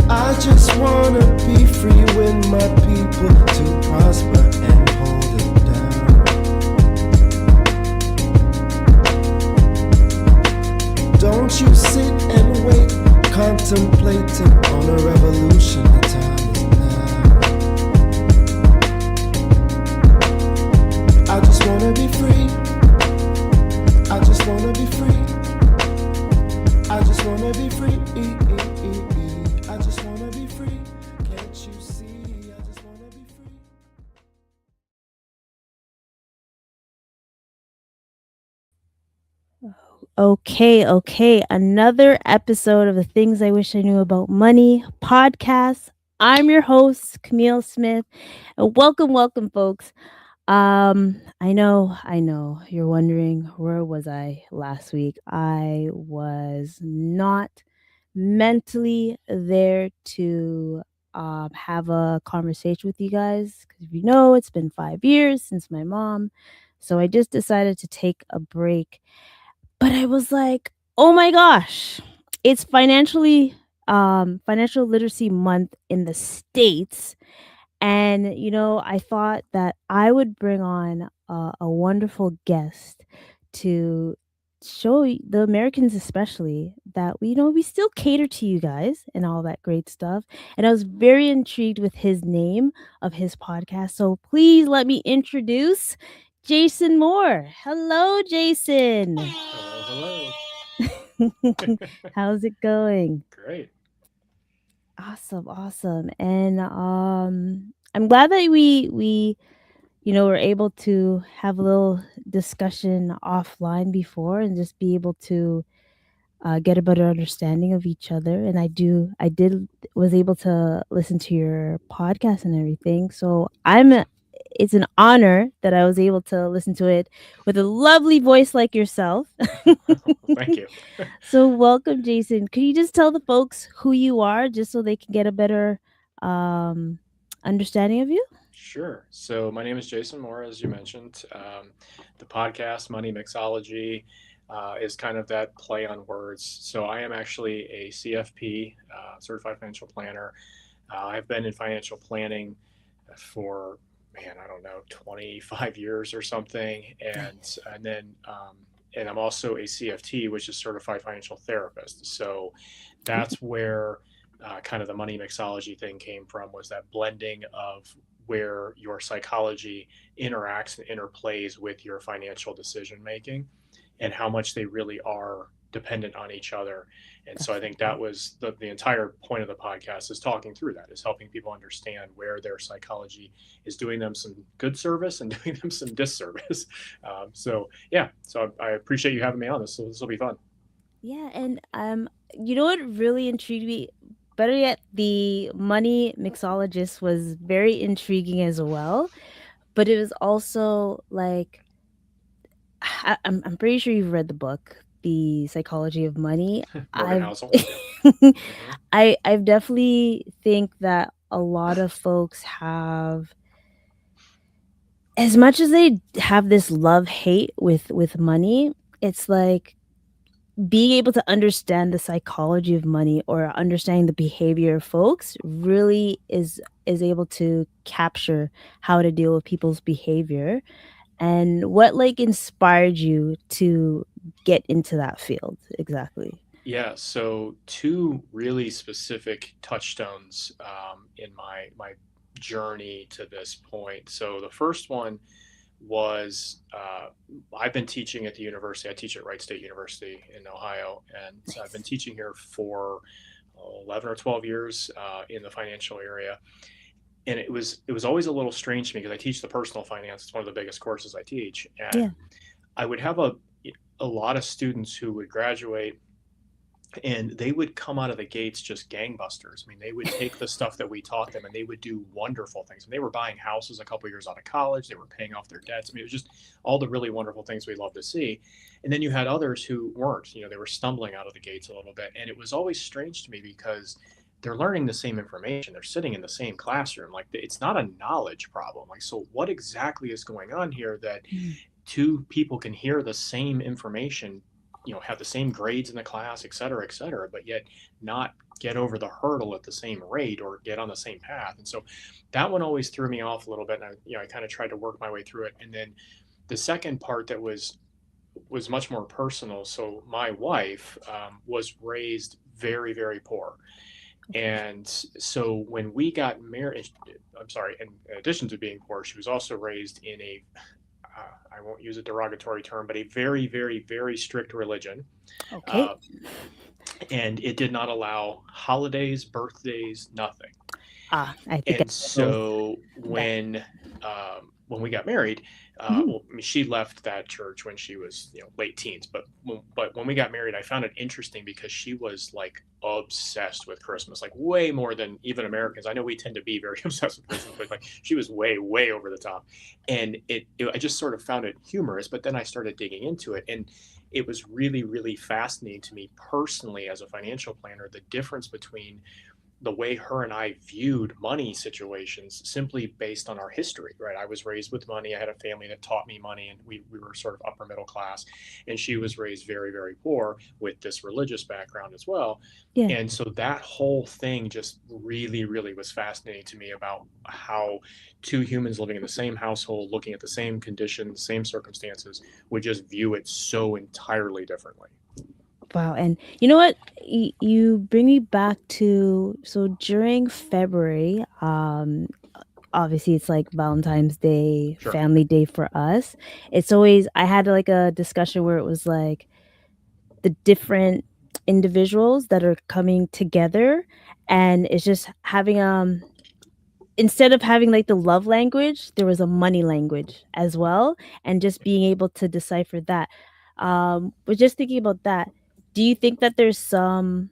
I just wanna be free with my people to prosper and hold it down. Don't you sit and wait, contemplating on a revolution. The time is now. I just wanna be free. I just wanna be free. I just wanna be free. I just wanna be free. Can't you see? I just wanna be free. Okay. Another episode of the Things I Wish I Knew About Money podcast. I'm your host, Camille Smith. And welcome, folks. I know. You're wondering, where was I last week? I was not mentally there to have a conversation with you guys. Because if you know, it's been 5 years since my mom. So I just decided to take a break. But I was like, oh my gosh, it's financial literacy month in the States. And, I thought that I would bring on a wonderful guest to show the Americans, especially, that we still cater to you guys and all that great stuff. And I was very intrigued with his name of his podcast. So please let me introduce Jason Moore. Hello, Jason. Hello. How's it going? Great. Awesome. And I'm glad that we were able to have a little discussion offline before and just be able to get a better understanding of each other. And was able to listen to your podcast and everything. So it's an honor that I was able to listen to it with a lovely voice like yourself. Thank you. So welcome, Jason. Could you just tell the folks who you are just so they can get a better understanding of you? Sure. So my name is Jason Moore, as you mentioned. The podcast, Money Mixology, is kind of that play on words. So I am actually a CFP, Certified Financial Planner. I've been in financial planning for, I don't know, 25 years or something. And I'm also a CFT, which is Certified Financial Therapist. So that's where kind of the money mixology thing came from, was that blending of where your psychology interacts and interplays with your financial decision making and how much they really are dependent on each other. And so I think that was the entire point of the podcast, is talking through that, is helping people understand where their psychology is doing them some good service and doing them some disservice. So I appreciate you having me on. This will be fun. Yeah, and you know what really intrigued me? Better yet, the money mixologist was very intriguing as well. But it was also like, I'm pretty sure you've read the book, The Psychology of Money. Morgan I've Housel. Yeah. I've definitely think that a lot of folks have, as much as they have this love-hate with money, it's like being able to understand the psychology of money or understanding the behavior of folks really is able to capture how to deal with people's behavior. And what inspired you to get into that field exactly? Yeah, so two really specific touchstones in my journey to this point. So the first one was I've been teaching at the university. I teach at Wright State University in Ohio, and Nice. I've been teaching here for 11 or 12 years in the financial area. And it was always a little strange to me, because I teach the personal finance. It's one of the biggest courses I teach, and Yeah. I would have a lot of students who would graduate, and they would come out of the gates just gangbusters. I mean, they would take the stuff that we taught them and they would do wonderful things. And they were buying houses a couple years out of college. They were paying off their debts. I mean, it was just all the really wonderful things we love to see. And then you had others who weren't, they were stumbling out of the gates a little bit. And it was always strange to me, because they're learning the same information. They're sitting in the same classroom. Like, it's not a knowledge problem. Like, so what exactly is going on here that two people can hear the same information have the same grades in the class, et cetera, but yet not get over the hurdle at the same rate or get on the same path. And so that one always threw me off a little bit. And I kind of tried to work my way through it. And then the second part that was much more personal. So my wife was raised very, very poor. And so when we got married, I'm sorry, in addition to being poor, she was also raised in I won't use a derogatory term, but a very, very, very strict religion. Okay. Uh, and it did not allow holidays, birthdays, nothing. I think I And know so that. when we got married, Mhm. well, I mean, she left that church when she was late teens. But when we got married, I found it interesting because she was like obsessed with Christmas, like way more than even Americans. I know we tend to be very obsessed with Christmas, but like she was way way over the top, and I just sort of found it humorous. But then I started digging into it, and it was really really fascinating to me personally as a financial planner, the difference between the way her and I viewed money situations simply based on our history, right? I was raised with money. I had a family that taught me money, and we were sort of upper middle class. And she was raised very, very poor with this religious background as well. Yeah. And so that whole thing just really, really was fascinating to me about how two humans living in the same household, looking at the same conditions, same circumstances, would just view it so entirely differently. Wow. And you know what? You bring me back to, so during February, obviously it's like Valentine's Day, Sure. family day for us. It's always, I had like a discussion where it was like the different individuals that are coming together, and it's just having instead of having like the love language, there was a money language as well, and just being able to decipher that. But just thinking about that, do you think that there's some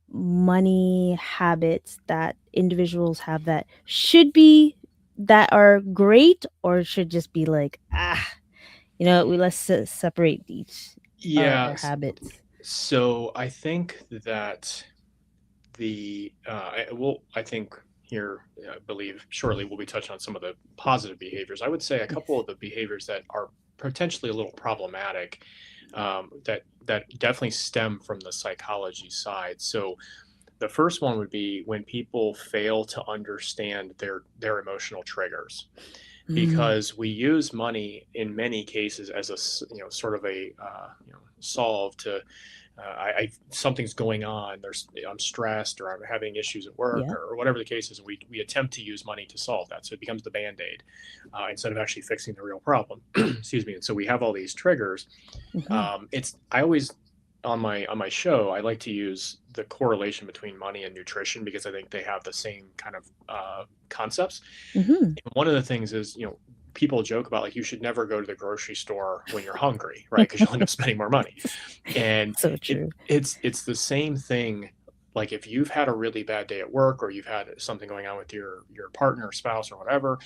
money habits that individuals have that should be, that are great, or should just be like, we let's separate each Yeah. our habits? So I think that I think here, I believe shortly we'll be touching on some of the positive behaviors. I would say a couple Yes. of the behaviors that are potentially a little problematic, that definitely stem from the psychology side. So the first one would be when people fail to understand their emotional triggers, Mm, because we use money in many cases as sort of a solve to something's going on. I'm stressed, or I'm having issues at work, yeah. or whatever the case is. We attempt to use money to solve that, so it becomes the band-aid instead of actually fixing the real problem. Excuse me. And so we have all these triggers. Hmm. It's I always on my show, I like to use the correlation between money and nutrition because I think they have the same kind of concepts. Hmm. And one of the things is, people joke about like you should never go to the grocery store when you're hungry, right? Because you'll end up spending more money. And So it true. it's the same thing. Like if you've had a really bad day at work, or you've had something going on with your partner or spouse or whatever,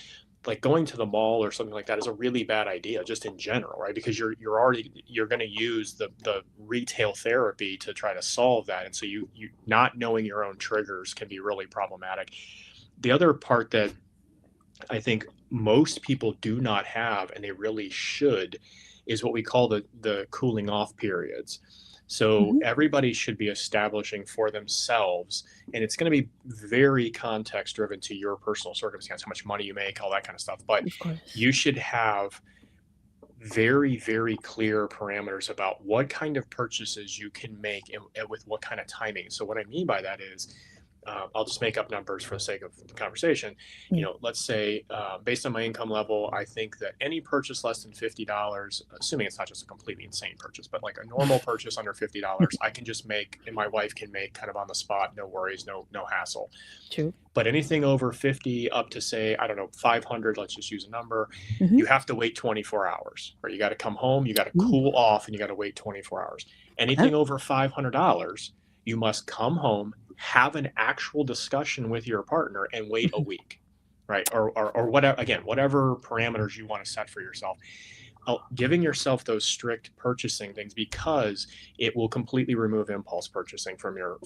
like going to the mall or something like that is a really bad idea just in general, right? Because you're going to use the retail therapy to try to solve that. And so you not knowing your own triggers can be really problematic. The other part that I think most people do not have, and they really should, is what we call the cooling off periods. So Hmm. everybody should be establishing for themselves, and it's going to be very context driven to your personal circumstance, how much money you make, all that kind of stuff. But Of course. you should have very, very clear parameters about what kind of purchases you can make, and with what kind of timing. So what I mean by that is, I'll just make up numbers for the sake of the conversation. Yeah. Let's say based on my income level, I think that any purchase less than $50, assuming it's not just a completely insane purchase, but like a normal purchase under $50, I can just make, and my wife can make kind of on the spot, no worries, no hassle. True. But anything over 50 up to, say, I don't know, 500, let's just use a number, Hmm. you have to wait 24 hours, or you got to come home, you got to cool off, and you got to wait 24 hours. Anything over $500, you must come home, have an actual discussion with your partner, and wait a week, right? Or whatever, again, whatever parameters you want to set for yourself. giving yourself those strict purchasing things, because it will completely remove impulse purchasing from your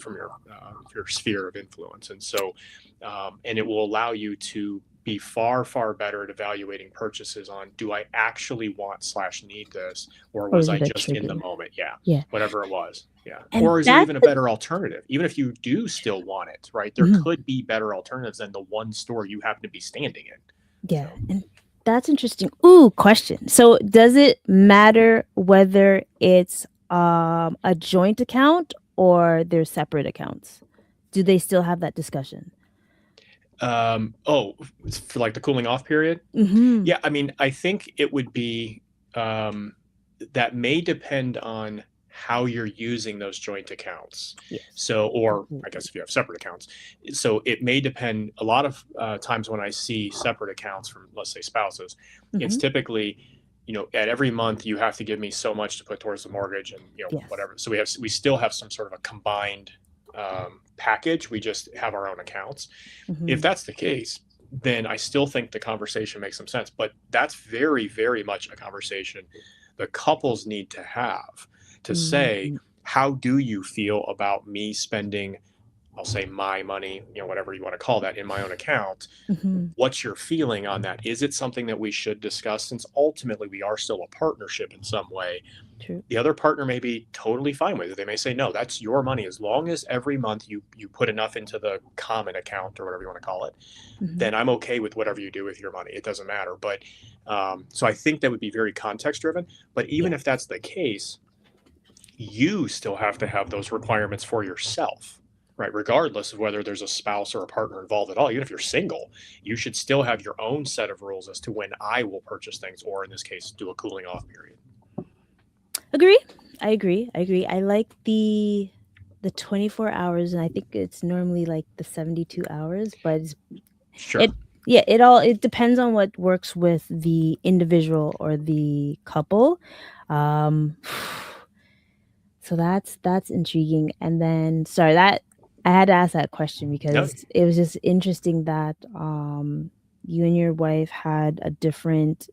sphere of influence. And so and it will allow you to be far better at evaluating purchases on, do I actually want / need this, or Or was is I it a just in the trigger? moment? Yeah. Whatever it was. And Or is there that's even a better alternative? Even if you do still want it, right? There Mhm. could be better alternatives than the one store you happen to be standing in. Yeah. So And that's interesting. Ooh, question. So does it matter whether it's a joint account or they're separate accounts? Do they still have that discussion? oh, for like the cooling off period? Mm-hmm. Yeah, I mean, I think it would be that may depend on how you're using those joint accounts. Yes. So, or I Absolutely. guess if you have separate accounts, so it may depend. A lot of times when I see separate accounts from, let's say, spouses, it's Mm-hmm. typically, at every month you have to give me so much to put towards the mortgage, and Yes. whatever. So we still have some sort of a combined package. We just have our own accounts. If Mm-hmm. that's the case, then I still think the conversation makes some sense. But that's very much a conversation the couples need to have, to say, Mm-hmm. how do you feel about me spending, I'll say, my money, whatever you want to call that, in my own account? Mm-hmm. What's your feeling on that? Is it something that we should discuss, since ultimately we are still a partnership in some way? True. The other partner may be totally fine with it. They may say, no, that's your money. As long as every month you put enough into the common account, or whatever you want to call it, Mm-hmm. then I'm okay with whatever you do with your money. It doesn't matter. But so I think that would be very context driven. But even Yeah. if that's the case, you still have to have those requirements for yourself, right? Regardless of whether there's a spouse or a partner involved at all. Even if you're single, you should still have your own set of rules as to when I will purchase things, or in this case, do a cooling off period. Agree. I agree. I like the 24 hours, and I think it's normally like the 72 hours, but Sure. it yeah, it depends on what works with the individual or the couple. Um so that's intriguing. And then sorry, that I had to ask that question No. because it was just interesting that you and your wife had a different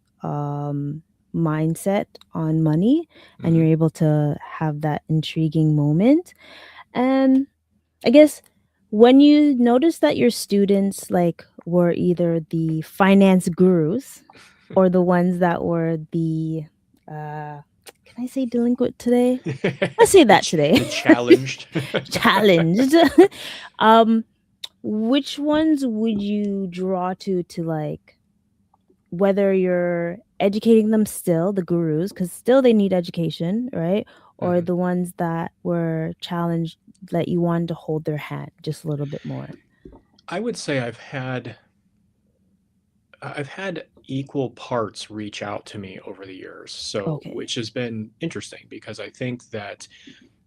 mindset on money, and Mm-hmm. you're able to have that intriguing moment. And I guess when you notice that your students like were either the finance gurus or the ones that were the can I say delinquent today? Let's say that today. The challenged. Challenged. um which ones would you draw to like, whether you're educating them still, the gurus, because still they need education, right? Or Mm-hmm. the ones that were challenged, that you wanted to hold their hand just a little bit more? I would say I've had equal parts reach out to me over the years, so, Okay. which has been interesting, because I think that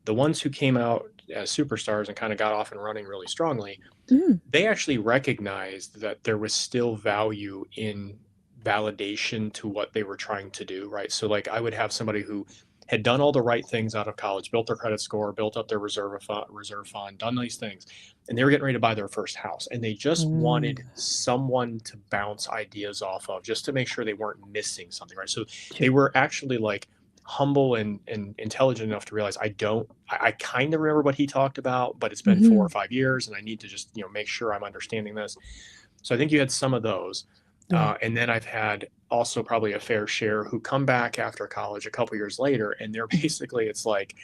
the ones who came out as superstars and kind of got off and running really strongly, Mm, they actually recognized that there was still value in validation to what they were trying to do, right? So, like, I would have somebody who had done all the right things out of college, built their credit score, built up their reserve fund, done these things, and they were getting ready to buy their first house, and they just mm, wanted someone to bounce ideas off of, just to make sure they weren't missing something, right? So true. they were actually like humble and intelligent enough to realize, I kind of remember what he talked about, but it's been 4 or 5 years, and I need to just make sure I'm understanding this. So I think you had some of those. Yeah. And then I've had also probably a fair share who come back after college a couple years later, and they're Mhm. basically, it's like,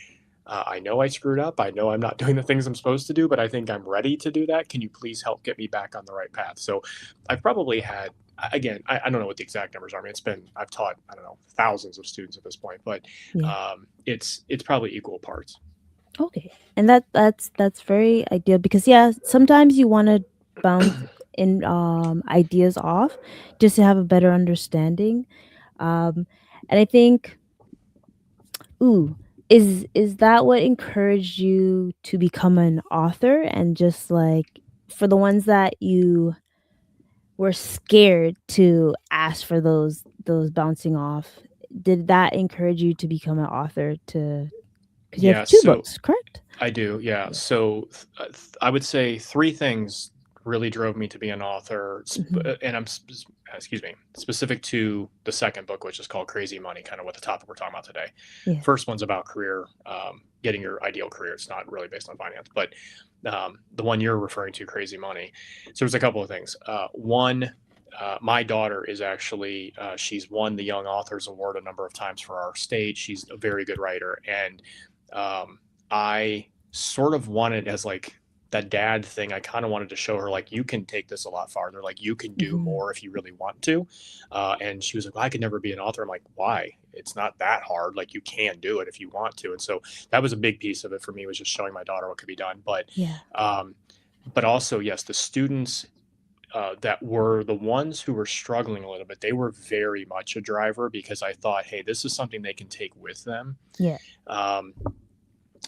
I know I screwed up. I know I'm not doing the things I'm supposed to do, but I think I'm ready to do that. Can you please help get me back on the right path? So I've probably had, again, I don't know what the exact numbers are. I mean, I've taught, I don't know, thousands of students at this point, but Yeah. it's probably equal parts. Okay. And that's very ideal, because yeah, sometimes you want to bounce in ideas off just to have a better understanding. And I think, ooh, is that what encouraged you to become an author? And just like, for the ones that you were scared to ask for those bouncing off, did that encourage you to become an author? To Because you have Yeah, two so books, correct? I do. Yeah. Yeah. So I would say three things really drove me to be an author, and excuse me, specific to the second book, which is called Crazy Money, kind of what the topic we're talking about today. Yeah. First one's about career, getting your ideal career. It's not really based on finance, but the one you're referring to, Crazy Money. So there's a couple of things. One, my daughter is actually, she's won the Young Authors Award a number of times for our state. She's a very good writer. And I sort of wanted, as like that dad thing, I kind of wanted to show her, like, you can take this a lot farther. Like, you can do more if you really want to. And she was like, well, I could never be an author. I'm like, why? It's not that hard. Like, you can do it if you want to. And so that was a big piece of it for me, was just showing my daughter what could be done. But also, yes, the students that were the ones who were struggling a little bit, they were very much a driver, because I thought, hey, this is something they can take with them. Yeah.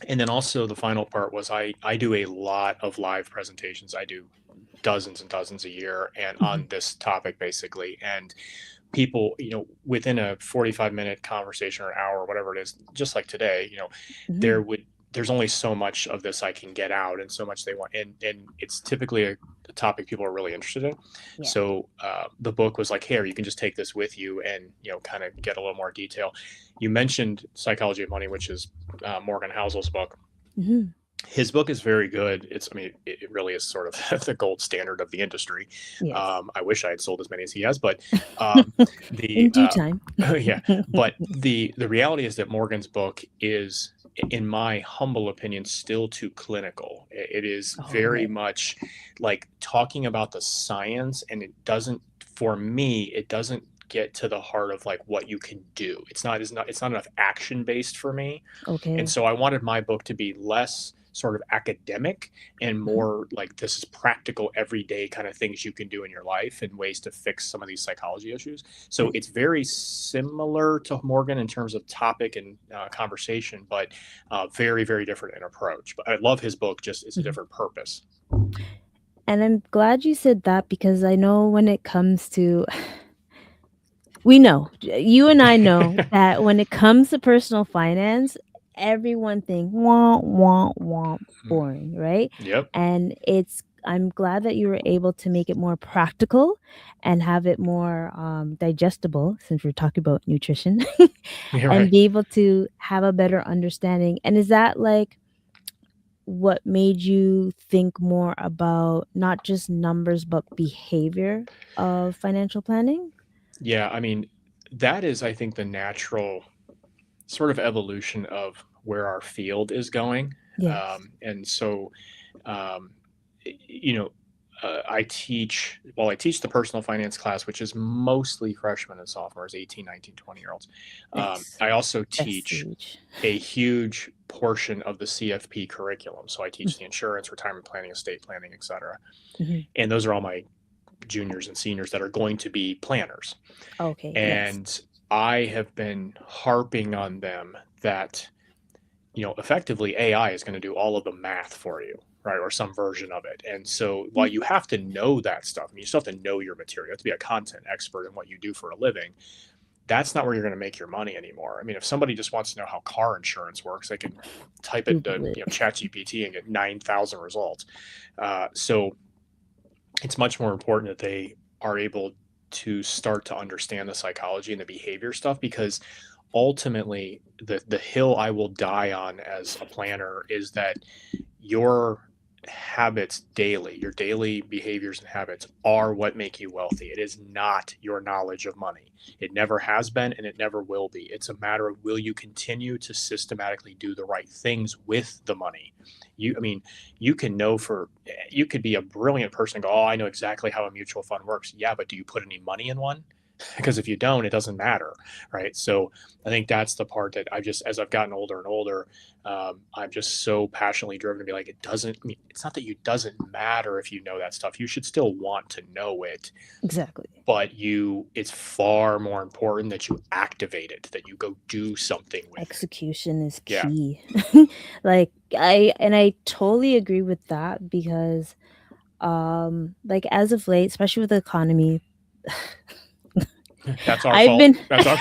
And then also the final part was I do a lot of live presentations. I do dozens and dozens a year, and on this topic basically. And people, within a 45-minute conversation or an hour or whatever it is, just like today, there's only so much of this I can get out, and so much they want. And it's typically a topic people are really interested in. Yeah. So the book was like, here, you can just take this with you and, kind of get a little more detail. You mentioned Psychology of Money, which is Morgan Housel's book. His book is very good. It really is sort of the gold standard of the industry. Yes. I wish I had sold as many as he has, but in due time. Yeah. But the reality is that Morgan's book is, in my humble opinion, still too clinical. It is very much like talking about the science, and it doesn't get to the heart of like what you can do. It's not enough action based for me. Okay. And so I wanted my book to be less sort of academic and more like, this is practical, everyday kind of things you can do in your life and ways to fix some of these psychology issues. So it's very similar to Morgan in terms of topic and conversation, but very, very different in approach. But I love his book, just it's a different purpose. And I'm glad you said that, because I know when it comes to, we know, you and I know that when it comes to personal finance, everyone thinks, boring, right? Yep. And I'm glad that you were able to make it more practical and have it more digestible, since we're talking about nutrition, and be able to have a better understanding. And is that like what made you think more about not just numbers, but behavior of financial planning? Yeah, that is, I think, the natural sort of evolution of where our field is going. Yes. And so, I teach the personal finance class, which is mostly freshmen and sophomores, 18, 19, 20-year-olds. I also teach a huge portion of the CFP curriculum. So I teach the insurance, retirement planning, estate planning, et cetera. And those are all my juniors and seniors that are going to be planners. Okay. And I have been harping on them that, effectively AI is going to do all of the math for you, right? Or some version of it. And so while you have to know that stuff, you still have to know your material. You have to be a content expert in what you do for a living. That's not where you're going to make your money anymore. If somebody just wants to know how car insurance works, they can type it into ChatGPT and get 9,000 results. So it's much more important that they are able to start to understand the psychology and the behavior stuff, because ultimately the hill I will die on as a planner is that your habits daily, your daily behaviors and habits are what make you wealthy. It is not your knowledge of money. It never has been, and it never will be. It's a matter of, will you continue to systematically do the right things with the money? You could be a brilliant person and go, oh, I know exactly how a mutual fund works. Yeah, but do you put any money in one? Because if you don't, it doesn't matter, right? So I think that's the part that as I've gotten older and older, I'm just so passionately driven to be like, it's not that it doesn't matter if you know that stuff. You should still want to know it. Exactly. But it's far more important that you activate it, that you go do something with it. Execution is key. I totally agree with that, because as of late, especially with the economy, that's our fault. That's our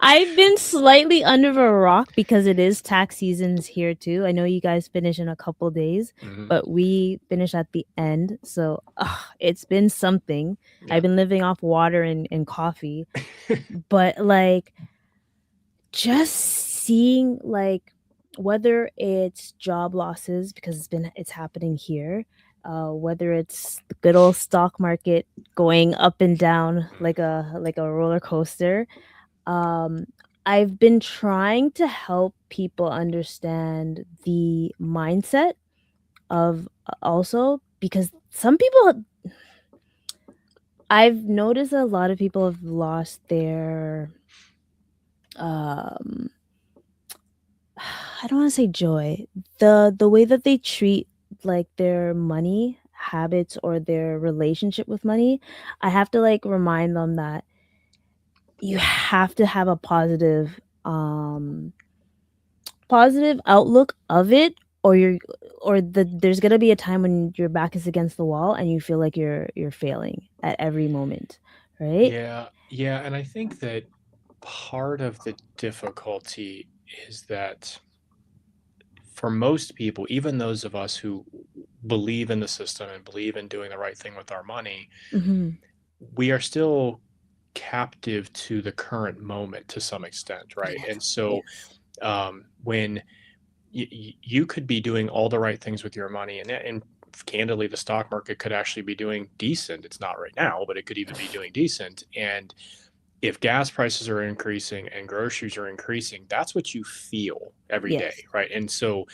I've been slightly under a rock because it is tax seasons here too. I know you guys finish in a couple days, Hmm. but we finish at the end. So it's been something. Yeah. I've been living off water and coffee, but like just seeing like whether it's job losses because it's happening here, whether it's the good old stock market going up and down like a roller coaster. um, I've been trying to help people understand the mindset of also because some people I've noticed a lot of people have lost their um I don't want to say joy. The way that they treat like their money habits or their relationship with money, I have to like remind them that you have to have a positive outlook of it or there's going to be a time when your back is against the wall and you feel like you're failing at every moment, right? Yeah, yeah, and I think that part of the difficulty is that for most people, even those of us who believe in the system and believe in doing the right thing with our money, Mhm. we are still captive to the current moment to some extent, right? Yes. And so Yes. when you could be doing all the right things with your money, and candidly, the stock market could actually be doing decent. It's not right now, but it could even be doing decent. And if gas prices are increasing and groceries are increasing, that's what you feel every day, Yes. right? And so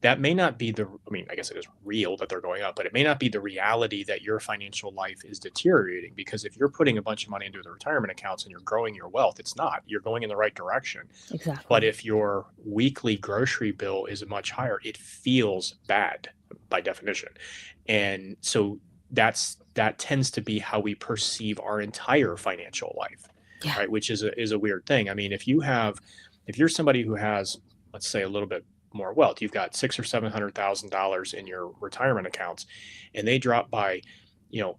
that may not be I mean, I guess it is real that they're going up, but it may not be the reality that your financial life is deteriorating. Because if you're putting a bunch of money into the retirement accounts and you're growing your wealth, it's not. You're going in the right direction. But Exactly. if your weekly grocery bill is much higher, it feels bad by definition. And so that tends to be how we perceive our entire financial life, Yeah. right? Which is a weird thing. I mean, if you're somebody who has, let's say, a little bit more wealth, you've got $600,000 or $700,000 in your retirement accounts, and they drop by, you know,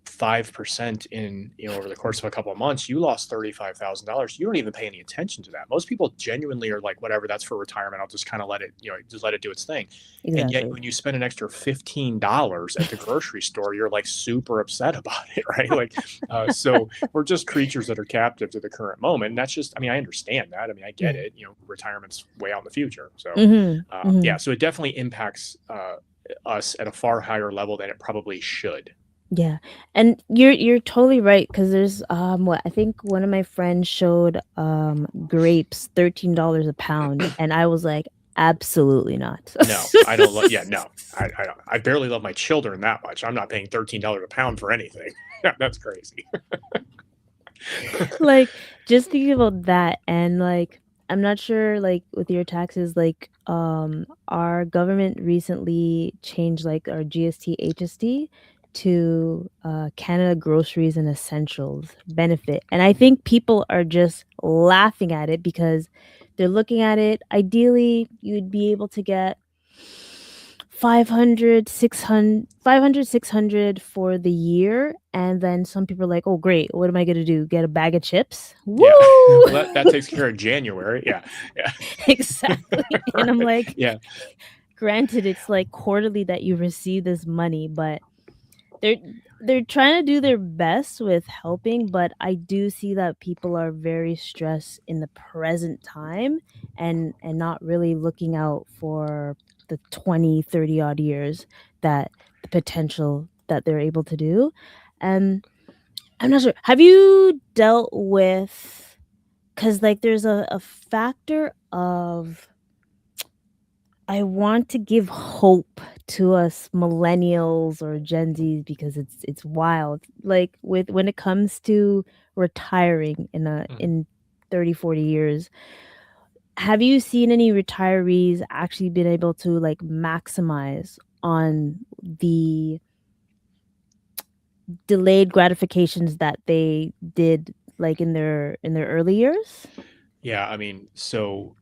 5% in, over the course of a couple of months, you lost $35,000. You don't even pay any attention to that. Most people genuinely are like, whatever, that's for retirement. I'll just kind of let it, just let it do its thing. And yet Exactly. when you spend an extra $15 at the grocery store, you're like super upset about it, right? Like, so we're just creatures that are captive to the current moment. And that's just, I mean, I understand that. I mean, I get Yeah. it. Retirement's way out in the future. So, Mhm. yeah, Mhm. so it definitely impacts us at a far higher level than it probably should. Yeah. And you're totally right because there's what I think one of my friends showed grapes $13 a pound and I was like absolutely not. No, I don't. Yeah, no, I don't. I barely love my children that much. I'm not paying $13 a pound for anything. That's crazy. Like just thinking about that and like I'm not sure like with your taxes like our government recently changed like our GST HST to Canada Groceries and Essentials benefit. And I think people are just laughing at it because they're looking at it ideally you'd be able to get 500, 600 for the year, and then some people are like, "Oh, great, what am I gonna do? Get a bag of chips? Woo!" Yeah, well, that takes care of January. Yeah, yeah, Exactly, and I'm right. like, Yeah, granted, it's like quarterly that you receive this money, but they're they're trying to do their best with helping, but I do see that people are very stressed in the present time and not really looking out for the 20, 30 odd years that the potential that they're able to do. And I'm not sure. Have you dealt with because like there's a factor of I want to give hope to us millennials or Gen Zs because it's wild. Like with when it comes to retiring mhm. in 30, 40 years, have you seen any retirees actually been able to like maximize on the delayed gratifications that they did like in their early years? Yeah. I mean, so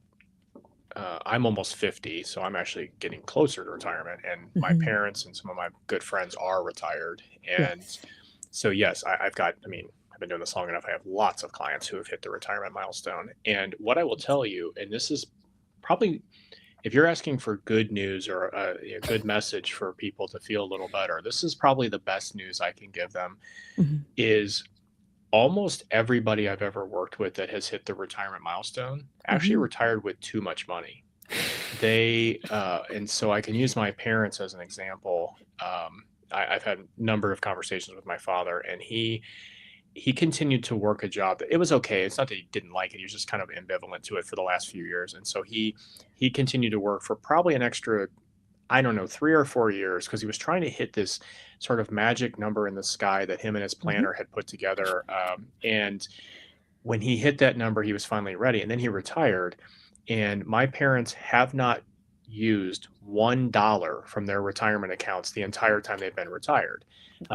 I'm almost 50, so I'm actually getting closer to retirement. And my Mhm. parents and some of my good friends are retired, and Yes. so yes, I've got. I mean, been doing this long enough. I have lots of clients who have hit the retirement milestone. And what I will tell you, and this is probably, if you're asking for good news or a good message for people to feel a little better, this is probably the best news I can give them, Mhm. is almost everybody I've ever worked with that has hit the retirement milestone actually Mhm. retired with too much money. And so I can use my parents as an example. I've had a number of conversations with my father, and he continued to work a job that it was okay. It's not that he didn't like it; he was just kind of ambivalent to it for the last few years. And so he continued to work for probably an extra, I don't know, 3 or 4 years, because he was trying to hit this sort of magic number in the sky that him and his Mhm. planner had put together. And when he hit that number, he was finally ready, and then he retired. And my parents have not used $1 from their retirement accounts the entire time they've been retired,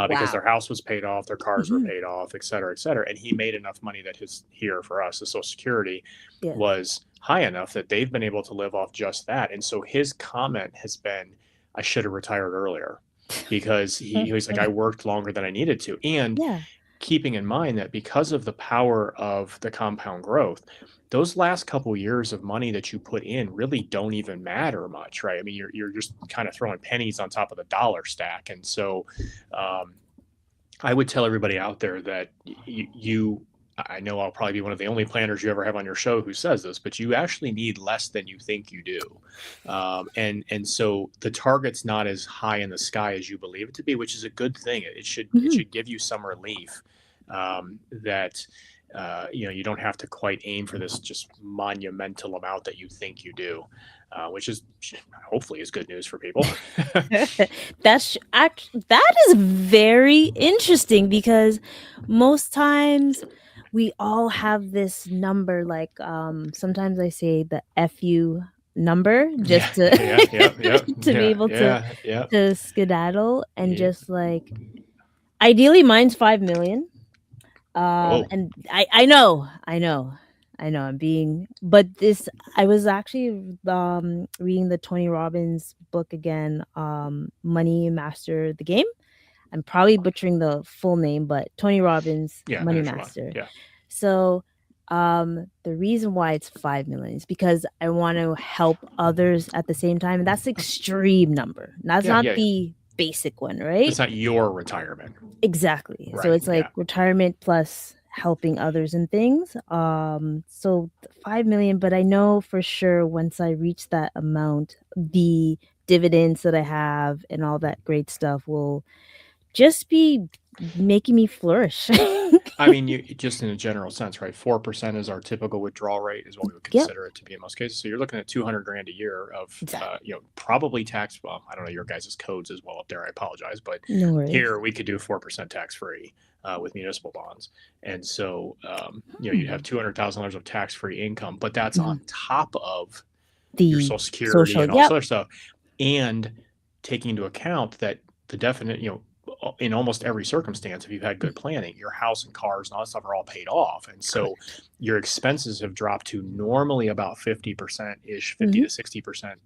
because their Wow. house was paid off, their cars were Mhm. paid off, et cetera, et cetera. And he made enough money that his here for us, the Social Security, Yes. was high enough that they've been able to live off just that. And so his comment has been, I should have retired earlier, because he was like, I worked longer than I needed to. And Yeah. keeping in mind that because of the power of the compound growth, those last couple years of money that you put in really don't even matter much, right? I mean, you're just kind of throwing pennies on top of the dollar stack. And so um, I would tell everybody out there that I know I'll probably be one of the only planners you ever have on your show who says this, but you actually need less than you think you do. And so the target's not as high in the sky as you believe it to be, which is a good thing. It Mhm. should give you some relief, that you don't have to quite aim for this just monumental amount that you think you do, which is hopefully is good news for people. That is very interesting because most times we all have this number, like sometimes I say the FU number Yeah, just to yeah, yeah, yeah, to be yeah, able yeah, yeah, to skedaddle, and yeah. just like ideally mine's 5 million. Oh, And I know I'm being, but this, I was actually reading the Tony Robbins book again, Money Master the Game. I'm probably butchering the full name, but Tony Robbins, yeah, I know Money what you want. Master. Yeah, So the reason why it's 5 million is because I want to help others at the same time. And that's the extreme number. That's yeah, not yeah, yeah. the basic one, right? It's not your retirement, Exactly. So right? it's like Yeah, retirement plus helping others and things. So 5 million, but I know for sure once I reach that amount, the dividends that I have and all that great stuff will just be making me flourish. I mean, you just in a general sense, right? 4% is our typical withdrawal rate, is what we would Yep, consider it to be in most cases. So you're looking at 200 grand a year of, exactly. probably tax. Well, I don't know your guys' codes as well up there. I apologize, but No worries. here we could do 4% tax free with municipal bonds, and so you'd have Hmm. $200,000 of tax free income, but that's Mhm. on top of your The Social Security social, and all this yep. other stuff, and taking into account that the definite, in almost every circumstance, if you've had good planning, your house and cars and all that stuff are all paid off. And so Correct. your expenses have dropped to normally about 50% ish, 50 Hmm. to 60%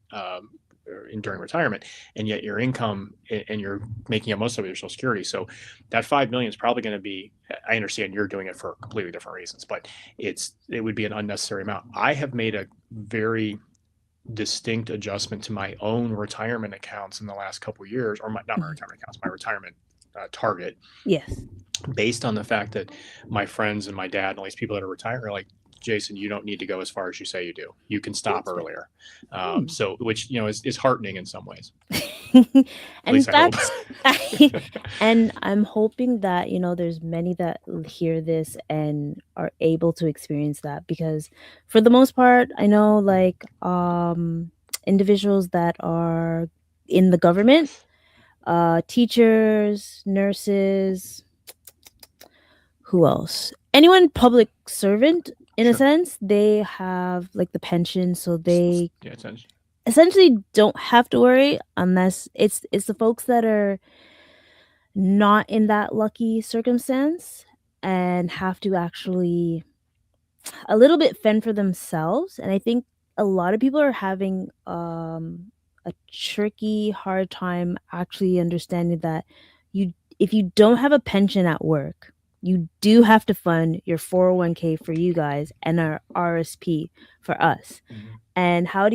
during retirement. And yet your income, and you're making up most of your Social Security. So that 5 million is probably going to be, I understand you're doing it for completely different reasons, but it would be an unnecessary amount. I have made a very distinct adjustment to my own retirement accounts in the last couple of years, or not my Hmm. retirement accounts, my retirement target, Yes. based on the fact that my friends and my dad and all these people that are retiring are like, Jason, you don't need to go as far as you say you do. You can stop That's right. earlier. Hmm. So, which, is heartening in some ways. At And least I hope. that's and I'm hoping that, there's many that hear this and are able to experience that, because for the most part, I know like individuals that are in the government, teachers, nurses, who else? Anyone public servant in a Sure. sense, they have like the pension, so they Yeah, it's essentially don't have to worry, unless it's the folks that are not in that lucky circumstance and have to actually a little bit fend for themselves. And I think a lot of people are having a tricky hard time actually understanding that you if you don't have a pension at work, you do have to fund your 401k for you guys and our RSP for us. Mm-hmm. And how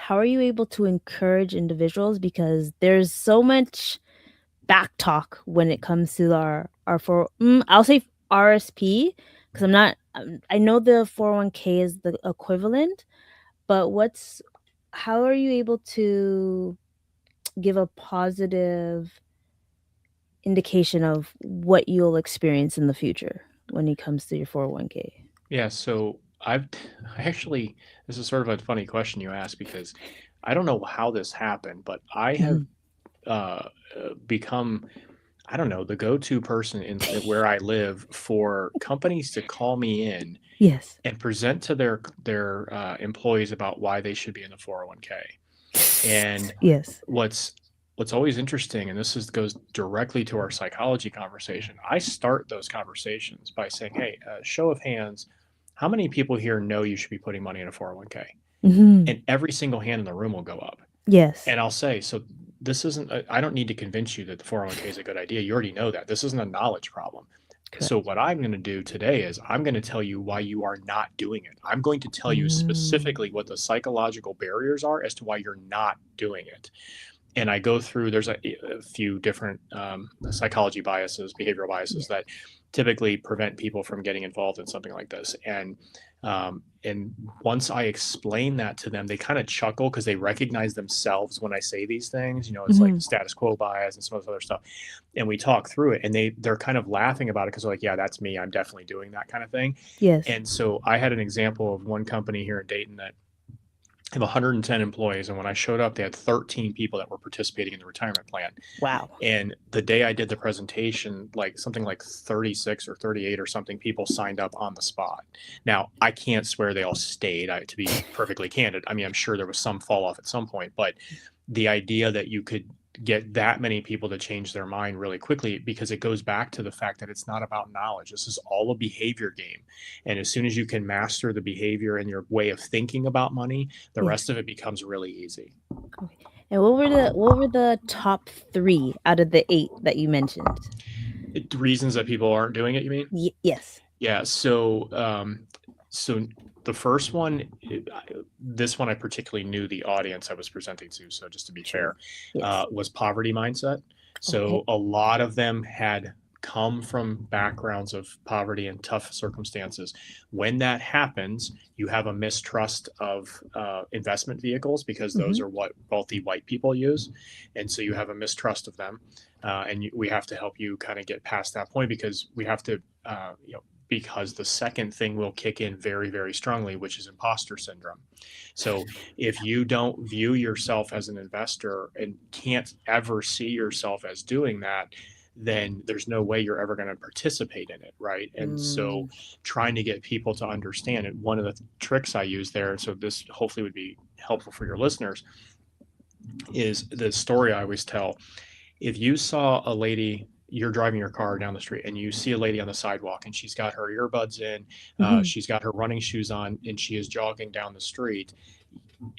are you able to encourage individuals, because there's so much back talk when it comes to our I'll say RSP, because I know the 401k is the equivalent, but how are you able to give a positive indication of what you'll experience in the future when it comes to your 401k? Yeah, so I actually, this is sort of a funny question you asked because I don't know how this happened, but I have uh, become, I don't know, the go-to person in where I live for companies to call me in Yes. and present to their employees about why they should be in the 401k. And Yes. what's always interesting, and goes directly to our psychology conversation. I start those conversations by saying, "Hey, show of hands, how many people here know you should be putting money in a 401k?" Mm-hmm. And every single hand in the room will go up. Yes. And I'll say, "So this isn't. I don't need to convince you that the 401k is a good idea. You already know that. This isn't a knowledge problem." Correct. So what I'm going to do today is I'm going to tell you why you are not doing it. I'm going to tell you specifically what the psychological barriers are as to why you're not doing it. And I go through, there's a few different psychology biases, behavioral biases that typically prevent people from getting involved in something like this. And once I explain that to them, they kind of chuckle because they recognize themselves when I say these things. It's like status quo bias and some of this other stuff. And we talk through it, and they're kind of laughing about it because they're like, yeah, that's me. I'm definitely doing that kind of thing. Yes. And so I had an example of one company here in Dayton that have 110 employees, and when I showed up, they had 13 people that were participating in the retirement plan. Wow. And the day I did the presentation, something like 36 or 38 or something people signed up on the spot. Now, I can't swear they all stayed, to be perfectly candid. I mean, I'm sure there was some fall off at some point, but the idea that you could get that many people to change their mind really quickly, because it goes back to the fact that it's not about knowledge. This is all a behavior game. And as soon as you can master the behavior and your way of thinking about money, the rest of it becomes really easy. Okay. And what were the top 3 out of the 8 that you mentioned? Reasons that people aren't doing it, you mean? Yes. Yeah. So the first one, this one I particularly knew the audience I was presenting to. So just to be fair, was poverty mindset. So a lot of them had come from backgrounds of poverty and tough circumstances. When that happens, you have a mistrust of investment vehicles, because those are what wealthy white people use. And so you have a mistrust of them. And we have to help you kind of get past that point, because we have to, because the second thing will kick in very, very strongly, which is imposter syndrome. So if you don't view yourself as an investor and can't ever see yourself as doing that, then there's no way you're ever going to participate in it, right? And so trying to get people to understand it, one of the tricks I use there, so this hopefully would be helpful for your listeners, is the story I always tell. If you saw a lady, you're driving your car down the street and you see a lady on the sidewalk and she's got her earbuds in, she's got her running shoes on, and she is jogging down the street,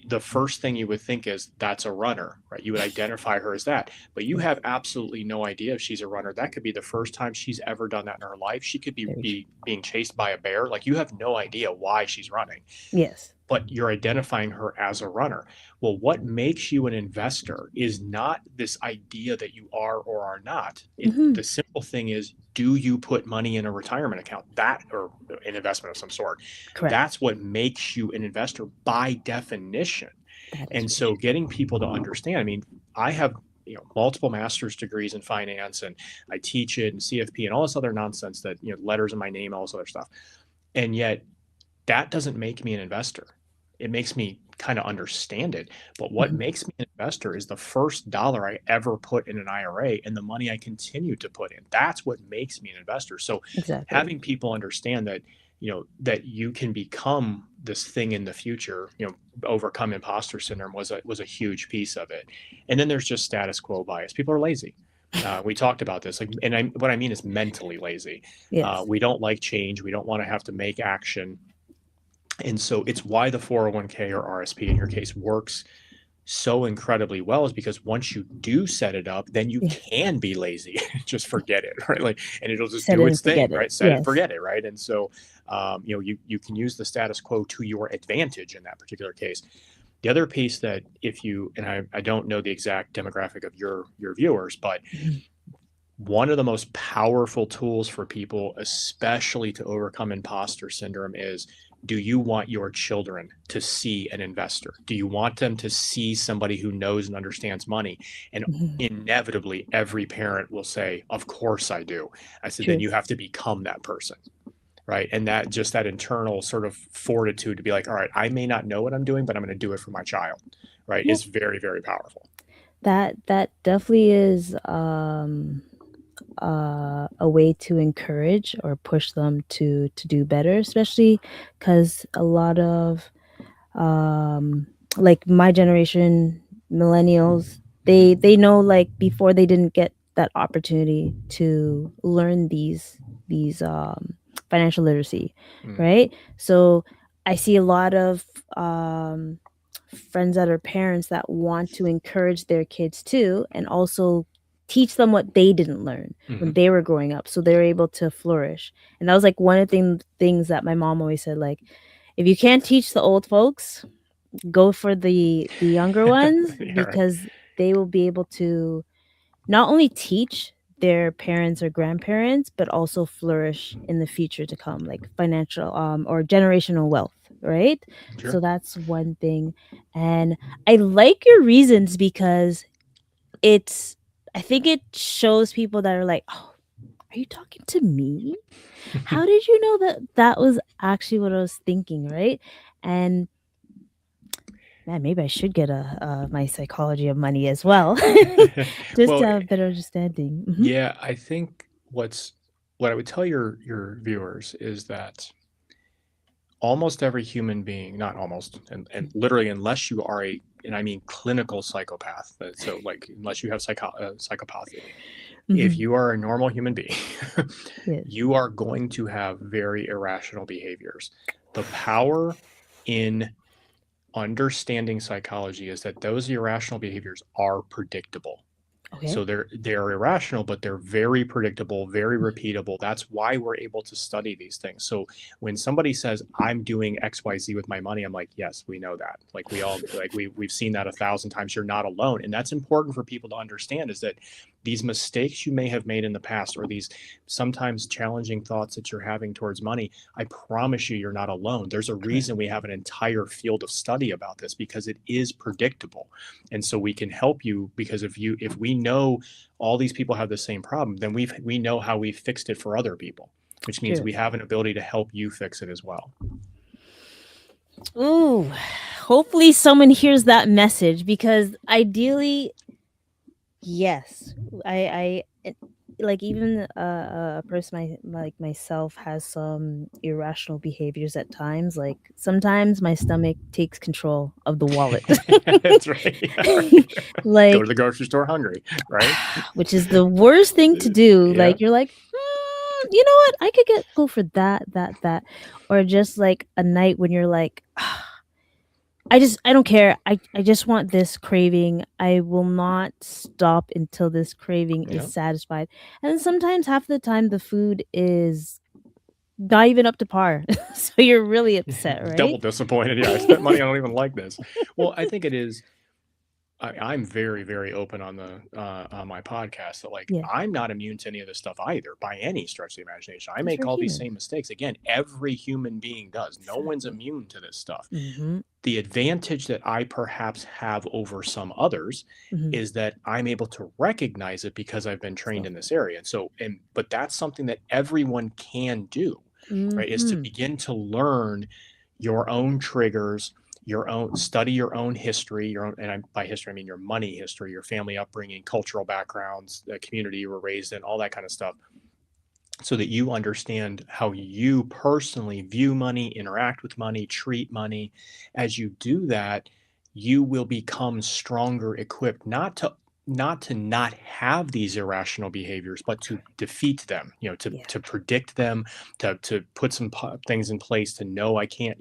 the first thing you would think is that's a runner, right? You would identify her as that, but you have absolutely no idea if she's a runner. That could be the first time she's ever done that in her life. She could be being chased by a bear. Like, you have no idea why she's running. Yes. But you're identifying her as a runner. Well, what makes you an investor is not this idea that you are or are not. The simple thing is, do you put money in a retirement account, or an investment of some sort? Correct. That's what makes you an investor by definition. And so getting people to understand, I mean, I have multiple master's degrees in finance, and I teach it in CFP and all this other nonsense that, letters in my name, all this other stuff. And yet that doesn't make me an investor. It makes me kind of understand it. But what makes me an investor is the first dollar I ever put in an IRA and the money I continue to put in. That's what makes me an investor. So having people understand that, that you can become this thing in the future, overcome imposter syndrome was a huge piece of it. And then there's just status quo bias. People are lazy. We talked about this, what I mean is mentally lazy. We don't like change. We don't want to have to make action. And so it's why the 401k or RSP in your case works so incredibly well is because once you do set it up, then you Yes. can be lazy, just forget it, right? Like, and it'll just Set do it and its thing, forget it. right? Set it and Yes. forget it, right? And so, you can use the status quo to your advantage in that particular case. The other piece that if you, and I don't know the exact demographic of your viewers, but Mhm. one of the most powerful tools for people, especially to overcome imposter syndrome, is, do you want your children to see an investor? Do you want them to see somebody who knows and understands money? And Mhm. inevitably, every parent will say, of course I do. I said, then True. you have to become that person. Right. And that just that internal sort of fortitude to be like, all right, I may not know what I'm doing, but I'm going to do it for my child. Right. Yep. Is very, very powerful. That definitely is a way to encourage or push them to do better, especially because a lot of like my generation, millennials, they know, like, before they didn't get that opportunity to learn these financial literacy, Mm. right? So I see a lot of um friends that are parents that want to encourage their kids too, and also teach them what they didn't learn when Mhm. they were growing up, so they're able to flourish. And that was like one of the things that my mom always said, like, if you can't teach the old folks, go for the younger ones, Yeah, right. because they will be able to not only teach their parents or grandparents, but also flourish in the future to come, like financial or generational wealth, right? Sure. So that's one thing. And I like your reasons because it's I think it shows people that are like, oh, are you talking to me? How did you know that that was actually what I was thinking, right? And man, maybe I should get my psychology of money as well, just Well, to have a better understanding. Mhm. yeah, I think what I would tell your viewers is that almost every human being, not almost, and literally, unless you are and I mean clinical psychopath, so like unless you have psychopathy, if Mhm. you are a normal human being, Yes. you are going to have very irrational behaviors. The power in understanding psychology is that those irrational behaviors are predictable. Okay. So they're irrational, but they're very predictable, very repeatable. That's why we're able to study these things. So when somebody says, I'm doing XYZ with my money, I'm like, yes, we know that. Like we all like we've seen that 1,000 times. You're not alone. And that's important for people to understand, is that these mistakes you may have made in the past, or these sometimes challenging thoughts that you're having towards money, I promise you're not alone. There's a Correct. reason we have an entire field of study about this, because it is predictable. And so we can help you, because if we know all these people have the same problem, then we know how we fixed it for other people, which means True. we have an ability to help you fix it as well. Ooh, hopefully someone hears that message, because ideally, yes, like, even a person like myself has some irrational behaviors at times. Like sometimes my stomach takes control of the wallet, That's right. Yeah, right. Go to like, the grocery store hungry, right? which is the worst thing to do. Yeah. Like, you're like, you know what? I could go for that, or just like a night when you're like, I don't care. I just want this craving. I will not stop until this craving is Yeah. satisfied. And then sometimes half the time the food is not even up to par. So you're really upset, Double right? disappointed. Yeah, I spent money. I don't even like this. Well, I think it is. I'm very, very open on my podcast that, like, Yeah, I'm not immune to any of this stuff either, by any stretch of the imagination. I because make we're all these human. same mistakes. Again, every human being does. No one's Exactly. immune to this stuff. Mhm. The advantage that I perhaps have over some others Mhm. is that I'm able to recognize it because I've been trained So, in this area. But that's something that everyone can do, right? Is to mhm. begin to learn your own triggers, your own study, your own history, your own, and by history I mean your money history, your family upbringing, cultural backgrounds, the community you were raised in, all that kind of stuff, so that you understand how you personally view money, interact with money, treat money. As you do that, you will become stronger equipped, not to not have these irrational behaviors, but to defeat them, Yeah. to predict them, to put some things in place to know I can't,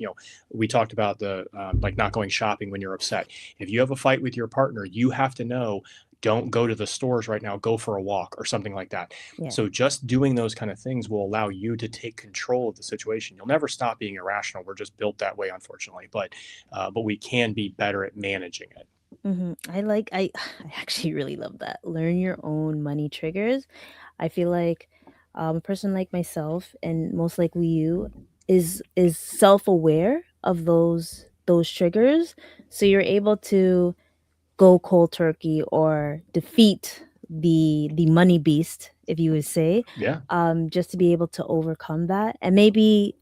we talked about the like not going shopping when you're upset. If you have a fight with your partner, you have to know, don't go to the stores right now, go for a walk or something like that. Yeah. So just doing those kind of things will allow you to take control of the situation. You'll never stop being irrational. We're just built that way, unfortunately, but we can be better at managing it. I I actually really love that. Learn your own money triggers. I feel like a person like myself and most likely you is self-aware of those triggers, so you're able to go cold turkey or defeat the money beast, if you would say, Yeah. just to be able to overcome that. And maybe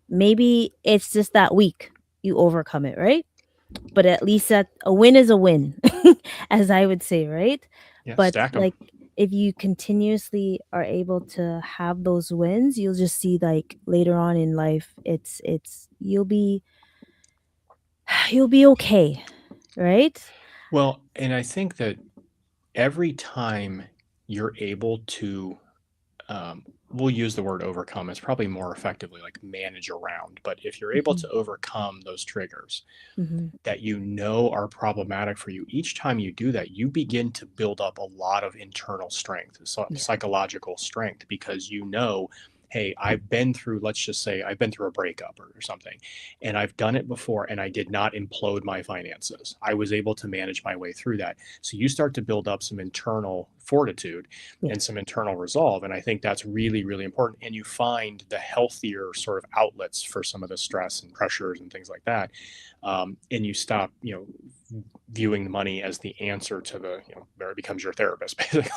it's just that week you overcome it, right? But at least that a win is a win, as I would say, right? Yeah. But Stack them. like if you continuously are able to have those wins, you'll just see like later on in life, it's you'll be okay, right? Well, and I think that every time you're able to, we'll use the word overcome, it's probably more effectively like manage around. But if you're able Mhm, to overcome those triggers mhm. that are problematic for you, each time you do that, you begin to build up a lot of internal strength, Yeah. psychological strength, because hey, let's just say I've been through a breakup or something, and I've done it before and I did not implode my finances. I was able to manage my way through that. So you start to build up some internal fortitude Yeah. and some internal resolve. And I think that's really, really important. And you find the healthier sort of outlets for some of the stress and pressures and things like that. And you stop, viewing the money as the answer to where it becomes your therapist, basically.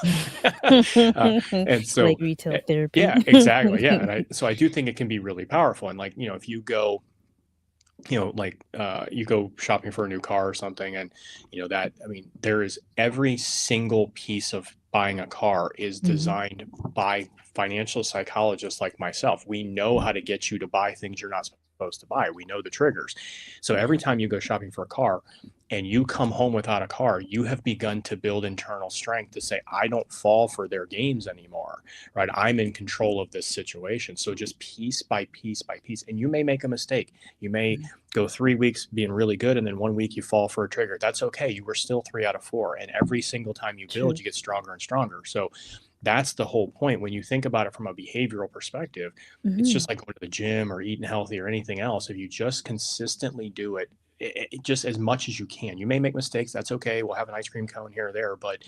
And Like so, retail therapy. yeah, exactly. Yeah. So I do think it can be really powerful. And like, if you go, like you go shopping for a new car or something, and I mean, there is every single piece of buying a car is Mhm. designed by financial psychologists like myself. We know how to get you to buy things you're not supposed to buy. We know the triggers. So every Yeah. time you go shopping for a car and you come home without a car, you have begun to build internal strength to say, I don't fall for their games anymore, right? I'm in control of this situation. So just piece by piece by piece, and you may make a mistake. You may Mm. go 3 weeks being really good, and then 1 week you fall for a trigger. That's okay. You were still 3 out of 4. And every single time you build, True. you get stronger and stronger. So that's the whole point. When you think about it from a behavioral perspective, it's Mhm. just like going to the gym or eating healthy or anything else. If you just consistently do it just as much as you can. You may make mistakes. That's okay. We'll have an ice cream cone here or there. But,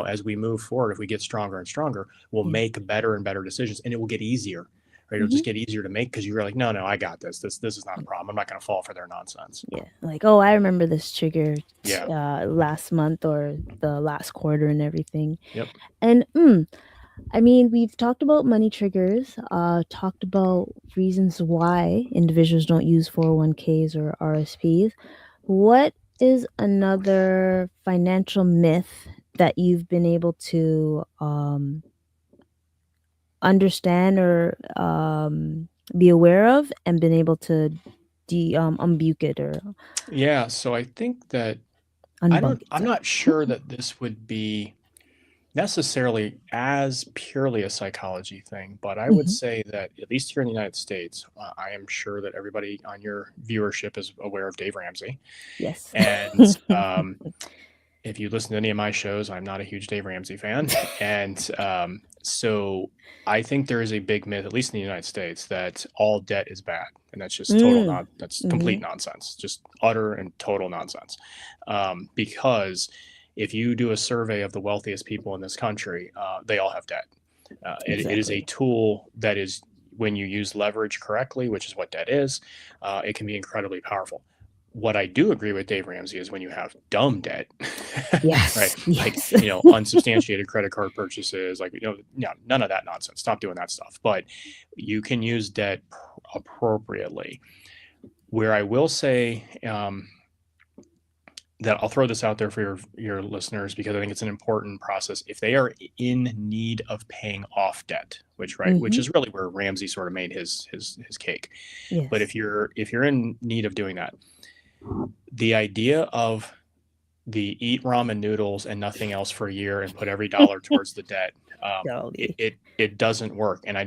as we move forward, if we get stronger and stronger, we'll Yeah. make better and better decisions, and it will get easier. Right? It'll Mhm. just get easier to make because you're like, no, I got this. This is not a Yeah. problem. I'm not going to fall for their nonsense. Yeah. Like, oh, I remember this trigger Yeah. last month or the last quarter and everything. Yep. And I mean, we've talked about money triggers, talked about reasons why individuals don't use 401ks or RSPs. What is another financial myth that you've been able to understand or be aware of and been able to unbuke it or Yeah. So I think that unbunk it? I'm Sorry. not sure that this would be necessarily as purely a psychology thing, but I would Mhm. say that at least here in the United States, I am sure that everybody on your viewership is aware of Dave Ramsey. Yes. And if you listen to any of my shows, I'm not a huge Dave Ramsey fan. And so I think there is a big myth, at least in the United States, that all debt is bad. And that's just Mm. that's complete Mhm. nonsense, just utter and total nonsense. Because if you do a survey of the wealthiest people in this country, they all have debt. It is a Exactly. tool that is, when you use leverage correctly, which is what debt is, it can be incredibly powerful. What I do agree with Dave Ramsey is when you have dumb debt, right? Yes. Like, Yes. unsubstantiated credit card purchases, like, no, none of that nonsense. Stop doing that stuff. But you can use debt appropriately. Where I will say, that I'll throw this out there for your listeners, because I think it's an important process. If they are in need of paying off debt, which Mhm. is really where Ramsey sort of made his cake. But Yes. if you're in need of doing that, the idea of the eat ramen noodles and nothing else for a year and put every dollar towards the debt. Totally. It doesn't work. And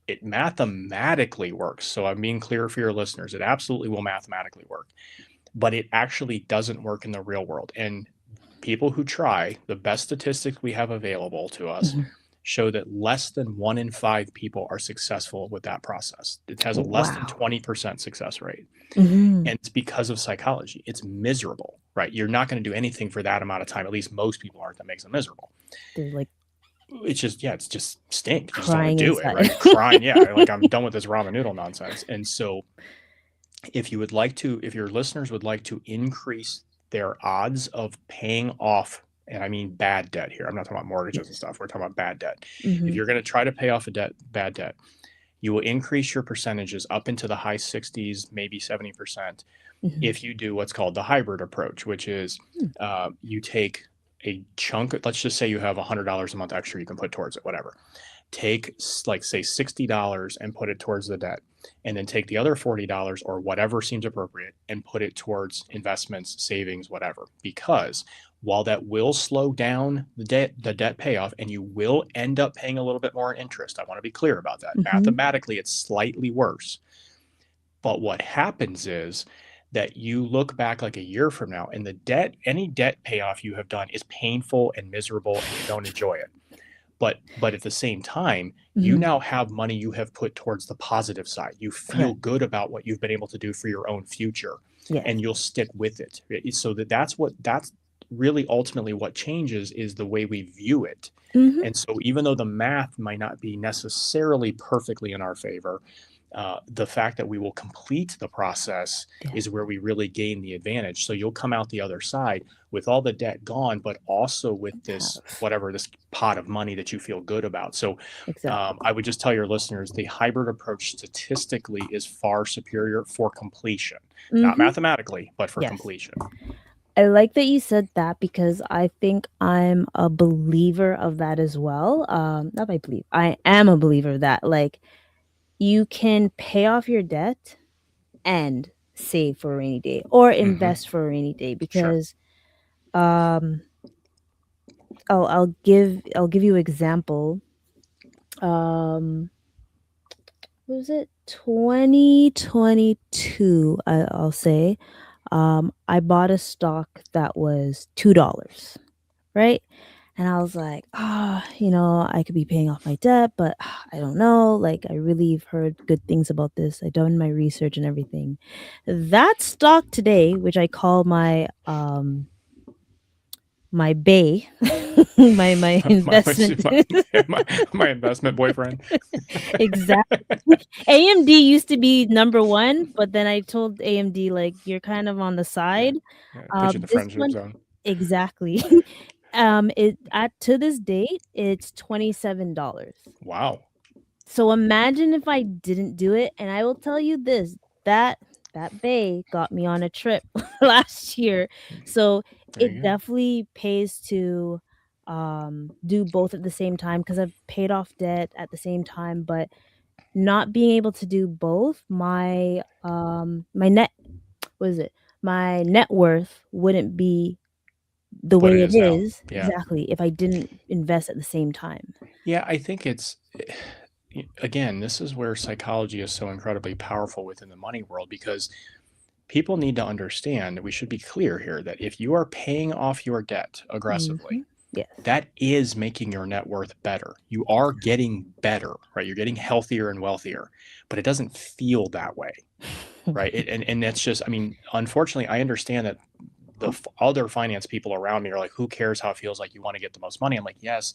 it mathematically works. So I'm being clear for your listeners. It absolutely will mathematically work, but it actually doesn't work in the real world. And people who try, the best statistics we have available to us Mhm. show that less than 1 in 5 people are successful with that process. It has a less than Wow. 20% success rate. Mhm. And it's because of psychology. It's miserable, right? You're not going to do anything for that amount of time. At least most people aren't. That makes them miserable. They're like It's just, yeah, it's just stink. You just don't want crying to do it, inside. right? You're crying. Yeah, like I'm done with this ramen noodle nonsense. And so if your listeners would like to increase their odds of paying off, and I mean bad debt here, I'm not talking about mortgages and Yes. stuff, we're talking about bad debt. If Mhm. you're going to try to pay off bad debt, you will increase your percentages up into the high 60s, maybe 70%, Mhm. if you do what's called the hybrid approach, which is you take a chunk, let's just say you have $100 a month extra you can put towards it, whatever. Take, like, say $60 and put it towards the debt, and then take the other $40 or whatever seems appropriate and put it towards investments, savings, whatever. Because while that will slow down the debt payoff, and you will end up paying a little bit more in interest, I want to be clear about that. Mhm. Mathematically, it's slightly worse. But what happens is that you look back like a year from now, and any debt payoff you have done is painful and miserable, and you don't enjoy it. But at the same time, you Mhm. now have money you have put towards the positive side. You feel Correct. good about what you've been able to do for your own future, Yes. and you'll stick with it. So that's really ultimately what changes, is the way we view it. Mhm. And so even though the math might not be necessarily perfectly in our favor, the fact that we will complete the process Yeah. is where we really gain the advantage. So you'll come out the other side with all the debt gone, but also with this pot of money that you feel good about. So Exactly. I would just tell your listeners, the hybrid approach statistically is far superior for completion, not Mhm. mathematically, but for Yes. completion. I like that you said that, because I think I'm a believer of that as well. Not I believe. I am a believer that, like, you can pay off your debt and save for a rainy day, or invest for a rainy day, Sure. because um I'll give you example. What was it? 2022, I'll say. I bought a stock that was $2, right? And I was like, I could be paying off my debt, but I don't know. Like, I really have heard good things about this. I've done my research and everything. That stock today, which I call my bay, my investment. my investment boyfriend. Exactly. AMD used to be number one, but then I told AMD, like, you're kind of on the side. Put you in the This friendship one, zone. exactly. To this date, it's $27. Wow. So imagine if I didn't do it, and I will tell you this, that bay got me on a trip last year. So There it you go. definitely pays to do both at the same time, because I've paid off debt at the same time, but not being able to do both, my net worth wouldn't be the What way it it is now. is, Yeah. exactly, if I didn't invest at the same time. Yeah, I think it's, again, this is where psychology is so incredibly powerful within the money world, because people need to understand, we should be clear here, that if you are paying off your debt aggressively, Mhm. Yes. that is making your net worth better. You are getting better, right? You're getting healthier and wealthier, but it doesn't feel that way, right? And that's just, I mean, unfortunately, I understand that the other finance people around me are like, who cares how it feels, like you want to get the most money? I'm like, yes,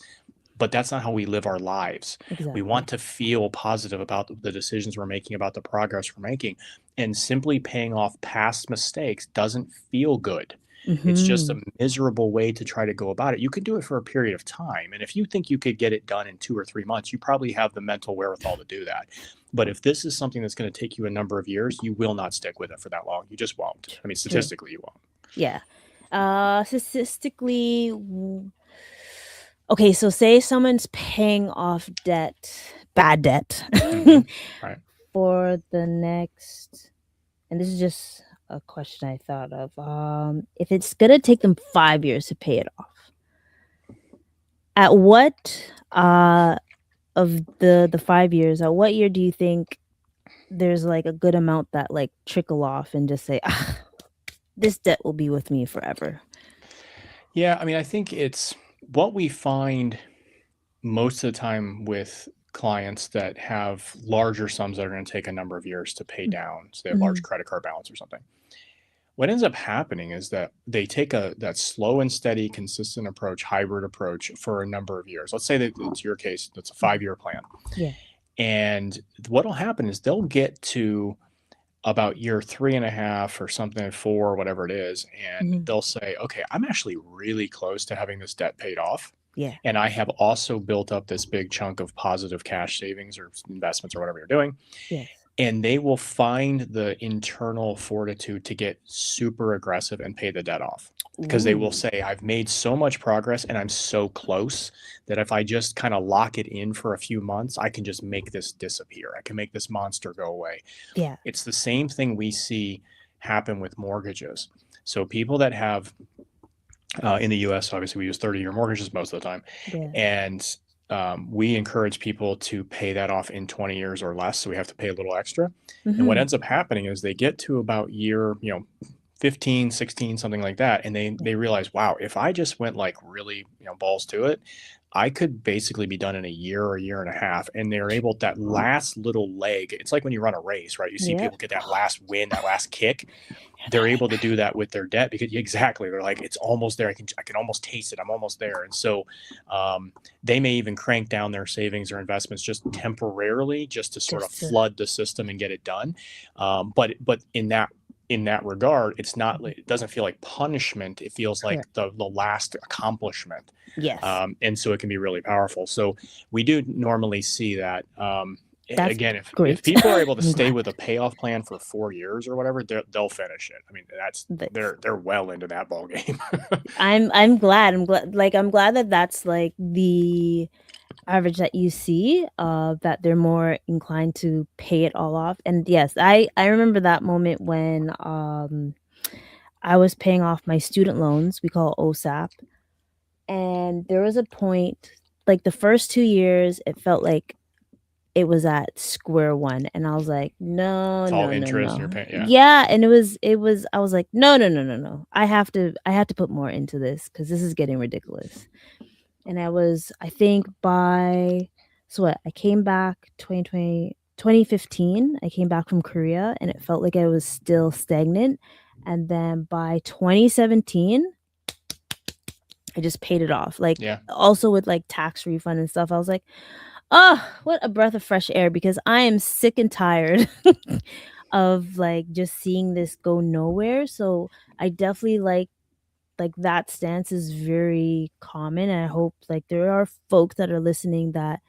but that's not how we live our lives. We Exactly. want to feel positive about the decisions we're making, about the progress we're making. And simply paying off past mistakes doesn't feel good. It's just a Mhm. miserable way to try to go about it. You can do it for a period of time. And if you think you could get it done in 2 or 3 months, you probably have the mental wherewithal to do that. But if this is something that's going to take you a number of years, you will not stick with it for that long. You just won't. I mean, True. statistically, you won't. Yeah. Statistically, okay, so say someone's paying off bad debt, Mm-hmm. Right. for the next, and this is just a question I thought of. If it's gonna take them 5 years to pay it off, at what of the 5 years, at what year do you think there's like a good amount that like trickle off and just say, ah, this debt will be with me forever? Yeah, I mean, I think it's what we find most of the time with clients that have larger sums that are going to take a number of years to pay down. So they have large Mm-hmm. credit card balance or something. What ends up happening is that they take that slow and steady, consistent approach, hybrid approach for a number of years. Let's say that it's your case, that's a 5-year plan. Yeah. And what will happen is they'll get to about year 3.5 or something, 4, whatever it is, and Mm-hmm. they'll say, okay, I'm actually really close to having this debt paid off. Yeah. And I have also built up this big chunk of positive cash savings or investments or whatever you're doing. Yes. And they will find the internal fortitude to get super aggressive and pay the debt off because they will Ooh. say, I've made so much progress and I'm so close that if I just kind of lock it in for a few months, I can just make this disappear. I can make this monster go away. Yeah. It's the same thing we see happen with mortgages. So people that have in the US, obviously we use 30-year mortgages most of the time. Yeah. And we encourage people to pay that off in 20 years or less. So we have to pay a little extra. And what Mm-hmm. ends up happening is they get to about year, 15, 16, something like that. And they realize, wow, if I just went like really, balls to it, I could basically be done in a year or a year and a half. And they're able, that last little leg, it's like when you run a race, right? You see Yep. people get that last win, that last kick. They're able to do that with their debt because exactly, they're like, it's almost there. I can almost taste it. I'm almost there. And so they may even crank down their savings or investments just temporarily, just to sort of Just to, flood the system and get it done. But in that regard, it's not, it doesn't feel like punishment. It feels like correct. the last accomplishment. Yes. And so it can be really powerful. So we do normally see that. That's Again, if great. people are able to I'm stay glad. with a payoff plan for 4 years or whatever, they'll finish it. I mean, That's, they're well into that ball game. I'm glad. I'm glad that that's like the average that you see, that they're more inclined to pay it all off. And yes, I remember that moment when I was paying off my student loans, we call it OSAP. And there was a point, like the first 2 years, it felt like it was at square one. And I was like, no, It's all no, no, interest and you're no. paying. Yeah. Yeah. And it was, I was like, no, no, no, no, no. I have to put more into this because this is getting ridiculous. And I think so what, I came back 2015, I came back from Korea and it felt like I was still stagnant. And then by 2017, I just paid it off. Like, Yeah. also with like tax refund and stuff, I was like, oh, what a breath of fresh air, because I am sick and tired of like just seeing this go nowhere. So I definitely like that stance is very common, and I hope like there are folks that are listening that,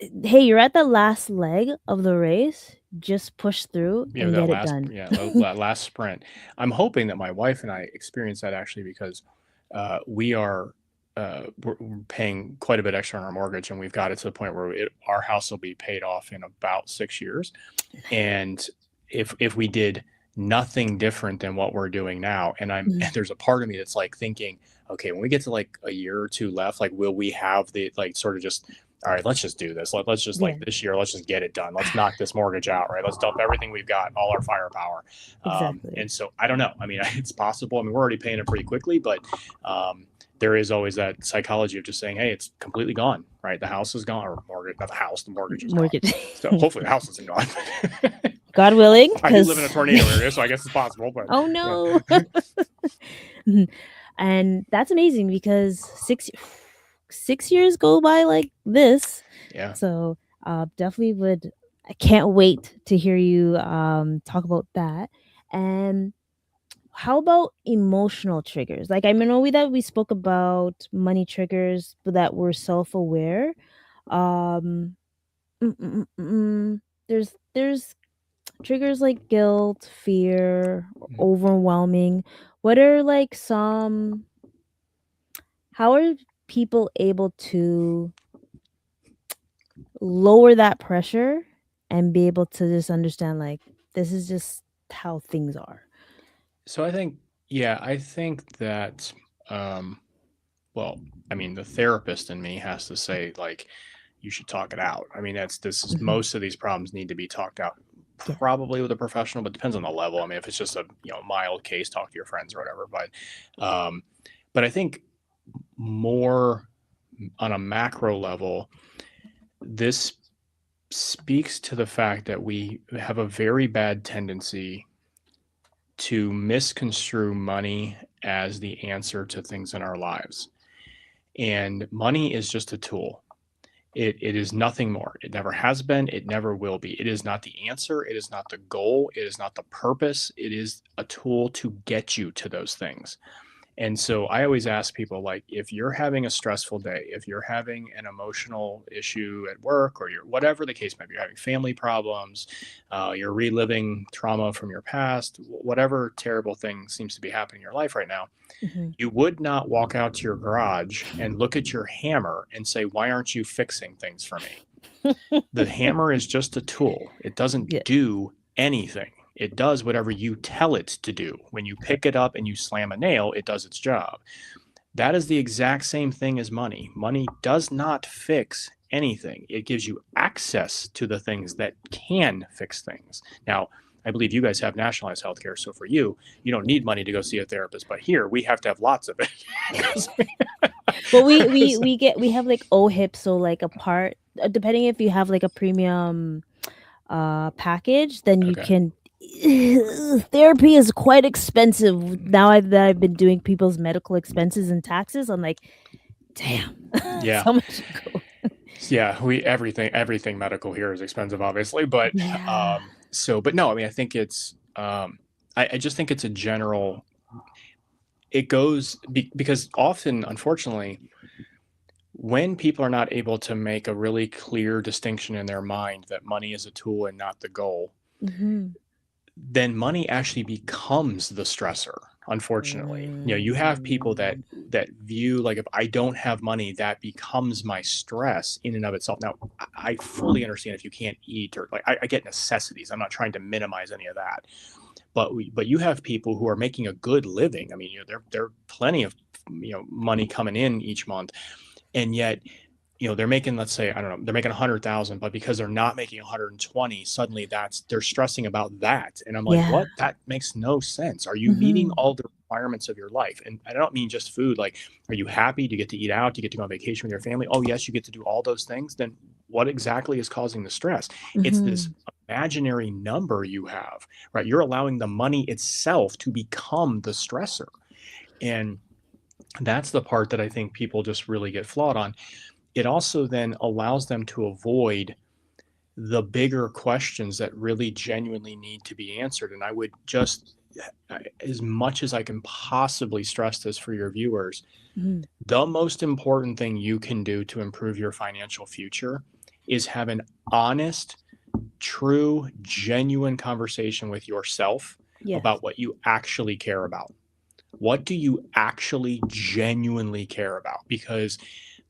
hey, you're at the last leg of the race, just push through Yeah, and that get it last, done. that last sprint. I'm hoping that my wife and I experience that actually because we are we're paying quite a bit extra on our mortgage, and we've got it to the point where our house will be paid off in about 6 years. And if we did nothing different than what we're doing now, and there's a part of me that's like thinking, okay, when we get to like a year or two left, like will we have the like sort of just, all right, let's just do this. Let's just Yeah, like this year, let's just get it done. Let's knock this mortgage out, right? Let's dump everything we've got, all our firepower. exactly. And so I don't know. I mean, it's possible. I mean, we're already paying it pretty quickly, but there is always that psychology of just saying, hey, it's completely gone, right? The house is gone, or mortgage, not the house, the mortgage is gone. Mortgage. So hopefully the house isn't gone. God willing, I do live in a because tornado area, so I guess it's possible. But oh yeah. no. And that's amazing because 6 years go by like this. Yeah. So definitely would, I can't wait to hear you talk about that. And how about emotional triggers? Like, I know that we spoke about money triggers, but that we're self-aware. Um mm, mm, mm, mm. There's triggers like guilt, fear, overwhelming. What are like some, how are people able to lower that pressure and be able to just understand like this is just how things are? So I think, yeah, I think that, um, well, I mean, the therapist in me has to say, like, you should talk it out. I mean, this is Hmm. most of these problems need to be talked out Yes. probably with a professional, but depends on the level. I mean, if it's just a, mild case, talk to your friends or whatever. Um, but I think more on a macro level, this speaks to the fact that we have a very bad tendency to misconstrue money as the answer to things in our lives. And money is just a tool. It is nothing more. It never has been. It never will be. It is not the answer. It is not the goal. It is not the purpose. It is a tool to get you to those things. And so I always ask people, like, if you're having a stressful day, if you're having an emotional issue at work, or you're whatever the case might be, you're having family problems, you're reliving trauma from your past, whatever terrible thing seems to be happening in your life right now, Hmm. you would not walk out to your garage and look at your hammer and say, why aren't you fixing things for me? The hammer is just a tool. It doesn't Yeah. do anything. It does whatever you tell it to do. When you pick it up and you slam a nail, it does its job. That is the exact same thing as money. Money does not fix anything. It gives you access to the things that can fix things. Now, I believe you guys have nationalized healthcare, so for you, you don't need money to go see a therapist. But here, we have to have lots of it. Well, we have like OHIP, so like a part, depending if you have like a premium package, then you Okay. can. Therapy is quite expensive now that I've been doing people's medical expenses and taxes. I'm like, damn, Yeah. so much to go. Yeah, everything medical here is expensive, obviously, but Yeah. but no, I mean, I think it's I just think it's a general. It goes because often, unfortunately, when people are not able to make a really clear distinction in their mind that money is a tool and not the goal, Hmm. then money actually becomes the stressor. Unfortunately, you have people Mm. that view, like, if I don't have money, that becomes my stress in and of itself. Now, I fully understand if you can't eat, or, like, I get necessities. I'm not trying to minimize any of that, but you have people who are making a good living. I mean, there are plenty of money coming in each month, and yet they're making, let's say, I don't know, they're making 100,000, but because they're not making 120, suddenly they're stressing about that. And I'm like, Yeah. what? That makes no sense. Are you meeting Hmm. all the requirements of your life? And I don't mean just food. Like, are you happy? Do you get to eat out? Do you get to go on vacation with your family? Oh, yes, you get to do all those things. Then what exactly is causing the stress? It's this Hmm. imaginary number you have, right? You're allowing the money itself to become the stressor. And that's the part that I think people just really get flawed on. It also then allows them to avoid the bigger questions that really genuinely need to be answered. And I would just, as much as I can possibly stress this for your viewers, Hmm. the most important thing you can do to improve your financial future is have an honest, true, genuine conversation with yourself Yes. about what you actually care about. What do you actually genuinely care about? Because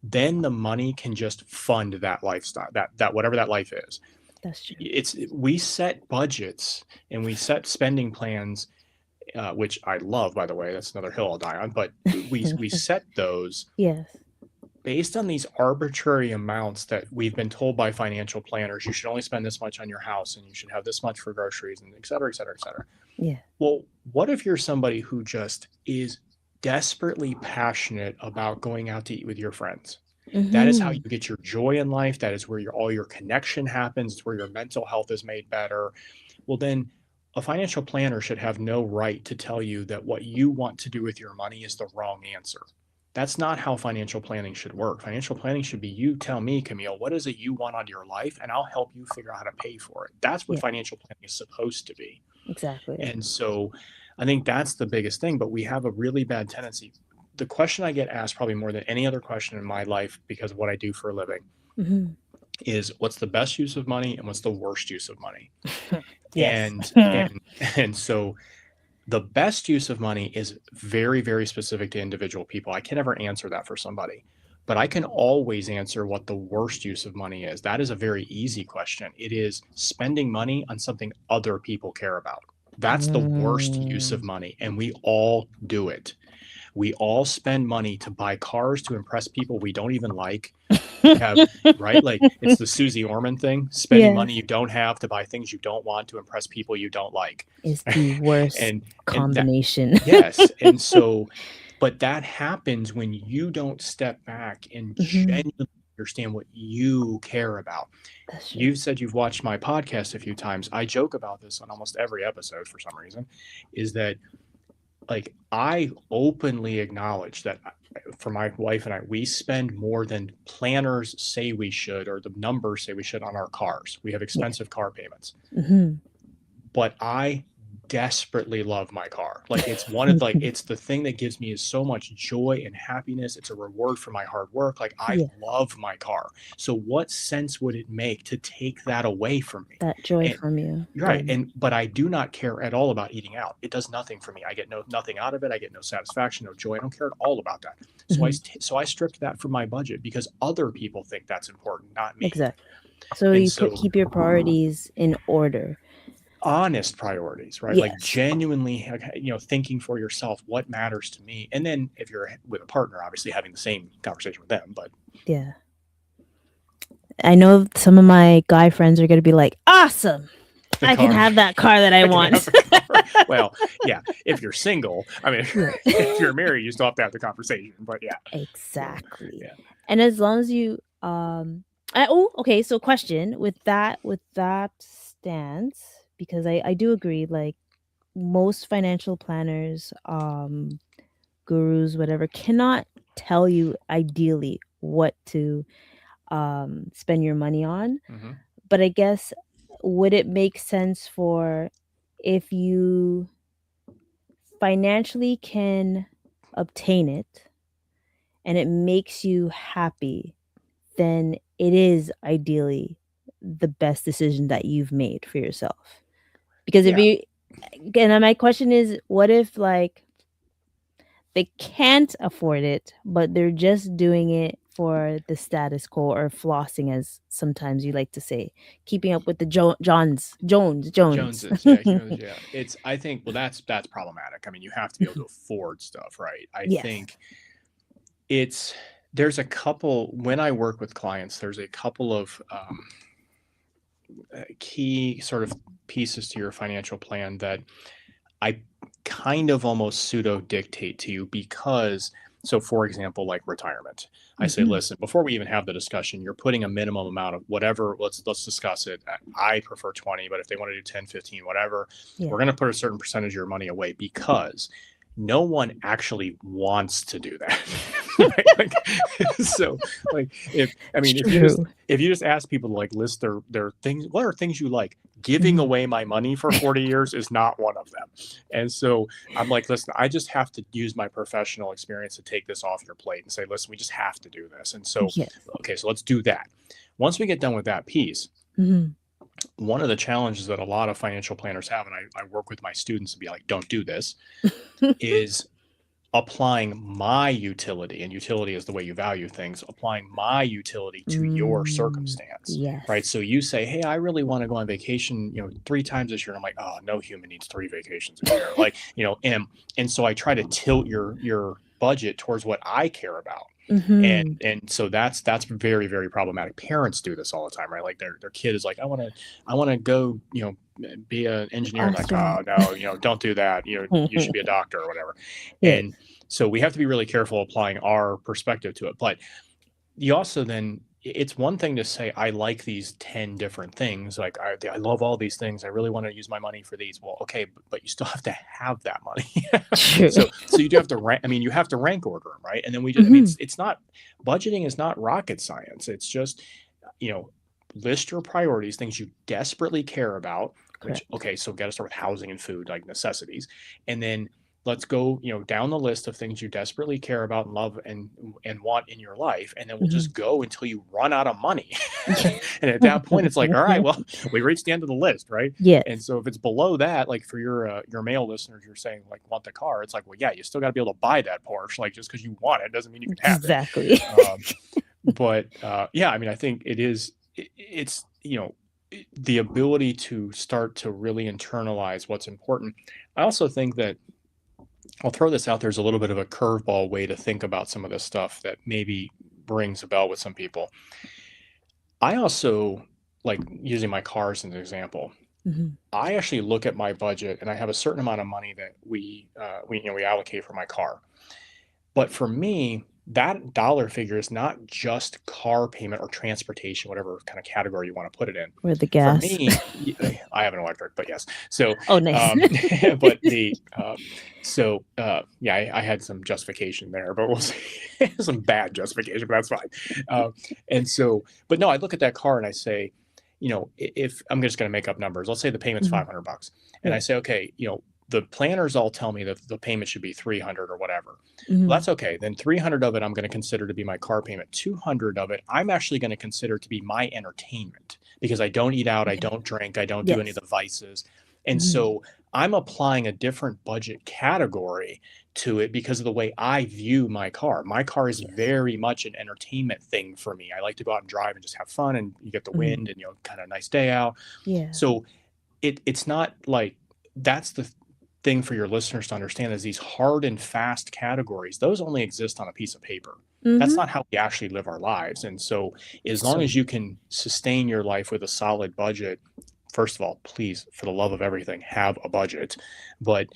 then the money can just fund that lifestyle, that whatever that life is. That's true. We set budgets and we set spending plans, which I love, by the way. That's another hill I'll die on. But we set those Yes. based on these arbitrary amounts that we've been told by financial planners. You should only spend this much on your house, and you should have this much for groceries, and et cetera, et cetera, et cetera. Yeah. Well, what if you're somebody who just is desperately passionate about going out to eat with your friends? That is how Hmm. you get your joy in life. That is where all your connection happens. It's where your mental health is made better. Well, then a financial planner should have no right to tell you that what you want to do with your money is the wrong answer. That's not how financial planning should work. Financial planning should be, you tell me, Camille, what is it you want out of your life, and I'll help you figure out how to pay for it. That's what Yeah. financial planning is supposed to be. Exactly. And so I think that's the biggest thing, but we have a really bad tendency. The question I get asked probably more than any other question in my life, because of what I do for a living, Hmm. is what's the best use of money and what's the worst use of money? Yes. And so the best use of money is very, very specific to individual people. I can never answer that for somebody, but I can always answer what the worst use of money is. That is a very easy question. It is spending money on something other people care about. That's the worst use of money, and we all do it. We all spend money to buy cars to impress people we don't even like. Have right, like it's the Susie Orman thing, spending money you don't have to buy things you don't want to impress people you don't like is the worst and combination. that, yes, and so, but that happens when you don't step back and genuinely understand what you care about. You've said you've watched my podcast a few times. I joke about this on almost every episode for some reason, is that like I openly acknowledge that for my wife and I, we spend more than planners say we should, or the numbers say we should, on our cars. We have expensive car payments, but I desperately love my car. Like it's one of it's the thing that gives me so much joy and happiness. It's a reward for my hard work. Like I love my car. So what sense would it make to take that away from me? That joy from you. Right. But I do not care at all about eating out. It does nothing for me. I get nothing out of it. I get no satisfaction, no joy. I don't care at all about that. So I stripped that from my budget because other people think that's important, not me. Exactly. So keep your priorities in order. Honest priorities, right? Like genuinely, thinking for yourself what matters to me. And then if you're with a partner, obviously having the same conversation with them. But yeah, I know some of my guy friends are going to be like, awesome, I can have that car that I want. Well, yeah, if you're single, I mean, if you're married, you still have to have the conversation, but yeah. Exactly. Yeah. And as long as you, okay. So question with that stance, because I do agree, like most financial planners, gurus, whatever, cannot tell you ideally what to spend your money on. But I guess, would it make sense for, if you financially can obtain it and it makes you happy, then it is ideally the best decision that you've made for yourself. Because if you, and my question is, what if like they can't afford it, but they're just doing it for the status quo, or flossing, as sometimes you like to say, keeping up with the Joneses. Yeah. It's, I think, well, that's problematic. I mean, you have to be able to afford stuff, right? I think there's a couple, when I work with clients, there's a couple of key sort of pieces to your financial plan that I kind of almost pseudo dictate to you, because, so for example, like retirement, I say, listen, before we even have the discussion, you're putting a minimum amount of whatever, let's discuss it. I prefer 20, but if they want to do 10, 15, whatever, we're going to put a certain percentage of your money away, because no one actually wants to do that. Right? Like, so like, if you just ask people to like list their things, what are things you like? Giving away my money for 40 years is not one of them. And so I'm like, listen, I just have to use my professional experience to take this off your plate and say, listen, we just have to do this. And so, okay, so let's do that. Once we get done with that piece, one of the challenges that a lot of financial planners have, and I work with my students to be like, don't do this, is applying my utility, and utility is the way you value things, applying my utility to your circumstance, right? So you say, hey, I really want to go on vacation, 3 times this year. I'm like, oh, no human needs 3 vacations a year. Like, and so I try to tilt your budget towards what I care about. And so that's very, very problematic. Parents do this all the time, right? Like their kid is like, I want to go, be an engineer. Like, oh no, don't do that. You should be a doctor or whatever. And so we have to be really careful applying our perspective to it. But you also then, it's one thing to say, I like these 10 different things. Like I love all these things. I really want to use my money for these. Well, okay, but you still have to have that money. So you do have to rank. I mean, you have to rank order them, right? And then we just, I mean, it's not, budgeting is not rocket science. It's just, list your priorities, things you desperately care about. Which, okay, so got to start with housing and food, like necessities, and then let's go, down the list of things you desperately care about and love and want in your life. And then we'll just go until you run out of money. And at that point, it's like, all right, well, we reached the end of the list, right? Yeah. And so if it's below that, like for your male listeners, you're saying like want the car. It's like, well, yeah, you still got to be able to buy that Porsche. Like just because you want it doesn't mean you can have it. But yeah, I mean, I think it's the ability to start to really internalize what's important. I also think that I'll throw this out there as a little bit of a curveball way to think about some of this stuff that maybe rings a bell with some people. I also like using my cars as an example. Mm-hmm. I actually look at my budget and I have a certain amount of money that we allocate for my car. But for me, that dollar figure is not just car payment or transportation, whatever kind of category you want to put it in. Or the For gas. me, I have an electric, but yes. So, Oh, nice. but yeah, I had some justification there, but we'll see some bad justification, but that's fine. But no, I look at that car and I say, if I'm just going to make up numbers, let's say the payment's Mhm. $500, and Yeah. I say, okay, the planners all tell me that the payment should be 300 or whatever. Well, Mhm. that's okay. Then 300 of it, I'm going to consider to be my car payment. 200 of it, I'm actually going to consider to be my entertainment because I don't eat out, I Okay. don't drink, I don't do any of Yes. the vices. And Mhm. so I'm applying a different budget category to it because of the way I view my car. My car is Yes. very much an entertainment thing for me. I like to go out and drive and just have fun, and you get the Mhm. wind and kind of nice day out. Yeah. So it's not like that's the thing for your listeners to understand is these hard and fast categories, those only exist on a piece of paper. That's Mhm. not how we actually live our lives. And so as long So as you can sustain your life with a solid budget, first of all, please, for the love of everything, have a budget. But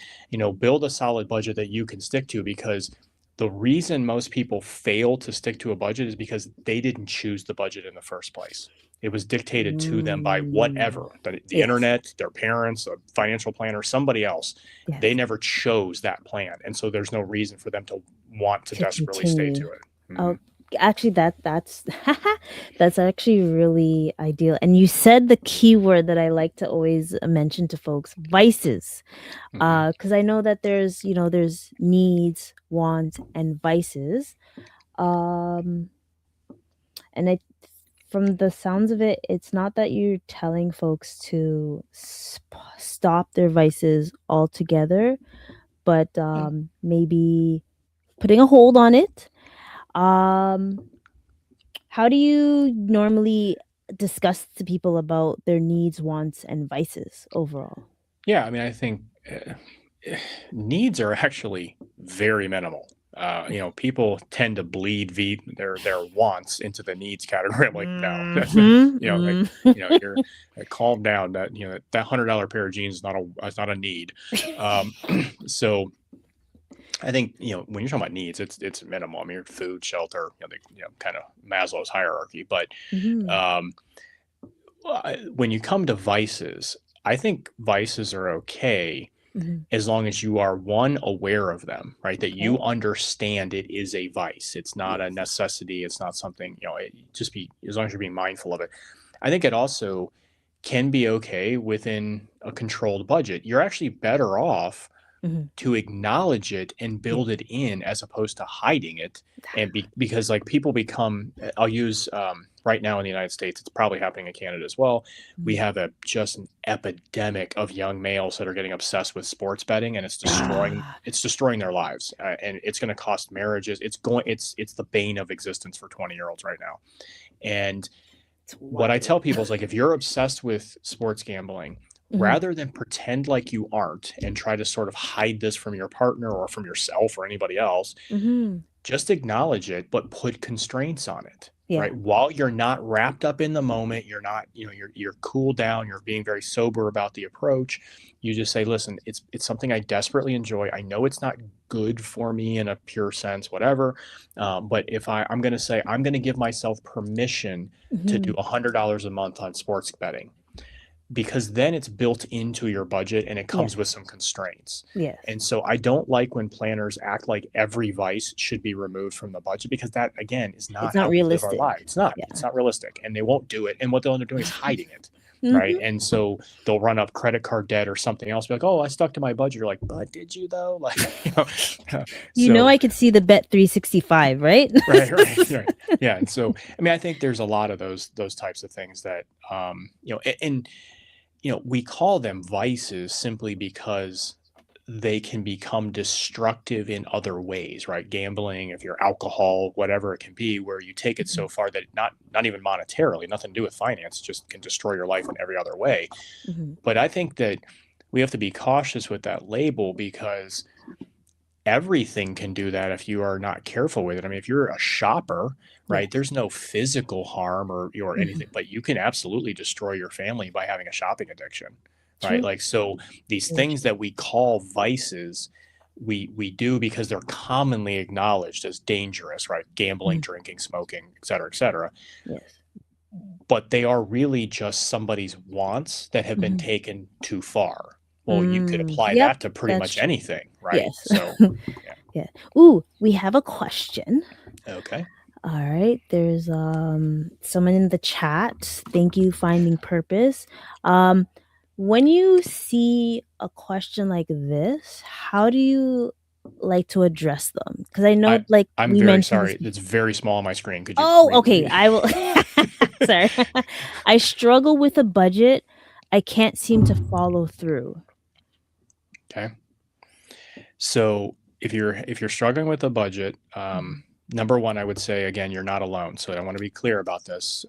build a solid budget that you can stick to, because the reason most people fail to stick to a budget is because they didn't choose the budget in the first place. It was dictated to them by Mm. whatever, the Yes. internet, their parents, a financial planner, somebody else. They Yes. never chose that plan. And so there's no reason for them to want to To desperately stay continue. to it. Oh, Mhm. actually, that's that's actually really ideal. And you said the key word that I like to always mention to folks: vices. Mhm. Because I know that there's needs, wants, and vices. Um, and from the sounds of it, it's not that you're telling folks to stop their vices altogether, but maybe putting a hold on it. Um, how do you normally discuss to people about their needs, wants, and vices overall? Yeah, I mean, I think needs are actually very minimal. People tend to bleed their wants into the needs category. I'm like, no, Mhm, like, mm. you're calm down. That $100 pair of jeans is not a need. Um, so I think when you're talking about needs, it's minimal. I mean, your food, shelter, kind of Maslow's hierarchy. But Mhm. um, when you come to vices, I think vices are okay Mhm. as long as you are, one, aware of them, right? That you Okay. understand it is a vice. It's not a Yes. necessity. It's not something, just be, as long as you're being mindful of it. I think it also can be okay within a controlled budget. You're actually better off Mhm. to acknowledge it and Yeah. build it in as opposed to hiding it. And because like people become, I'll use right now in the United States, it's probably happening in Canada as well. We Mhm. have just an epidemic of young males that are getting obsessed with sports betting, and Ah, it's destroying their lives, and it's going to cost marriages. It's the bane of existence for 20-year-olds right now. And it's what I wild. tell people is, like, if you're obsessed with sports gambling, Mhm. rather than pretend like you aren't and try to sort of hide this from your partner or from yourself or anybody else, Mhm. just acknowledge it, but put constraints on it. Yeah. Right. While you're not wrapped up in the moment, you're not, you're cool down, you're being very sober about the approach. You just say, listen, it's something I desperately enjoy. I know it's not good for me in a pure sense, whatever. But if I'm going to say, I'm going to give myself permission to do Mhm. $100 a month on sports betting, because then it's built into your budget and it comes with Yes. some constraints. Yes. And so I don't like when planners act like every vice should be removed from the budget, because that, again, is It's not not how we live our realistic. lives. It's not. It's Yeah. not realistic, and they won't do it. And what they'll end up doing is hiding it, right? Mhm. And so they'll run up credit card debt or something else. Be like, "Oh, I stuck to my budget." You're like, "But did you though?" Like, so I could see the Bet 365, right? right, yeah. And so I mean, I think there's a lot of those types of things that and we call them vices simply because they can become destructive in other ways, right? Gambling, if you're alcohol, whatever it can be, where you take it so far that not even monetarily, nothing to do with finance, just can destroy your life in every other way. Mhm. But I think that we have to be cautious with that label because everything can do that if you are not careful with it. I mean, if you're a shopper, right, Yes. there's no physical harm or anything, but you can absolutely destroy your family by having a shopping addiction, right? True. Like, so these Very things true. that we call vices, we do because they're commonly acknowledged as dangerous, right? Gambling, Mhm. drinking, smoking, et cetera, et cetera. Yes. But they are really just somebody's wants that have been Mhm. taken too far. Well, you could apply Yep, that to pretty that's much true. anything, right? Yes. So, yeah. Yeah. Ooh, we have a question. Okay. All right. There's someone in the chat. Thank you, Finding Purpose. When you see a question like this, how do you like to address them? Because I know, like I'm we very mentioned this. sorry. It's very small on my screen. Could you Oh, okay. I will. Sorry. I struggle with a budget. I can't seem to follow through. Okay. So if you're struggling with a budget, number one, I would say again, you're not alone. So I want to be clear about this.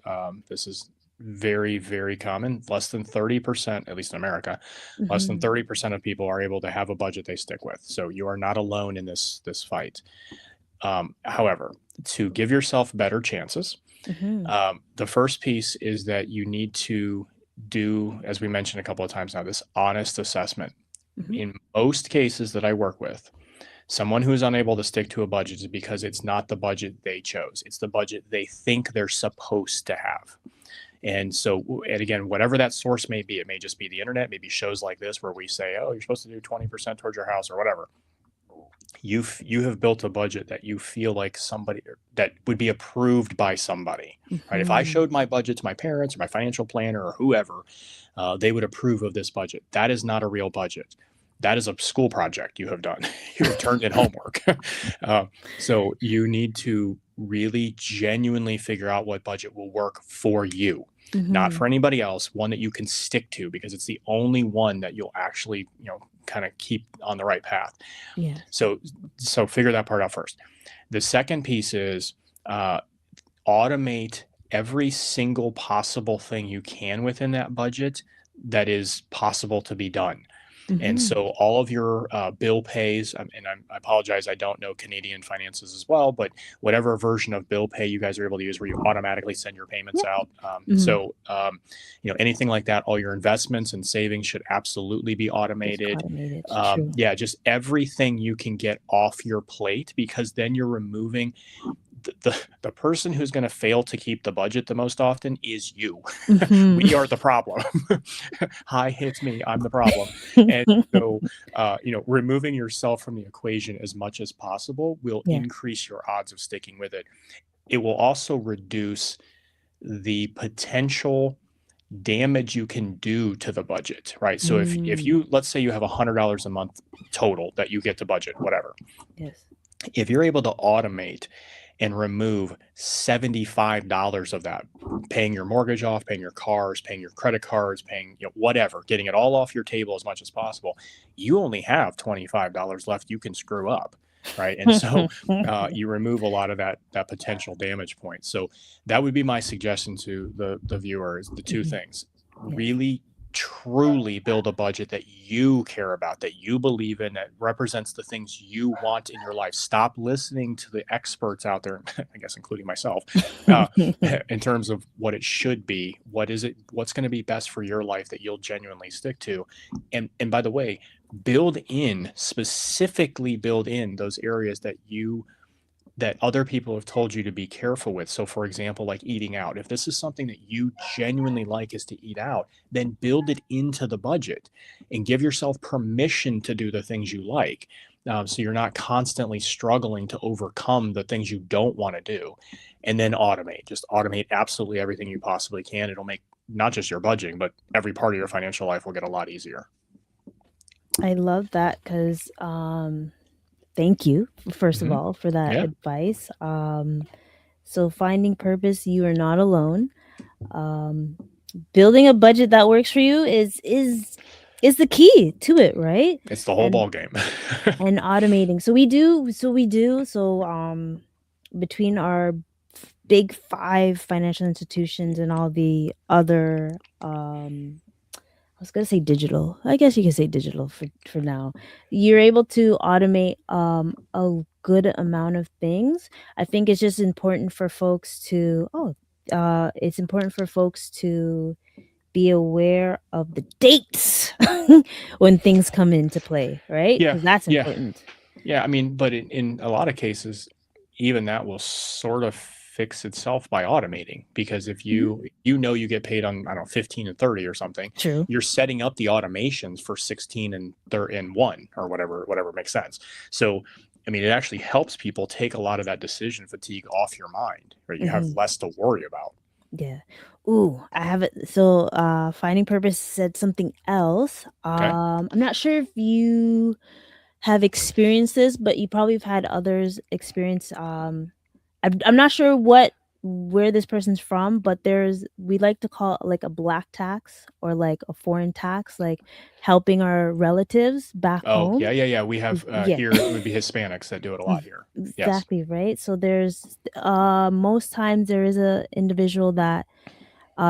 This is very, very common. Less than 30%, at least in America, less than Mhm. 30% of people are able to have a budget they stick with. So you are not alone in this fight. However, to give yourself better chances, Mhm. the first piece is that you need to do, as we mentioned a couple of times now, this honest assessment. Mhm. In most cases that I work with, someone who is unable to stick to a budget is because it's not the budget they chose. It's the budget they think they're supposed to have. And so, and again, whatever that source may be, it may just be the internet, maybe shows like this where we say, oh, you're supposed to do 20% towards your house or whatever. You have built a budget that you feel like somebody that would be approved by somebody, right? If I Mhm. showed my budget to my parents or my financial planner or whoever, they would approve of this budget. That is not a real budget. That is a school project you have done. You have turned in homework. So you need to really genuinely figure out what budget will work for you, not Mhm. for anybody else, one that you can stick to because it's the only one that you'll actually, kind of keep on the right path. Yes. So figure that part out first. The second piece is uh, automate every single possible thing you can within that budget that is possible to be done. And Mhm. so all of your bill pays, and I apologize, I don't know Canadian finances as well, but whatever version of bill pay you guys are able to use where you automatically send your payments Yep. out. Mhm. Anything like that, all your investments and savings should absolutely be Just automated. automated. True. Yeah, just everything you can get off your plate because then you're removing the person who's going to fail to keep the budget the most often is you. Mhm. We are the problem. Hi, it's me. I'm the problem. And so, removing yourself from the equation as much as possible will Yes. increase your odds of sticking with it. It will also reduce the potential damage you can do to the budget, right? So if Mm. you, let's say you have $100 a month total that you get to budget, whatever. Yes. If you're able to automate and remove $75 of that, paying your mortgage off, paying your cars, paying your credit cards, paying whatever, getting it all off your table as much as possible, you only have $25 left you can screw up, right? And so you remove a lot of that potential damage point. So that would be my suggestion to the viewers: the two Mhm. things. Yes. Really truly build a budget that you care about, that you believe in, that represents the things you want in your life. Stop listening to the experts out there, I guess, including myself, uh, in terms of what it should be. What's going to be best for your life that you'll genuinely stick to? And by the way, specifically build in those areas that other people have told you to be careful with. So, for example, like eating out, if this is something that you genuinely like is to eat out, then build it into the budget and give yourself permission to do the things you like. So you're not constantly struggling to overcome the things you don't want to do. And then just automate absolutely everything you possibly can. It'll make not just your budgeting, but every part of your financial life will get a lot easier. I love that because thank you first of Mm-hmm. all for that Yeah. advice. So finding purpose, you are not alone. Building a budget that works for you is is the key to it, right? It's the whole And ball game. and automating. So between our big 5 financial institutions and all the other I was gonna say digital. I guess you can say digital for now. You're able to automate a good amount of things. I think it's just important for folks to it's important for folks to be aware of the dates when things come into play, right? Yeah, Because that's yeah, important. yeah. I mean, but in a lot of cases, even that will sort of fix itself by automating, because if Mhm. you get paid on, I don't know, 15 and 30 or something, True. you're setting up the automations for 16 and 30 and 1, or whatever makes sense. So I mean, it actually helps people take a lot of that decision fatigue off your mind, right? You have Mhm. less to worry about. Yeah. Ooh, I have it. So, Finding Purpose said something else. Okay. I'm not sure if you have experienced this, but you probably have had others experience. I'm not sure where this person's from, but we like to call it like a black tax or like a foreign tax, like helping our relatives back Oh, home. yeah, yeah, yeah. We have Yeah. here, it would be Hispanics that do it a lot here. Yes. Exactly, right? So there's most times there is a individual that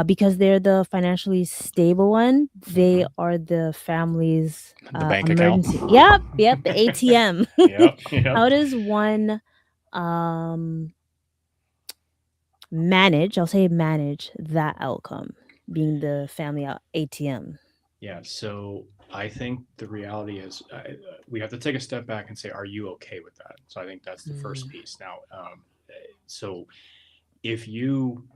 because they're the financially stable one, they Hmm. are the family's The bank account. emergency. Yep, yep, the ATM. Yep, yep. How does one um manage, I'll say manage that outcome being the family ATM? Yeah, so I think the reality is, we have to take a step back and say, are you okay with that? So I think that's the first Mm, piece. Now, so if you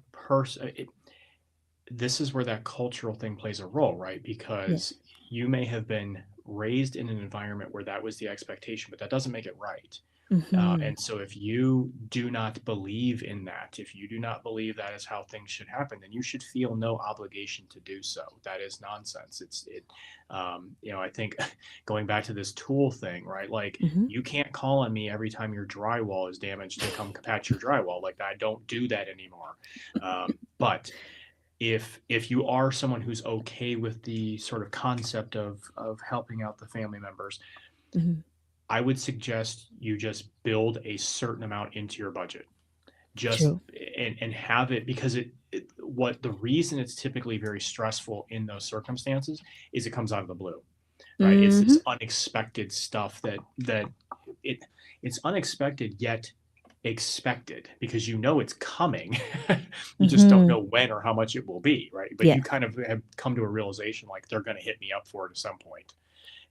this is where that cultural thing plays a role, right? yeah. Because you may have been raised in an environment where that was the expectation, but that doesn't make it right. Mhm. And so, if you do not believe in that, if you do not believe that is how things should happen, then you should feel no obligation to do so. That is nonsense. I think going back to this tool thing, right? Like, Mhm. you can't call on me every time your drywall is damaged to come patch your drywall. Like, I don't do that anymore. But if you are someone who's okay with the sort of concept of helping out the family members, Mhm. I would suggest you just build a certain amount into your budget. Just True. and have it, because what the reason it's typically very stressful in those circumstances is it comes out of the blue, right? It's this Mhm. unexpected stuff that it it's unexpected yet expected, because you know it's coming. You just don't Mhm. know when or how much it will be, right? But Yeah. you kind of have come to a realization like they're going to hit me up for it at some point.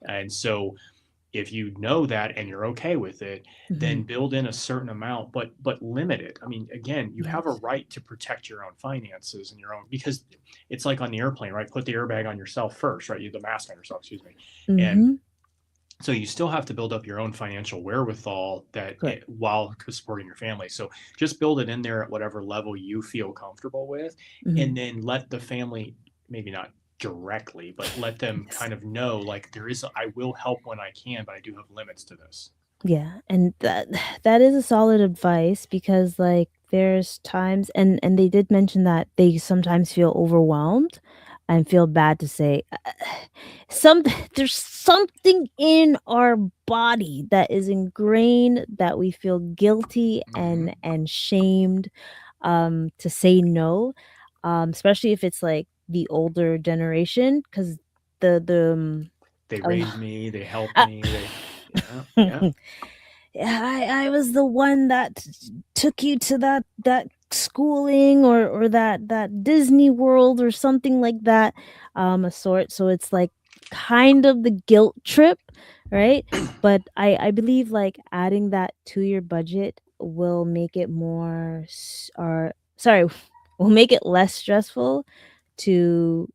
And so if you know that and you're okay with it, then Mhm. build in a certain amount, but limit it. I mean, again, you have a Yes. right to protect your own finances and your own, because it's like on the airplane, right? Put the airbag on yourself first, right? You the mask on yourself, excuse me. And Mhm. so you still have to build up your own financial wherewithal Correct. while supporting your family. So just build it in there at whatever level you feel comfortable with, Mhm. and then let the family, maybe not directly, but let them Yes. kind of know, like, I will help when I can, but I do have limits to this. Yeah, and that is a solid advice because, like, there's times and they did mention that they sometimes feel overwhelmed and feel bad to say, some there's something in our body that is ingrained that we feel guilty Hmm. and shamed, to say no, especially if it's, like, the older generation, 'cause They a lo raised me, they helped uh me, yeah, yeah. Yeah, I was the one that took you to that schooling or that Disney World or something like that, a sort. So it's like kind of the guilt trip, right? But I believe like adding that to your budget will make it more or sorry, will make it less stressful to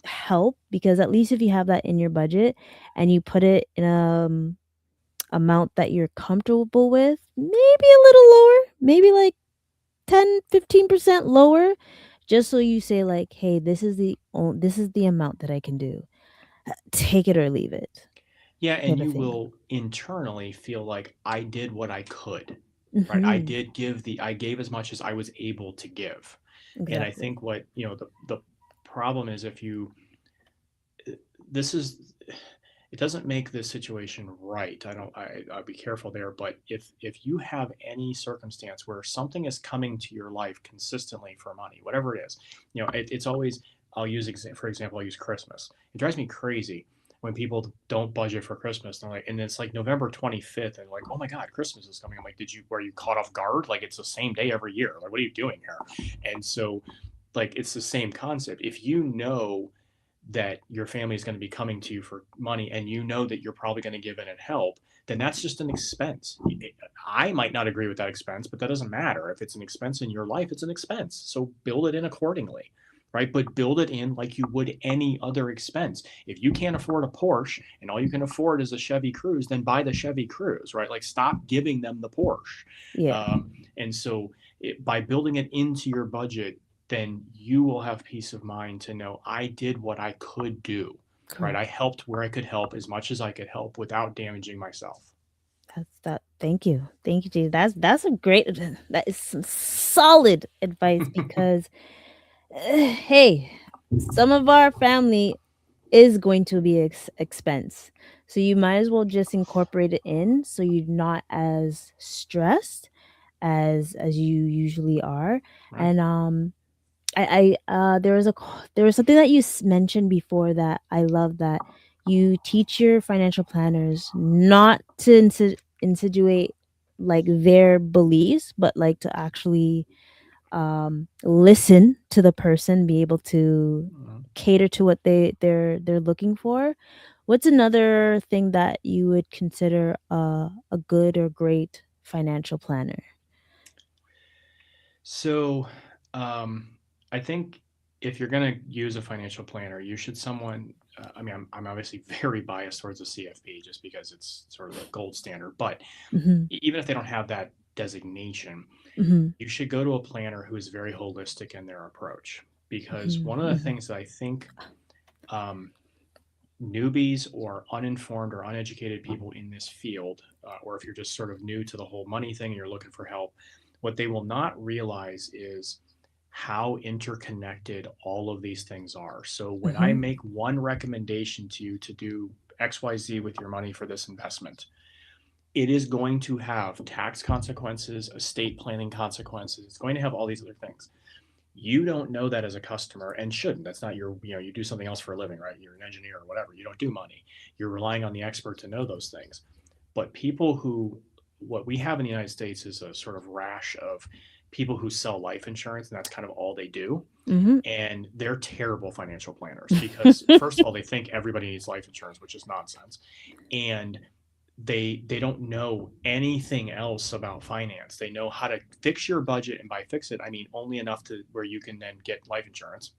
help because at least if you have that in your budget and you put it in amount that you're comfortable with, maybe a little lower, maybe like 10-15% lower, just so you say like, "Hey, this is the amount that I can do. Take it or leave it." Yeah, Type and of you thing. will internally feel like I did what I could, right? Mhm. I gave as much as I was able to give. And I Exactly. think what, the problem is, if you this is, it doesn't make this situation right. I'll be careful there. But if you have any circumstance where something is coming to your life consistently for money, whatever it is, it's always, for example, I'll use Christmas. It drives me crazy when people don't budget for Christmas. And it's like November 25th, and like, oh my God, Christmas is coming. I'm like, were you caught off guard? Like, it's the same day every year. Like, what are you doing here? And so, like, it's the same concept. If you know that your family is going to be coming to you for money, and you know that you're probably going to give in and help, then that's just an expense. I might not agree with that expense, but that doesn't matter. If it's an expense in your life, it's an expense. So build it in accordingly, right? But build it in like you would any other expense. If you can't afford a Porsche and all you can afford is a Chevy Cruze, then buy the Chevy Cruze, right? Like, stop giving them the Porsche. Yeah. And so by building it into your budget, then you will have peace of mind to know I did what I could do, right? I helped where I could help as much as I could help without damaging myself. That's that. Thank you. Thank you, Jay. That's a great, that is some solid advice because, hey, some of our family is going to be expense. So you might as well just incorporate it in so you're not as stressed as you usually are. Right. And there was something that you mentioned before that I love, that you teach your financial planners not to insinuate like their beliefs, but like to actually listen to the person, be able to cater to what they're looking for. What's another thing that you would consider a good or great financial planner? So, I think if you're going to use a financial planner, you should I mean, I'm obviously very biased towards the CFP just because it's sort of the gold standard. But Mm-hmm. even if they don't have that designation, Mm-hmm. you should go to a planner who is very holistic in their approach. Because one of the Mm-hmm. things that I think newbies or uninformed or uneducated people in this field, or if you're just sort of new to the whole money thing and you're looking for help, what they will not realize is how interconnected all of these things are. So when I Mm-hmm. make one recommendation to you to do XYZ with your money for this investment, it is going to have tax consequences, estate planning consequences. It's going to have all these other things. You don't know that as a customer, and shouldn't. That's not your, you do something else for a living, right? You're an engineer or whatever. You don't do money. You're relying on the expert to know those things. But what we have in the United States is a sort of rash of people who sell life insurance, and that's kind of all they do. Mm-hmm. And they're terrible financial planners because, first of all, they think everybody needs life insurance, which is nonsense. And they don't know anything else about finance. They know how to fix your budget, and by fix it, I mean only enough to where you can then get life insurance.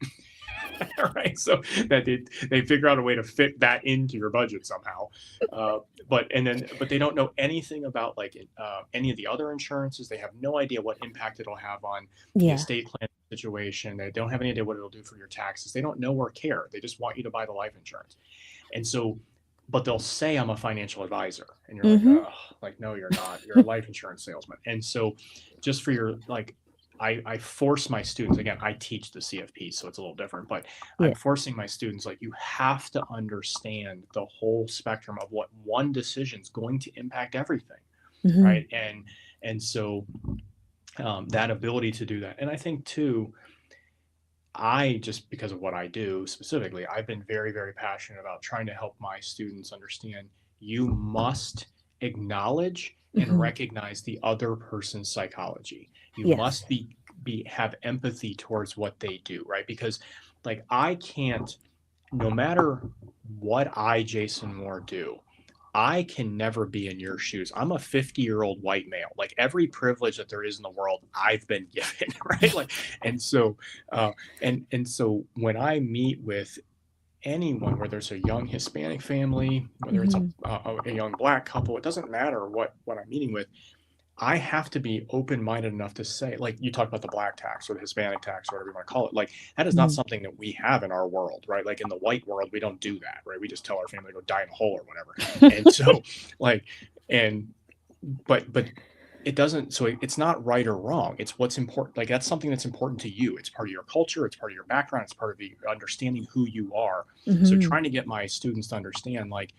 Right? So that they figure out a way to fit that into your budget somehow. But they don't know anything about like any of the other insurances. They have no idea what impact it'll have on the Yeah. estate plan situation. They don't have any idea what it'll do for your taxes. They don't know or care. They just want you to buy the life insurance. And so, but they'll say I'm a financial advisor, and you're Mm-hmm. like, oh, like, no, you're not. You're a life insurance salesman. And so, just for your like, I force my students, again, I teach the CFP, so it's a little different, but Yeah. I'm forcing my students, like, you have to understand the whole spectrum of what one decision is going to impact everything, Mm-hmm. right? And so that ability to do that, and I think too, just because of what I do specifically, I've been very, very passionate about trying to help my students understand you must acknowledge and Mm-hmm. recognize the other person's psychology. You Yes. must have empathy towards what they do, right? Because like I can't, no matter what Jason Moore, do, I can never be in your shoes. I'm a 50-year-old white male. Like every privilege that there is in the world, I've been given, right? Like, and so, and so when I meet with anyone, whether it's a young Hispanic family, whether it's a young Black couple, it doesn't matter what I'm meeting with. I have to be open-minded enough to say, like you talked about the Black tax or the Hispanic tax or whatever you want to call it, like that is not something that we have in our world, right? Like in the white world, we don't do that, right? We just tell our family to go die in a hole or whatever. And so like, but it doesn't, so it's not right or wrong. It's what's important. Like, that's something that's important to you. It's part of your culture. It's part of your background. It's part of the understanding who you are. So Mm-hmm. trying to get my students to understand, like,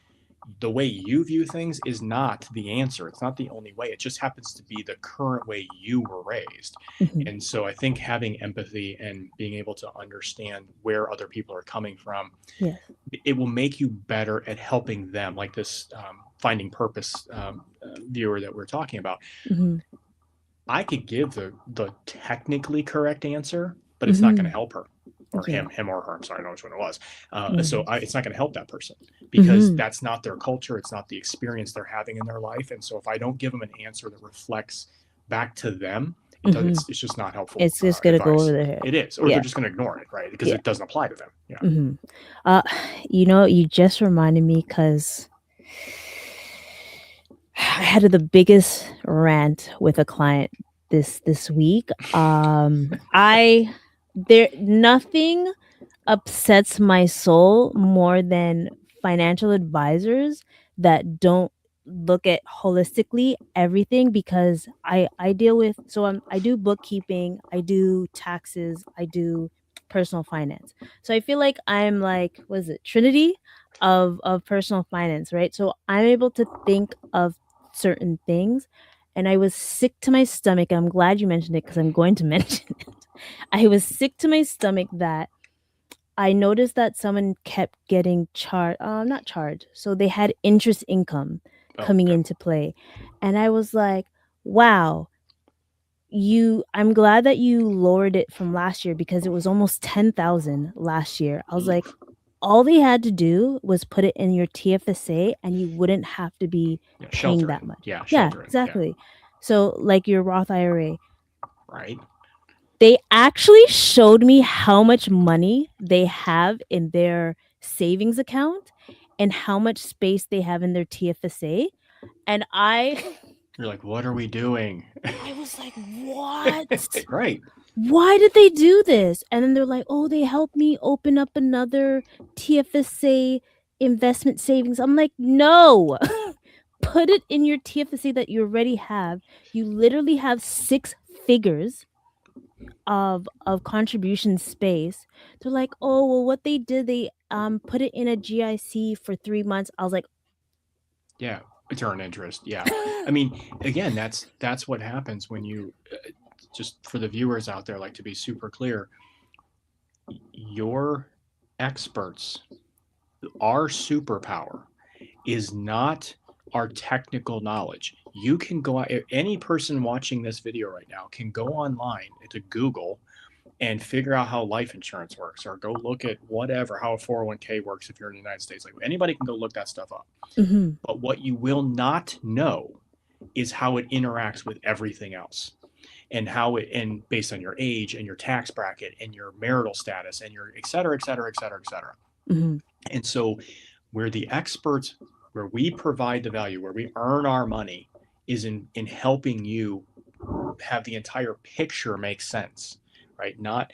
the way you view things is not the answer. It's not the only way. It just happens to be the current way you were raised. Mm-hmm. And so I think having empathy and being able to understand where other people are coming from, Yes. it will make you better at helping them. Like this finding purpose viewer that we're talking about. Mm-hmm. I could give the technically correct answer, but it's not going Mm-hmm. to help her or Yeah. him or her. I'm sorry, I don't know which one it was. Mm-hmm. It's not going to help that person because Mm-hmm. that's not their culture. It's not the experience they're having in their life. And so if I don't give them an answer that reflects back to them, Mm-hmm. it's just not helpful It's just gonna go over advice. their head. It is, or Yeah. they're just going to ignore it, right? Because Yeah. it doesn't apply to them. Yeah. Mm-hmm. Uh, you just reminded me because I had the biggest rant with a client this week. I there nothing upsets my soul more than financial advisors that don't look at holistically everything, because I deal with, I do bookkeeping, I do taxes, I do personal finance. So I feel like I'm like, what is it, Trinity of personal finance, right? So I'm able to think of certain things, and I was sick to my stomach. I'm glad you mentioned it because I'm going to mention it. I was sick to my stomach that I noticed that someone kept getting charged, not charged. So they had interest income Oh, coming okay. into play. And I was like, wow, I'm glad that you lowered it from last year, because it was almost 10,000 last year. I was like, all they had to do was put it in your TFSA and you wouldn't have to be Yeah, paying that sheltering. much. Yeah, Yeah, sheltering. Yeah, exactly. So like your Roth IRA, right. they actually showed me how much money they have in their savings account and how much space they have in their TFSA. And You're like, what are we doing? I was like, what? Right. Why did they do this? And then they're like, oh, they helped me open up another TFSA investment savings. I'm like, no. Put it in your TFSA that you already have. You literally have 6 figures of contribution space. They're like, oh well, what they did, they put it in a GIC for 3 months. I was like, Yeah, return interest. Yeah, I mean, again, that's what happens when you just for the viewers out there, like, to be super clear, your experts, our superpower is not our technical knowledge. You can go out, any person watching this video right now can go online to Google and figure out how life insurance works, or go look at whatever, how a 401k works if you're in the United States. Like, anybody can go look that stuff up. mm-hmm, But what you will not know is how it interacts with everything else, and how it, and based on your age and your tax bracket and your marital status and your et cetera, et cetera, et cetera, et cetera. mm-hmm. And so where the experts, where we provide the value, where we earn our money, is in helping you have the entire picture make sense, right? Not,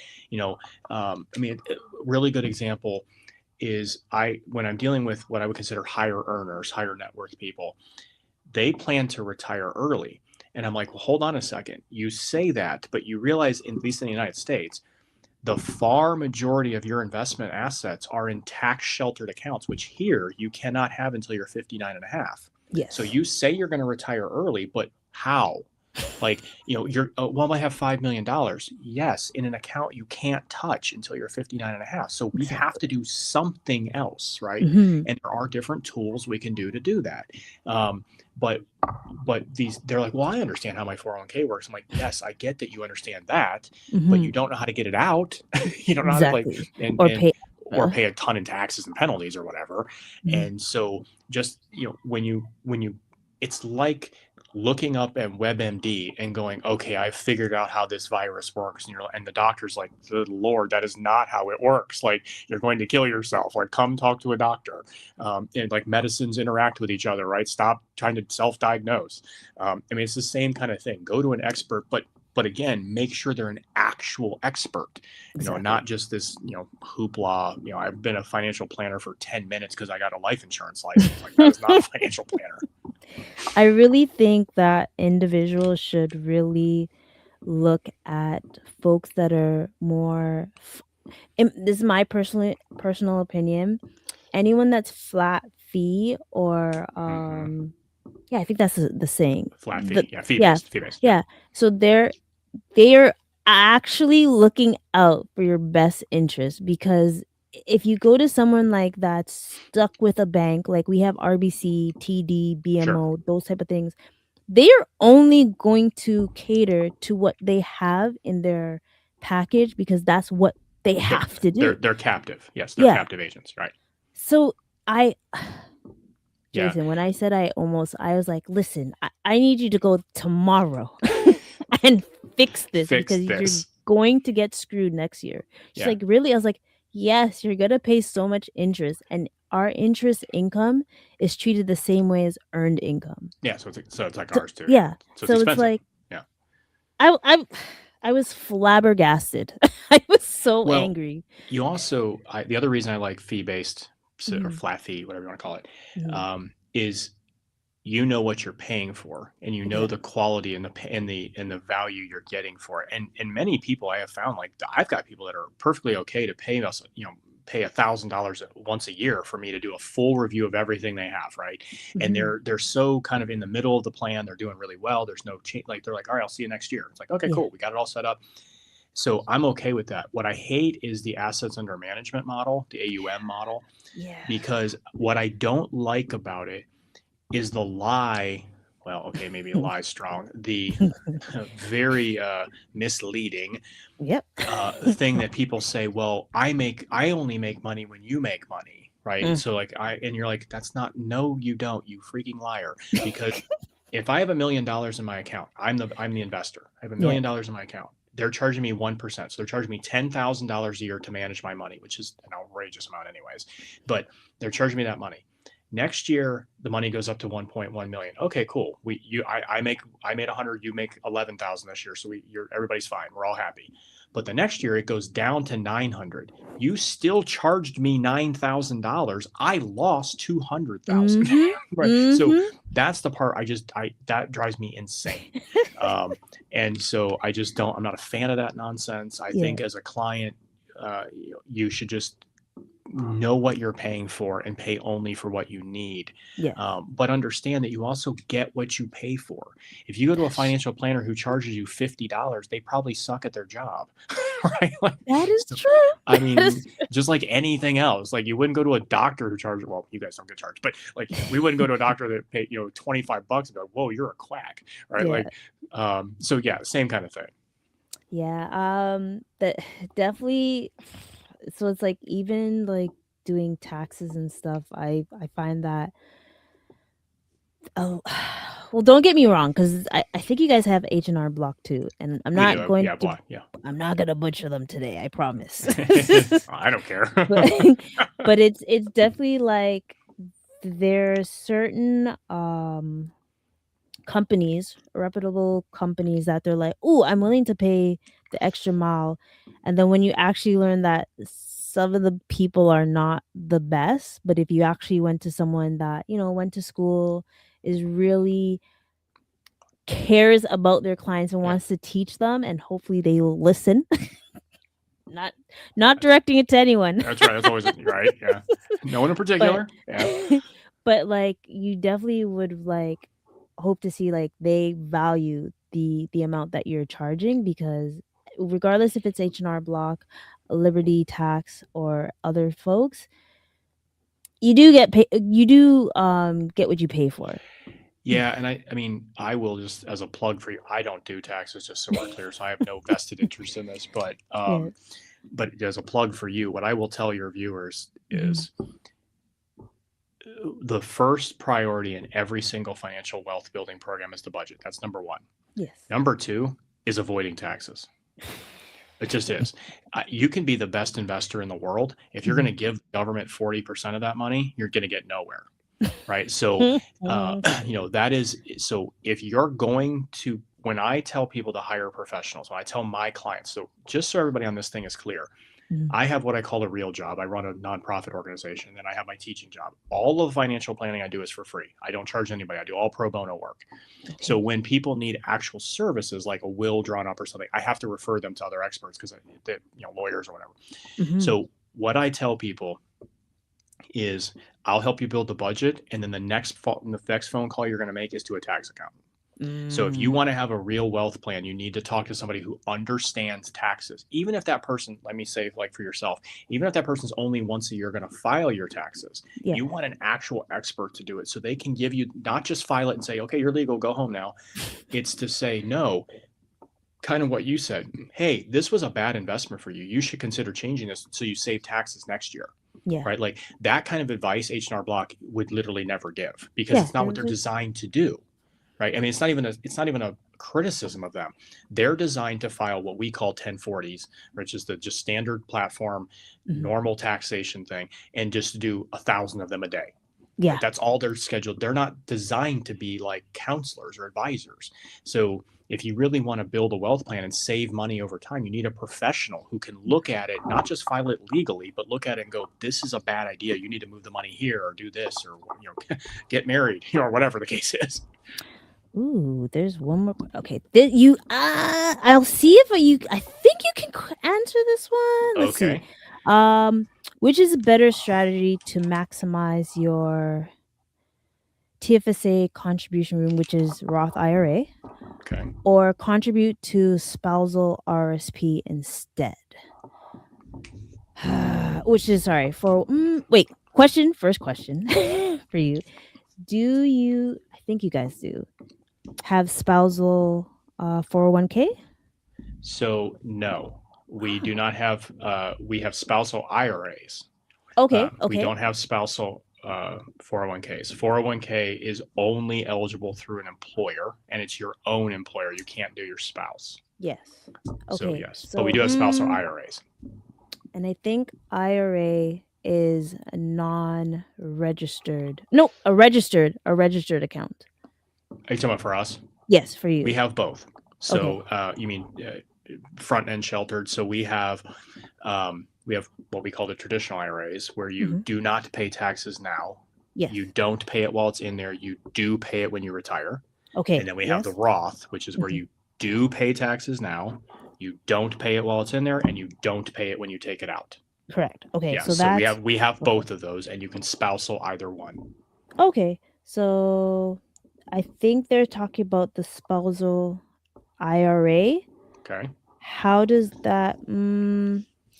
I mean, a really good example is when I'm dealing with what I would consider higher earners, higher net worth people, they plan to retire early. And I'm like, well, hold on a second. You say that, but you realize, at least in the United States, the far majority of your investment assets are in tax sheltered accounts, which here you cannot have until you're 59 and a half. Yes. So you say you're going to retire early, but how? Like, you're, well, I have $5 million. Yes, in an account you can't touch until you're 59 and a half. So we have to do something else, right? Mm-hmm. And there are different tools we can do to do that. But they're like, well, I understand how my 401k works. I'm like, yes, I get that you understand that, Mm-hmm. but you don't know how to get it out. You don't know Exactly. how to, like, Or pay a ton in taxes and penalties or whatever. Mm-hmm. And so just, when you, it's like looking up at WebMD and going, okay, I've figured out how this virus works. And the doctor's like, good Lord, that is not how it works. Like, you're going to kill yourself. Like, come talk to a doctor. And like, medicines interact with each other, right? Stop trying to self-diagnose. I mean, it's the same kind of thing. Go to an expert, but again, make sure they're an actual expert, Exactly. Not just this, hoopla. I've been a financial planner for 10 minutes because I got a life insurance license. Like, that is not a financial planner. I really think that individuals should really look at folks that are more this is my personal opinion. Anyone that's flat fee or yeah, I think that's the saying. Flat fee. Yeah, Yeah, fee based. Yeah. yeah. So they're actually looking out for your best interest, because if you go to someone like that stuck with a bank, like we have RBC, TD, Sure. BMO, those type of things, they are only going to cater to what they have in their package because that's what they have to do. They're captive. Yes, they're Yeah. captive agents, right? So I Yeah. Jason, when I said I was like, listen, I need you to go tomorrow and fix this Fix because you're this. going to get screwed next year. She's Yeah. like, really? I was like, yes, you're going to pay so much interest. And our interest income is treated the same way as earned income. Yeah. So it's like So, ours too. yeah. So it's So it's expensive. like, Yeah. I was flabbergasted. I was so Well, angry. you also, the other reason I like fee based or Mhm, flat fee, whatever you want to call it, mhm. is you know what you're paying for, and you know the Exactly. quality and the value you're getting for it. And many people I have found, like I've got people that are perfectly okay to pay us, pay $1,000 once a year for me to do a full review of everything they have, right? And Mhm. they're so kind of in the middle of the plan, they're doing really well. There's no change, like they're like, all right, I'll see you next year. It's like, okay, Yeah. cool, we got it all set up. So I'm okay with that. What I hate is the assets under management model, the AUM model, Yeah. because what I don't like about it is the lie. Well, okay, maybe a lie is strong. The very misleading Yep. thing that people say, well, I only make money when you make money, right? Mm. So and you're like, that's not, no, you don't, you freaking liar. Because if I have $1 million in my account, I'm the investor. I have $1 Yeah. million in my account. They're charging me 1%. So they're charging me $10,000 a year to manage my money, which is an outrageous amount anyways. But they're charging me that money. Next year, the money goes up to 1.1 million. Okay, cool. I made 100, you make 11,000 this year. So everybody's fine. We're all happy. But the next year it goes down to 900. You still charged me $9,000. I lost 200,000. Mhm. Right. So Mhm. that's the part that drives me insane. And so I'm not a fan of that nonsense. I Yeah. think as a client, you should just know what you're paying for and pay only for what you need. Yes. But understand that you also get what you pay for. If you go to a financial planner who charges you $50, they probably suck at their job, right? Like, That is so, true. I That is mean, true. just like anything else, like you wouldn't go to a doctor who charges, well, you guys don't get charged, but like we wouldn't go to a doctor that paid, $25 and go, whoa, you're a quack, right? Yeah. Like, so yeah, same kind of thing. Yeah. That definitely. So it's like even like doing taxes and stuff, I find that oh well, don't get me wrong, because I think you guys have H&R Block too, and We do. Yeah, blah, yeah. I'm not gonna butcher them today, I promise. I don't care. but but it's definitely like there's certain companies, reputable companies, that they're like, "Oh, I'm willing to pay the extra mile," and then when you actually learn that some of the people are not the best, but if you actually went to someone that went to school, is really cares about their clients and Yeah. wants to teach them, and hopefully they will listen. Not directing it to anyone. That's right. That's always right. Yeah. No one in but particular. Yeah. but like you definitely would like hope to see like they value the amount that you're charging, because regardless if it's H&R Block, Liberty Tax, or other folks, you do get get what you pay for. Yeah, and I mean, I will just as a plug for you, I don't do taxes, just so we're clear, so I have no vested interest in this. Yeah. But as a plug for you, what I will tell your viewers is the first priority in every single financial wealth building program is the budget. That's number one. Yes. Number two is avoiding taxes. It just is. You can be the best investor in the world. If you're going to give the government 40% of that money, you're going to get nowhere. Right. So, that is, so if you're going to, when I tell people to hire professionals, when I tell my clients, so just so everybody on this thing is clear, I have what I call a real job. I run a nonprofit organization, and then I have my teaching job. All of financial planning I do is for free. I don't charge anybody. I do all pro bono work. Okay. So when people need actual services like a will drawn up or something, I have to refer them to other experts because they're, lawyers or whatever. So what I tell people is I'll help you build the budget, and then the next phone call you're going to make is to a tax accountant. So if you want to have a real wealth plan, you need to talk to somebody who understands taxes. Even if that person, let me say, like for yourself, even if that person's only once a year going to file your taxes, you want an actual expert to do it so they can give you, not just file it and say, okay, you're legal, go home now. It's to say, no, kind of what you said. Hey, this was a bad investment for you. You should consider changing this so you save taxes next year. Right? Like that kind of advice H&R Block would literally never give because it's not what they're designed to do. Right. I mean, it's not even a criticism of them. They're designed to file what we call 1040s, which is the just standard platform, normal taxation thing, and just do 1,000 of them a day. Yeah. Right? That's all they're scheduled. They're not designed to be like counselors or advisors. So if you really want to build a wealth plan and save money over time, you need a professional who can look at it, not just file it legally, but look at it and go, this is a bad idea. You need to move the money here or do this or, get married, or whatever the case is. Ooh, there's one more. Okay, I'll see if I think you can answer this one. Let's see. Which is a better strategy to maximize your TFSA contribution room, which is Roth IRA, or contribute to spousal RSP instead? Which is first question for you. Do you, I think you guys do, have spousal 401k? So no, we do not have, we have spousal IRAs. Okay. We don't have spousal 401ks. 401k is only eligible through an employer, and it's your own employer. You can't do your spouse. Yes. Okay. So yes, but we do have spousal IRAs. And I think IRA is a non-registered. No, a registered account. Are you talking about for us? Yes, for you. We have both. So you mean front end sheltered. So we have what we call the traditional IRAs, where you do not pay taxes now. Yes. You don't pay it while it's in there. You do pay it when you retire. Okay. And then we have the Roth, which is where you do pay taxes now. You don't pay it while it's in there, and you don't pay it when you take it out. Correct. Okay. Yeah, so we have both of those, and you can spousal either one. Okay. So I think they're talking about the spousal IRA. Okay. How does that?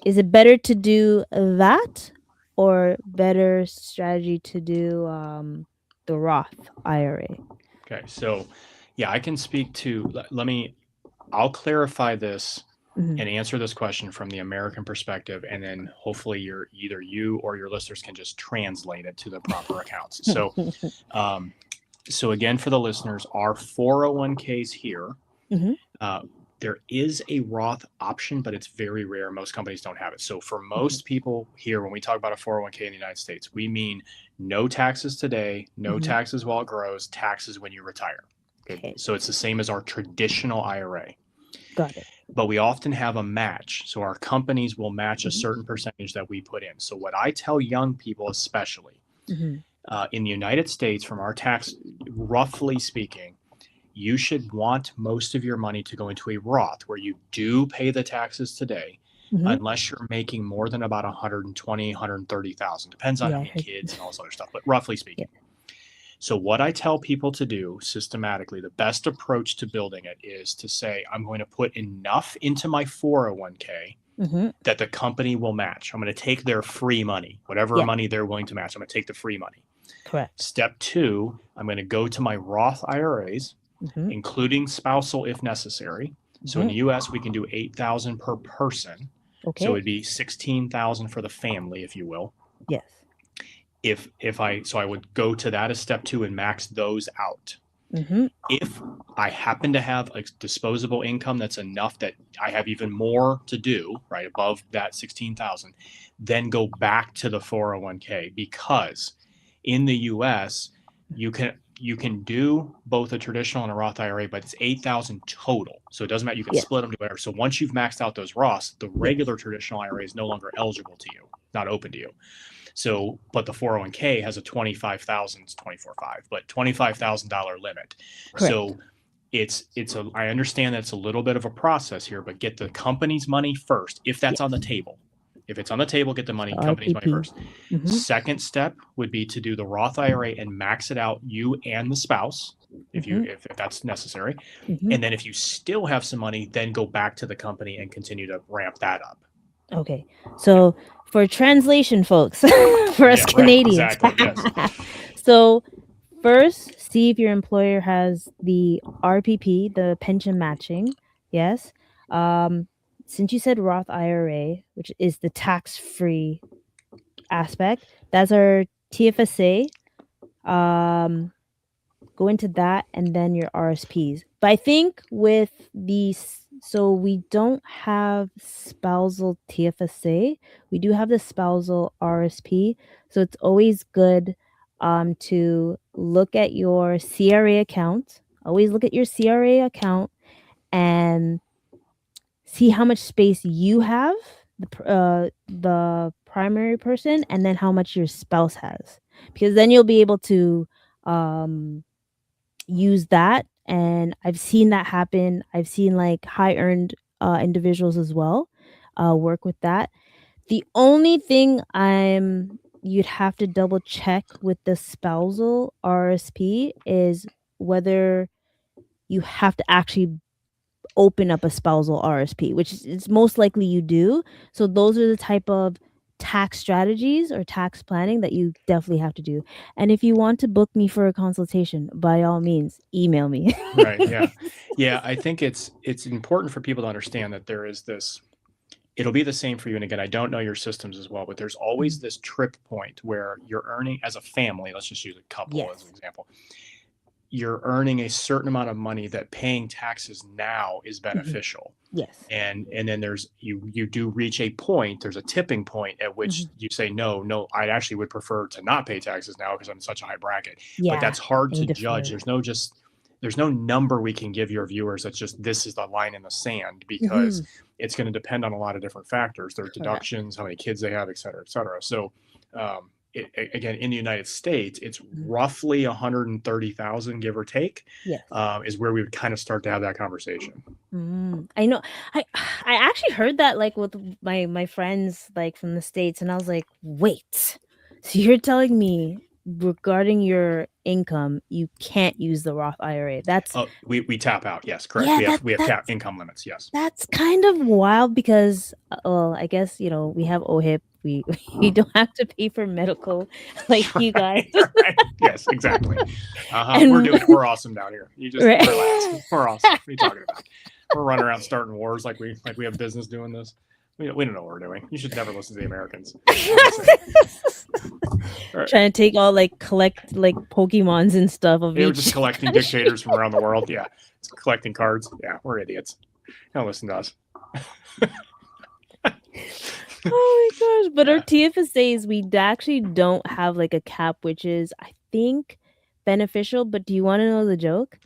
Is it better to do that, or better strategy to do the Roth IRA? Okay. So, yeah, I can speak to. I'll clarify this and answer this question from the American perspective, and then hopefully either you or your listeners can just translate it to the proper accounts. So, so again, for the listeners, our 401ks here, there is a Roth option, but it's very rare. Most companies don't have it. So for most people here, when we talk about a 401k in the United States, we mean no taxes today, no taxes while it grows, taxes when you retire. Okay. So it's the same as our traditional IRA. Got it. But we often have a match. So our companies will match a certain percentage that we put in. So what I tell young people, especially in the United States, from our tax, roughly speaking, you should want most of your money to go into a Roth where you do pay the taxes today, unless you're making more than about 120, 130,000. Depends on how many kids and all this other stuff, but roughly speaking. So what I tell people to do systematically, the best approach to building it is to say, I'm going to put enough into my 401k that the company will match. I'm going to take their free money, whatever money they're willing to match. I'm going to take the free money. Correct. Step 2, I'm going to go to my Roth IRAs, including spousal if necessary. So in the US, we can do 8,000 per person. Okay. So it'd be 16,000 for the family, if you will. Yes. So I would go to that as step 2 and max those out. If I happen to have a disposable income that's enough that I have even more to do, right, above that 16,000, then go back to the 401k, because in the US, you can do both a traditional and a Roth IRA, but it's 8,000 total. So it doesn't matter. You can split them to whatever. So once you've maxed out those Roths, the regular traditional IRA is no longer eligible to you, not open to you. So, but the 401k has a 25,000, it's 24.5, but $25,000 limit. Correct. So I understand that it's a little bit of a process here, but get the company's money first. If that's on the table, if it's on the table, get the money, company's money first. Mm-hmm. Second step would be to do the Roth IRA and max it out, you and the spouse, if that's necessary. Mm-hmm. And then if you still have some money, then go back to the company and continue to ramp that up. Okay. So for translation, folks, for us Canadians. Right, exactly, yes. So first, see if your employer has the RPP, the pension matching. Yes. Since you said Roth IRA, which is the tax-free aspect, that's our TFSA. Go into that and then your RSPs. But I think with these, so we don't have spousal TFSA. We do have the spousal RSP. So it's always good to look at your CRA account. Always look at your CRA account and see how much space you have, the primary person, and then how much your spouse has. Because then you'll be able to use that. And I've seen that happen. I've seen like high earned individuals as well work with that. The only thing you'd have to double check with the spousal RSP is whether you have to actually open up a spousal RSP, which is most likely you do. So those are the type of tax strategies or tax planning that you definitely have to do. And if you want to book me for a consultation, by all means, email me. Right. Yeah. Yeah. I think it's important for people to understand that there is this, it'll be the same for you. And again, I don't know your systems as well, but there's always this trip point where you're earning as a family. Let's just use a couple as an example. You're earning a certain amount of money that paying taxes now is beneficial. Yes. And then there's you do reach a point, there's a tipping point at which you say, no, I actually would prefer to not pay taxes now because I'm in such a high bracket. But that's hard to judge. There's no number we can give your viewers that's just this is the line in the sand, because it's going to depend on a lot of different factors. Their deductions, how many kids they have, et cetera, et cetera. So again, in the United States, it's roughly 130,000, give or take, is where we would kind of start to have that conversation. I know. I actually heard that like with my friends like from the States, and I was like, wait, so you're telling me regarding your income, you can't use the Roth IRA? That's we tap out. Yes, correct. Yeah, we have income limits. Yes, that's kind of wild because, well, I guess we have OHIP. We don't have to pay for medical like you guys. Right. Yes, exactly. We're awesome down here. You just relax. We're awesome. What are you talking about? We're running around starting wars like we have business doing this. We don't know what we're doing. You should never listen to the Americans. Right. Trying to take all collect Pokemons and stuff of We're just collecting dictators from around the world. Yeah, it's collecting cards. Yeah, we're idiots. Don't listen to us. Oh my gosh! But our TFSAs, we actually don't have like a cap, which is I think beneficial. But do you want to know the joke?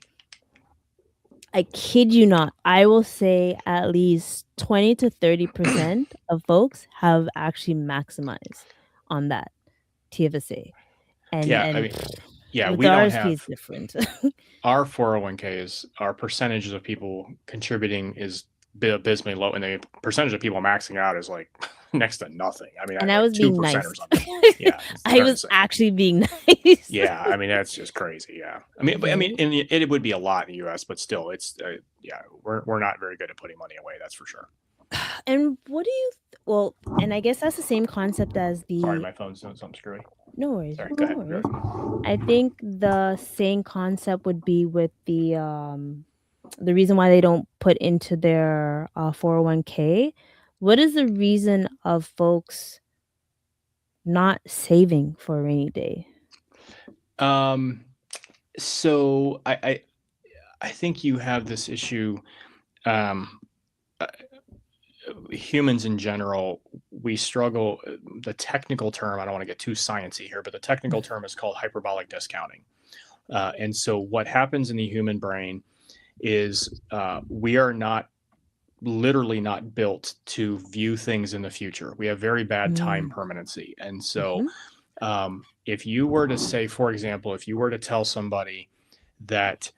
I kid you not. I will say at least 20 to 30% of folks have actually maximized on that TFSA. And we don't have. Is different. Our 401k is our percentage of people contributing is abysmally low, and the percentage of people maxing out is like next to nothing. I mean, I was being nice. Or something. Yeah, I was actually being nice. Yeah, I mean that's just crazy. Yeah, I mean, it would be a lot in the U.S., but still, it's we're not very good at putting money away. That's for sure. And what do you? Well, and I guess that's the same concept as the. Sorry, my phone's doing something screwy. No worries. Sorry, go ahead. I think the same concept would be with the reason why they don't put into their 401k. What is the reason of folks not saving for a rainy day? So I think you have this issue. Humans in general, we struggle. The technical term, I don't want to get too sciencey here, but the technical term is called hyperbolic discounting. And so what happens in the human brain is we are literally not built to view things in the future. We have very bad time permanency. And so if you were to say, for example, if you were to tell somebody that,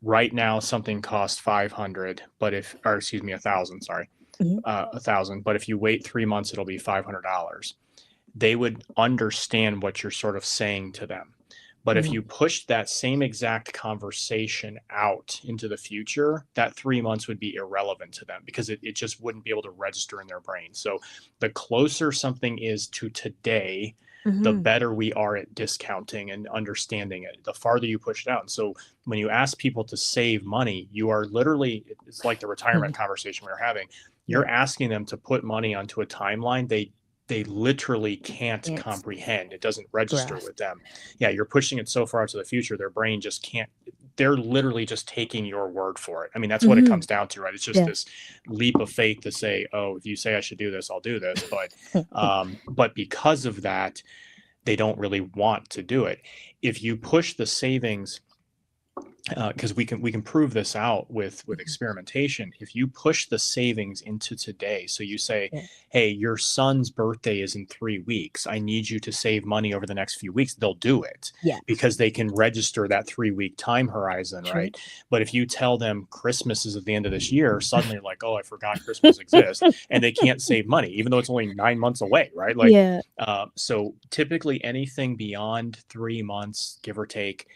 right now something costs 500, but excuse me, 1,000, sorry, 1,000, but if you wait 3 months, it'll be $500. They would understand what you're sort of saying to them. But if you pushed that same exact conversation out into the future, that 3 months would be irrelevant to them because it just wouldn't be able to register in their brain. So the closer something is to today, the better we are at discounting and understanding it, the farther you push it out. And so when you ask people to save money, you are literally, it's like the retirement conversation we were having. You're asking them to put money onto a timeline they literally can't comprehend. It doesn't register with them. Yeah, you're pushing it so far into the future, their brain just can't. They're literally just taking your word for it. I mean, that's what it comes down to, right? It's just this leap of faith to say, oh, if you say I should do this, I'll do this. But because of that, they don't really want to do it. If you push the savings, because we can prove this out with experimentation. If you push the savings into today, so you say, hey, your son's birthday is in 3 weeks, I need you to save money over the next few weeks, they'll do it because they can register that 3-week time horizon, right? But if you tell them Christmas is at the end of this year, suddenly like, oh, I forgot Christmas exists, and they can't save money even though it's only 9 months away, right? So typically anything beyond 3 months, give or take,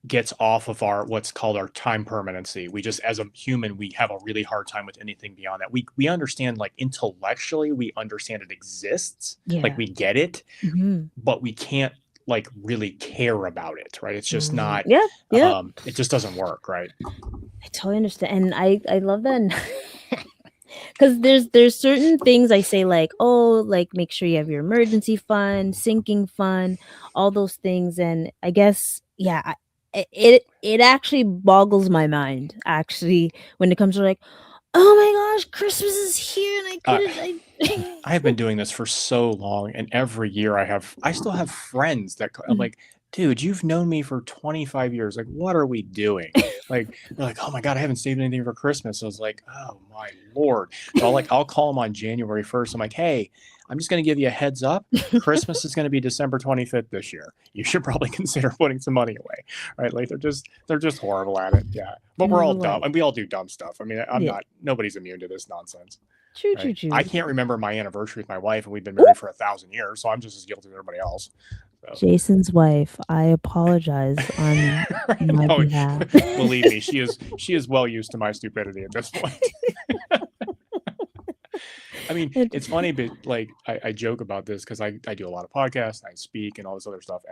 gets off of what's called our time permanency. We just, as a human, we have a really hard time with anything beyond that. We understand, like, intellectually, we understand it exists, like we get it, but we can't like really care about it, right? It's just not, it just doesn't work, right? I totally understand. And I love that. Because there's certain things I say, like, oh, like, make sure you have your emergency fund, sinking fund, all those things. And I guess, it actually boggles my mind, actually, when it comes to like, oh my gosh, Christmas is here and I couldn't. I have been doing this for so long, and every year I still have friends that I'm like, dude, you've known me for 25 years. Like, what are we doing? Like, they're like, oh my God, I haven't saved anything for Christmas. I was like, oh my Lord. So I'll call them on January 1st. I'm like, hey, I'm just going to give you a heads up. Christmas is going to be December 25th this year. You should probably consider putting some money away, right? Like, they're just horrible at it. Yeah. But we're all dumb, and we all do dumb stuff. I mean, nobody's immune to this nonsense. True. I can't remember my anniversry with my wife, and we've been married for 1,000 years. So I'm just as guilty as everybody else. So. Jason's wife, I apologize on my behalf. Believe me, she is well used to my stupidity at this point. I mean, it's funny, but like I joke about this because I do a lot of podcasts, I speak, and all this other stuff,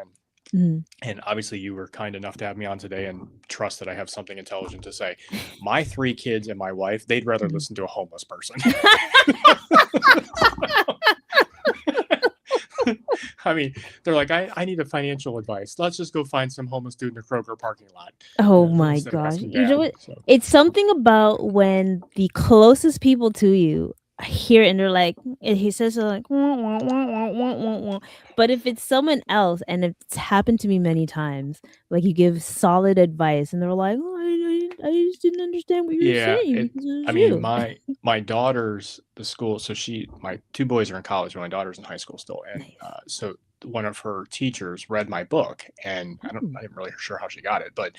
and obviously you were kind enough to have me on today and trust that I have something intelligent to say. My 3 kids and my wife, they'd rather listen to a homeless person. I mean, they're like, I need a financial advice. Let's just go find some homeless dude in a Kroger parking lot. Oh my gosh. You know what? So. It's something about when the closest people to you hear it and they're like, and he says like, wah, wah, wah, wah, wah, wah. But if it's someone else, and it's happened to me many times, like you give solid advice and they're like, oh, I just didn't understand what you were saying. I mean, my daughter's the school, so my 2 boys are in college, but my daughter's in high school still, and so one of her teachers read my book, and I'm not really sure how she got it, but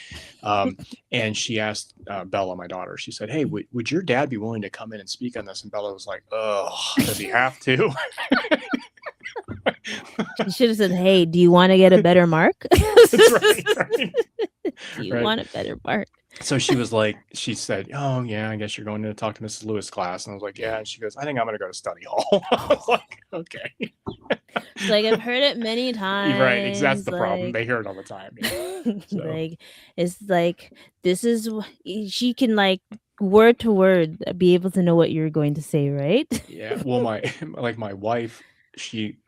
and she asked Bella, my daughter, she said, hey, would your dad be willing to come in and speak on this? And Bella was like, oh, does he have to? You should have said, hey, do you want to get a better mark? That's right. Do you want a better mark? So she said, oh yeah, I guess you're going to talk to Mrs. Lewis' class. And I was like, yeah. And she goes, I think I'm going to go to study hall. I was like, okay. It's like, I've heard it many times. Right. That's the problem. They hear it all the time. So. Like, it's like, this is, she can like word to word be able to know what you're going to say, right? Yeah. Well, my wife,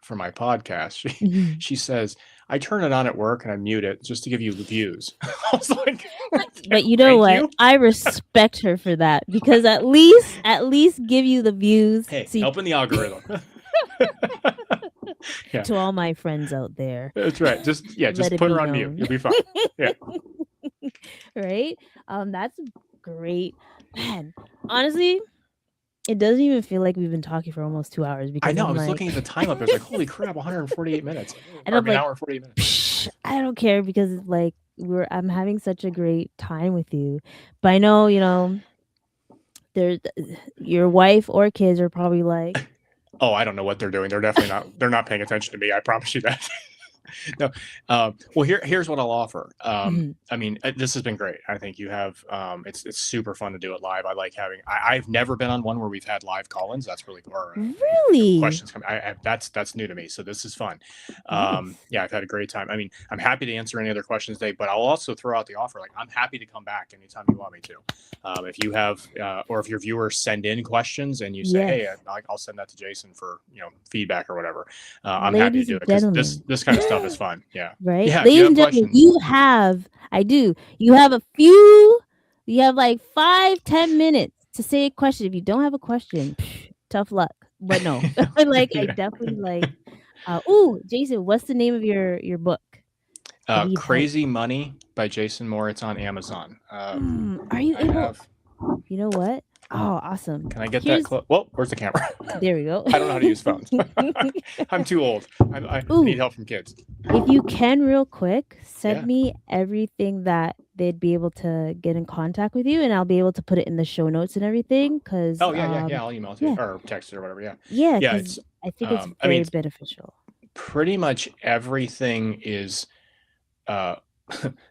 for my podcast, she says, I turn it on at work and I mute it just to give you the views. I was like, but you know what? I respect her for that, because at least give you the views. Hey, helping the algorithm. Yeah. To all my friends out there, That's right. Just let it put be her on mute. known. You'll be fine. Yeah. Right? That's great. Man, honestly, it doesn't even feel like we've been talking for almost 2 hours I because know. I I'm was like, looking at the time up there. It's like, holy crap, 148 minutes. and Or I'm I mean, like, hour and 48 minutes. I don't care because like I'm having such a great time with you. But I know, there's your wife or kids are probably like, Oh, I don't know what they're doing. They're definitely not. They're not paying attention to me. I promise you that. No. Well, here's what I'll offer. "Mhm, I mean, this has been great. I think you have. It's super fun to do it live. I like having. I've never been on one where we've had live call-ins. That's really cool. really Questions come. That's new to me. So this is fun. nice." Yeah, I've had a great time. I mean, I'm happy to answer any other questions today, but I'll also throw out the offer. Like, I'm happy to come back anytime you want me to. If you have, or if your viewers send in questions and you say, Yes, hey, I'll send that to Jason for feedback or whatever. I'm happy to ladies do and it because gentlemen. this kind of stuff is fun. Yeah. Right? Yeah. If you Ladies have and gentlemen, questions, I do. You have like 5-10 minutes to say a question. If you don't have a question, tough luck. But no, like I yeah. definitely like. Ooh, Jason, what's the name of your book? I need help. Crazy Money by Jason Moore. It's on Amazon. Are you I able? have. You know what? Oh, awesome. Can I get that Here's close? Well, where's the camera? There we go. I don't know how to use phones. I'm too old. I need Ooh, help from kids. if you can, real quick, send Yeah. me everything that they'd be able to get in contact with you, and I'll be able to put it in the show notes and everything. Cause Oh yeah. I'll email it to you yeah, or text it or whatever. Yeah. yeah, Yeah. cause It's. I think it's I mean, very beneficial. pretty much everything is uh,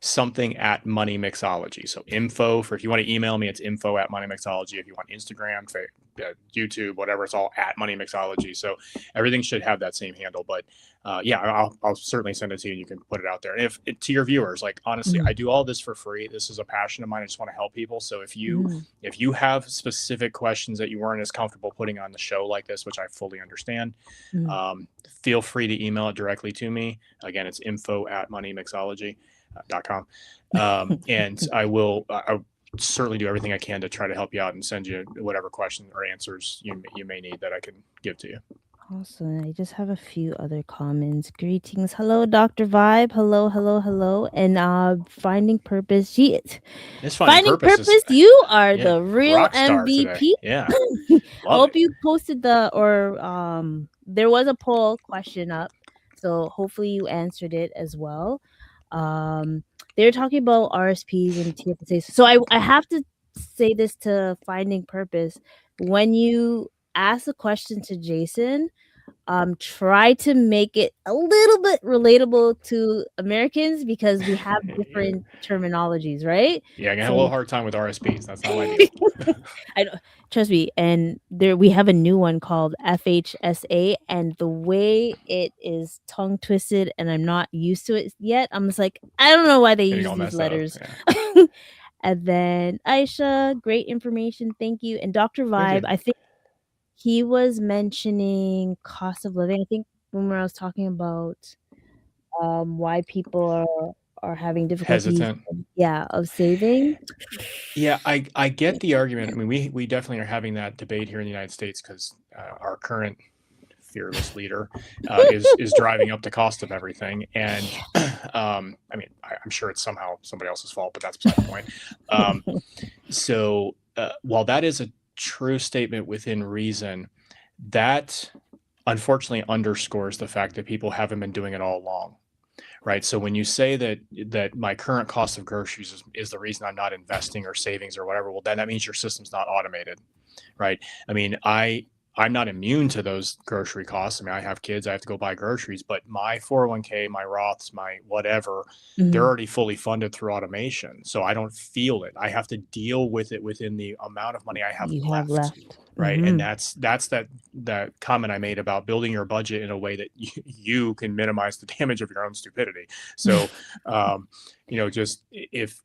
something at Money Mixology. So info for if you want to email me, it's info at Money Mixology. If you want Instagram, YouTube, whatever, it's all at Money Mixology. So everything should have that same handle. But yeah, I'll certainly send it to you and you can put it out there. And if to your viewers, like honestly, I do all this for free. This is a passion of mine. I just want to help people. So if you have specific questions that you weren't as comfortable putting on the show like this, which I fully understand, feel free to email it directly to me. Again, it's info at moneymixology.com. And I'll certainly do everything I can to try to help you out and send you whatever questions or answers you may need that I can give to you. Awesome. I just have a few other comments. Greetings. Hello, Dr. Vibe. Hello. And Finding Purpose. This Finding purpose is you are the real rock star today. MVP. Yeah, I love hope it. you posted there was a poll question up. So hopefully you answered it as well. They're talking about RSPs and TFSAs. So I have to say this to Finding Purpose. When you ask a question to Jason, try to make it a little bit relatable to Americans because we have different terminologies, right? Yeah, I have a So little hard time with RSPs. That's not my deal. I don't trust me. And we have a new one called FHSA, and the way it is tongue twisted, and I'm not used to it yet. I'm just like, I don't know why they Getting use all these messed up. letters. Yeah. And then Aisha, great information, thank you. And Dr. Thank Vibe, you. I think he was mentioning cost of living. I think when I was talking about why people are having difficulties, Hesitant. of saving. Yeah, I get the argument. I mean, we definitely are having that debate here in the United States because our current fearless leader is driving up the cost of everything. And I mean, I'm sure it's somehow somebody else's fault, but that's beside the point. So while that is a true statement within reason, that unfortunately underscores the fact that people haven't been doing it all along. Right. So when you say that my current cost of groceries is the reason I'm not investing or savings or whatever, well, then that means your system's not automated. Right. I mean, I'm not immune to those grocery costs. I mean, I have kids, I have to go buy groceries, but my 401k, my Roths, my whatever, they're already fully funded through automation. So I don't feel it. I have to deal with it within the amount of money I have You have left. left. Right. And that's that comment I made about building your budget in a way that you can minimize the damage of your own stupidity. So, just if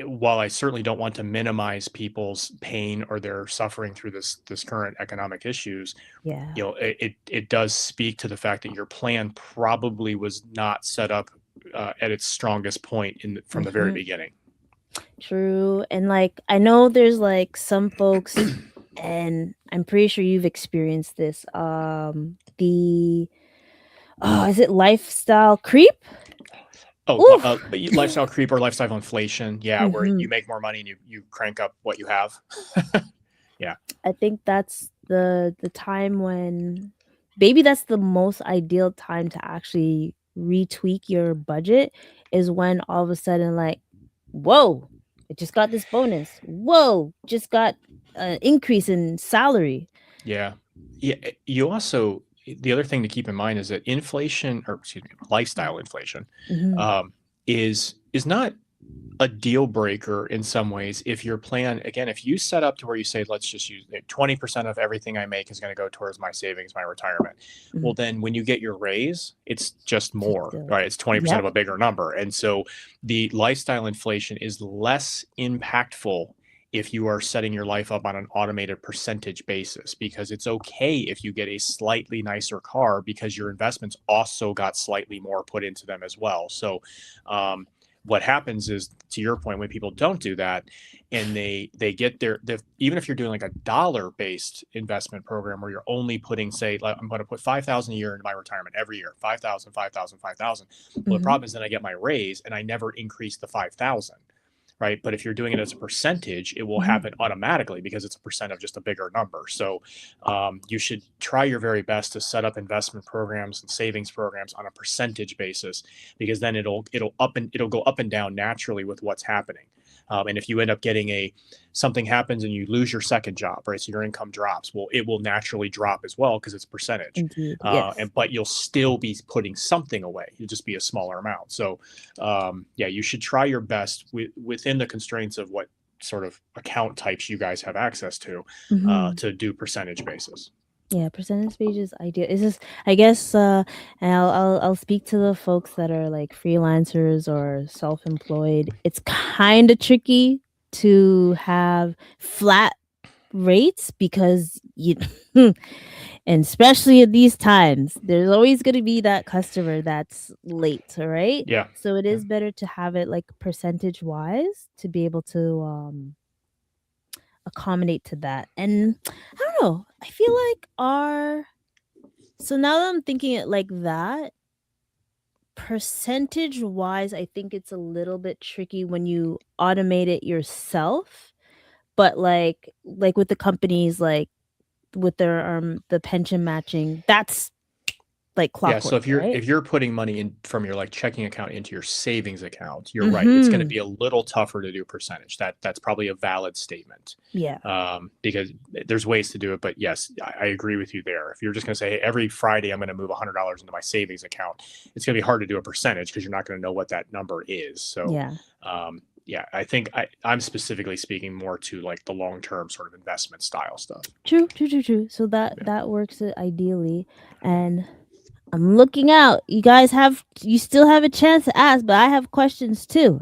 while I certainly don't want to minimize people's pain or their suffering through this current economic issues, Yeah. It does speak to the fact that your plan probably was not set up at its strongest point from the very beginning. True. And like I know there's like some folks and I'm pretty sure you've experienced this. Oh, is it lifestyle creep? Oh, Oof. lifestyle creep or lifestyle inflation. Yeah, where Mhm. you make more money and you crank up what you have. Yeah. I think that's the time when maybe that's the most ideal time to actually retweak your budget is when all of a sudden like, whoa, I just got this bonus. Whoa, just got an increase in salary. Yeah. Yeah. You also, the other thing to keep in mind is that inflation, or excuse me, lifestyle inflation, Mhm. um, is not a deal breaker in some ways if your plan, again, if you set up to where you say, let's just use 20% of everything I make is going to go towards my savings, my retirement. Well, Mhm. then when you get your raise, it's just Just more, the right? It's 20% of Yep. a bigger number. And so the lifestyle inflation is less impactful if you are setting your life up on an automated percentage basis, because it's okay if you get a slightly nicer car because your investments also got slightly more put into them as well. So, what happens is, to your point, when people don't do that and they get even if you're doing like a dollar based investment program where you're only putting, say, like, I'm going to put 5,000 a year into my retirement every year, 5,000, 5,000, 5,000. Well, the Mhm. problem is then I get my raise and I never increase the 5,000. Right. But if you're doing it as a percentage, it will Mhm. happen automatically because it's a percent of just a bigger number. So you should try your very best to set up investment programs and savings programs on a percentage basis, because then it'll go up and down naturally with what's happening. And if you end up getting something happens and you lose your second job, right? So your income drops. Well, it will naturally drop as well because it's a percentage. Indeed. Yes. But you'll still be putting something away. It'll just be a smaller amount. So yeah, you should try your best within the constraints of what sort of account types you guys have access Mhm. to do percentage basis. Yeah, percentage page is ideal. It's just, I guess, and I'll speak to the folks that are like freelancers or self-employed. It's kind of tricky to have flat rates because you, and especially at these times, there's always going to be that customer that's late, all right? Yeah. So it Yeah. is better to have it like percentage wise to be able to accommodate to that. And I don't know, I feel like our so now that I'm thinking it like that, percentage wise, I think it's a little bit tricky when you automate it yourself. But like with the companies, like with their the pension matching, that's like Yeah, so clockwork, right? if you're putting money in from your like checking account into your savings account, you're right. It's going to Mhm. be a little tougher to do percentage. That's probably a valid statement, Yeah. because there's ways to do it. But yes, I agree with you there. If you're just going to say, hey, every Friday I'm going to move $100 into my savings account, it's going to be hard to do a percentage because you're not going to know what that number is. So, Yeah. yeah, I think I'm specifically speaking more to like the long term sort of investment style stuff. True, true, true, true. So Yeah. that works ideally. And I'm looking out. You still have a chance to ask, but I have questions too.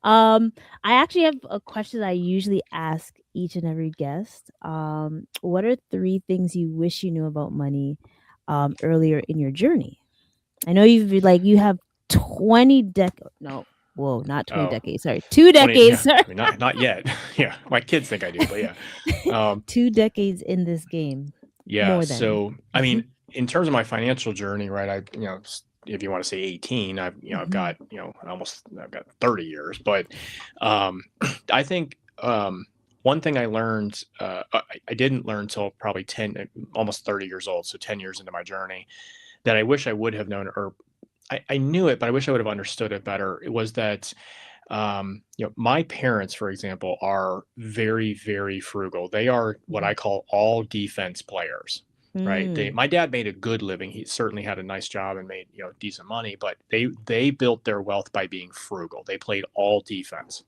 Um, I actually have a question I usually ask each and every guest. What are three things you wish you knew about money earlier in your journey? I know you have 20 decades. No, whoa, not 20 Oh, decades. Sorry, 2 20, decades. yeah. Sorry. I mean, not yet. Yeah, my kids think I do, but yeah. Um, 2 decades in this game. yeah, More than. so I Mhm, mean, in terms of my financial journey, right? If you want to say 18, I've mhm, got, I've got 30 years, but um, I think one thing I learned, I didn't learn till probably 10, almost 30 years old, so 10 years into my journey, that I wish I would have known, or I knew it, but I wish I would have understood it better. It was that my parents, for example, are very, very frugal. They are what mhm. I call all defense players, right? Mm, My dad made a good living. He certainly had a nice job and made, decent money, but they built their wealth by being frugal. They played all defense.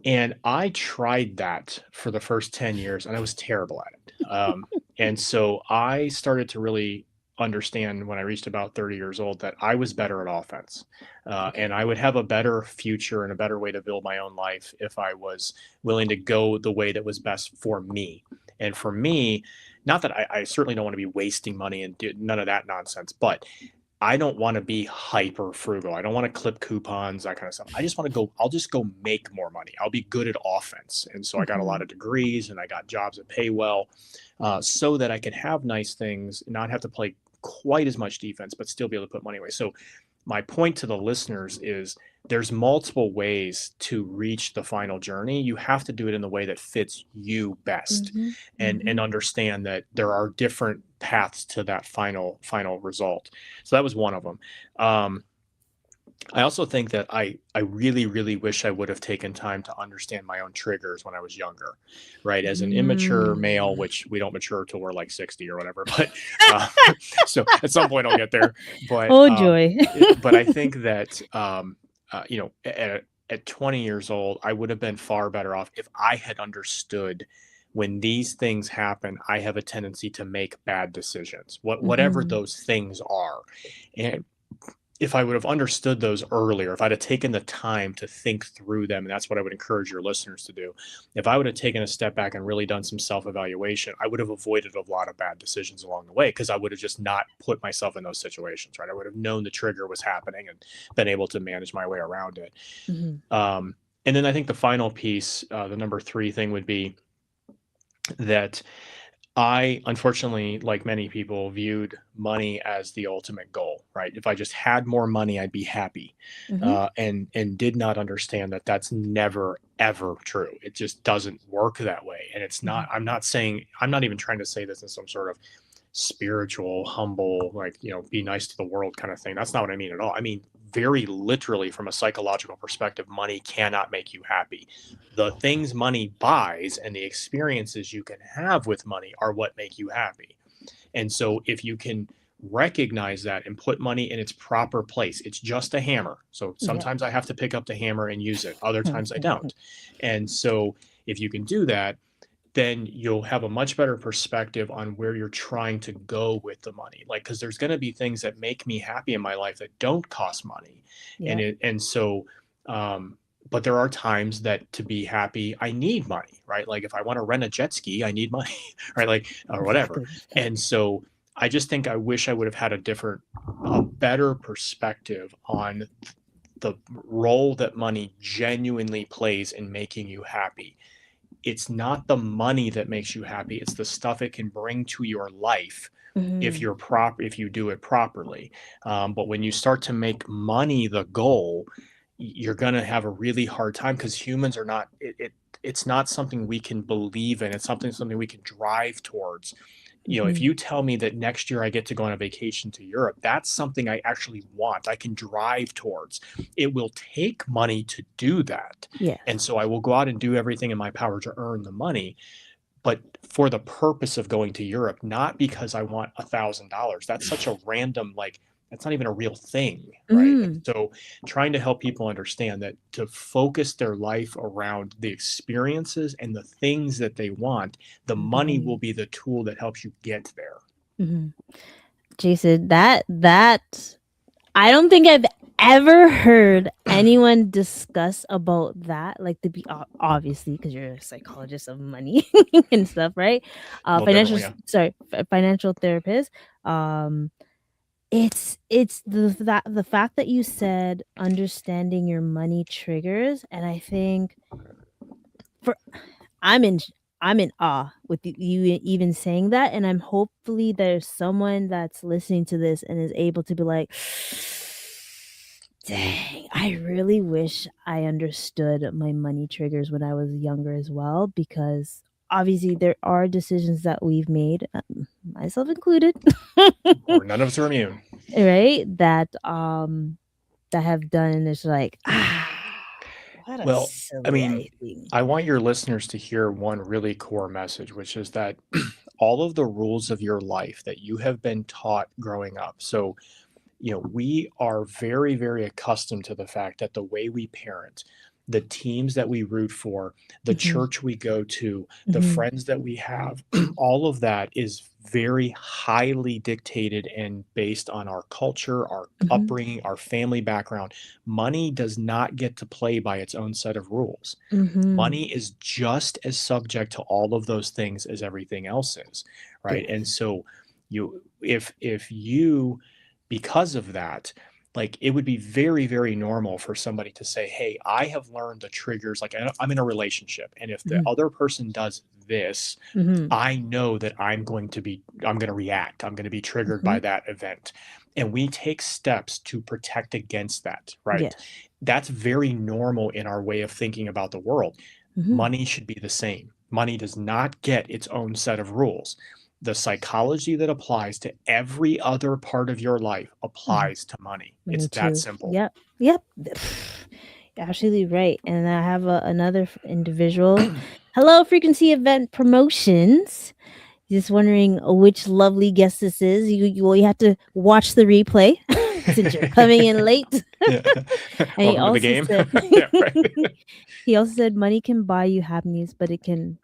And I tried that for the first 10 years and I was terrible at it. And so I started to really understand when I reached about 30 years old that I was better at offense. And okay. I would have a better future and a better way to build my own life if I was willing to go the way that was best for me. And for me, not that I certainly don't want to be wasting money and do none of that nonsense, but I don't want to be hyper frugal. I don't want to clip coupons, that kind of stuff. I just want to go, I'll just go make more money. I'll be good at offense. And so I got a lot Mhm. of degrees and I got jobs that pay well, so that I can have nice things, not have to play quite as much defense, but still be able to put money away. So my point to the listeners is there's multiple ways to reach the final journey. You have to do it in the way that fits you best, Mhm. and Mhm. understand that there are different paths to that final result. So that was one of them. Um, I also think that I really, really wish I would have taken time to understand my own triggers when I was younger, right? As an immature male, Mm. which we don't mature till we're like 60 or whatever, but uh, so at some point I'll get there. But Oh, joy. but I think that at 20 years old, I would have been far better off if I had understood when these things happen, I have a tendency to make bad decisions, whatever Mhm. those things are. And if I would have understood those earlier, if I'd have taken the time to think through them, and that's what I would encourage your listeners to do. If I would have taken a step back and really done some self evaluation, I would have avoided a lot of bad decisions along the way because I would have just not put myself in those situations, right? I would have known the trigger was happening and been able to manage my way around it. Mhm. Um, and then I think the final piece, the number three thing would be that I, unfortunately, like many people, viewed money as the ultimate goal, right? If I just had more money, I'd be happy, Mhm. and did not understand that that's never ever true. It just doesn't work that way, and it's not. Mhm. I'm not saying. I'm not even trying to say this in some sort of spiritual, humble, like, be nice to the world kind of thing. That's not what I mean at all. I mean, very literally, from a psychological perspective, money cannot make you happy. The things money buys and the experiences you can have with money are what make you happy. And so if you can recognize that and put money in its proper place, it's just a hammer. So Yeah. sometimes I have to pick up the hammer and use it, other times I don't. And so if you can do that, then you'll have a much better perspective on where you're trying to go with the money. Like, because there's going to be things that make me happy in my life that don't cost money, Yeah. and so, um, but there are times that to be happy, I need money, right? Like if I want to rent a jet ski, I need money, right? Like, or whatever. Exactly. And so, I just think I wish I would have had a better perspective on the role that money genuinely plays in making you happy. It's not the money that makes you happy, it's the stuff it can bring to your life Mhm. if you do it properly. But when you start to make money the goal, you're going to have a really hard time because humans are not it's not something we can believe in. It's something we can drive towards. If Mhm. you tell me that next year I get to go on a vacation to Europe, that's something I actually want. I can drive towards. It will take money to do that. And Yes. so I will go out and do everything in my power to earn the money, but for the purpose of going to Europe, not because I want $1,000. That's such a random, like, that's not even a real thing, right? And Mm. so trying to help people understand that to focus their life around the experiences and the things that they want, the money will Mhm. be the tool that helps you get there. Mhm. Jason, that I don't think I've ever heard anyone discuss about that, like, to be obviously, because you're a psychologist of money and stuff, right? A little differently, yeah. Financial therapist. Um, it's the fact that you said understanding your money triggers, and I think for I'm in I'm in awe with you even saying that, and I'm hopefully there's someone that's listening to this and is able to be like, "Dang, I really wish I understood my money triggers when I was younger as well," because obviously there are decisions that we've made, myself included, Or none of us are immune. right? That have done this like, what a Well, I silly mean, I think. I want your listeners to hear one really core message, which is that all of the rules of your life that you have been taught growing up. So, we are very, very accustomed to the fact that the way we parent, the teams that we root for, the Mhm, church we go to, the mhm, friends that we have, all of that is very highly dictated and based on our culture, our mhm. upbringing, our family background. Money does not get to play by its own set of rules. Mhm. Money is just as subject to all of those things as everything else is, right? And Yes. so, if you because of that, like it would be very, very normal for somebody to say, hey, I have learned the triggers. Like I'm in a relationship, and if the Mhm. other person does this, Mhm. I know that I'm going to react. I'm going to be triggered by Mhm. that event. And we take steps to protect against that, right? Yes. That's very normal in our way of thinking about the world. Mhm. Money should be the same. Money does not get its own set of rules. The psychology that applies to every other part of your life Mhm. applies to money. It's Me that too. simple. Yep. Yep. You're absolutely right. And I have another individual. Hello, Frequency Event Promotions. Just wondering which lovely guest this is. You have to watch the replay since you're coming in late. Yeah. And he Welcome to the also game. said Yeah, right. he also said money can buy you happiness, but it can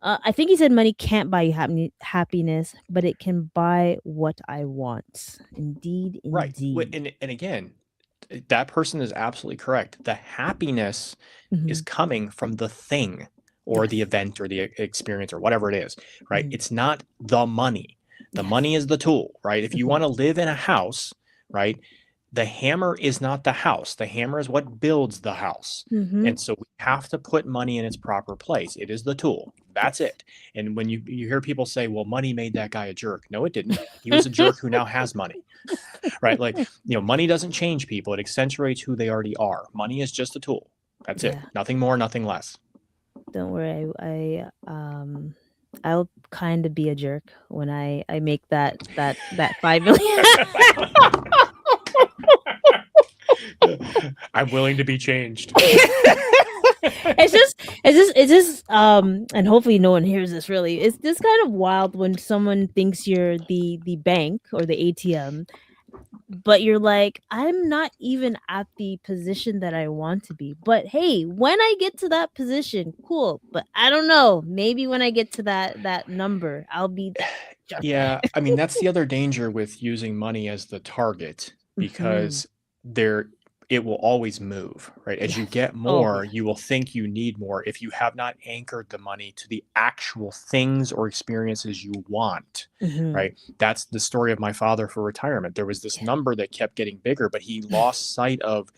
I think he said money can't buy you happiness, but it can buy what I want. Indeed, Right. indeed. And again, that person is absolutely correct. The happiness is Mhm. coming from the thing or the Yes. event or the experience or whatever it is, right? Mhm. It's not the money. The Yes. money is the tool, right? If you Mhm. want to live in a house, right? The hammer is not the house. The hammer is what builds the house. Mhm. And so we have to put money in its proper place. It is the tool. That's Yes. it. And when you hear people say, well, money made that guy a jerk. No, it didn't. He was a jerk who now has money, right? Like, money doesn't change people. It accentuates who they already are. Money is just a tool. That's it. Yeah. Nothing more, nothing less. Don't worry. I'll kind of be a jerk when I make that 5 million. I'm willing to be changed. It's just and hopefully no one hears this really. It's just kind of wild when someone thinks you're the bank or the ATM, but you're like, I'm not even at the position that I want to be. But hey, when I get to that position, cool. But I don't know. Maybe when I get to that number, I'll be that jerk. Yeah, I mean, that's the other danger with using money as the target Mhm. because there it will always move, right? As you Yes. get Oh more, yeah. you will think you need more if you have not anchored the money to the actual things or experiences you want, Mhm. right? That's the story of my father for retirement. There was this Yeah. number that kept getting bigger, but he lost sight of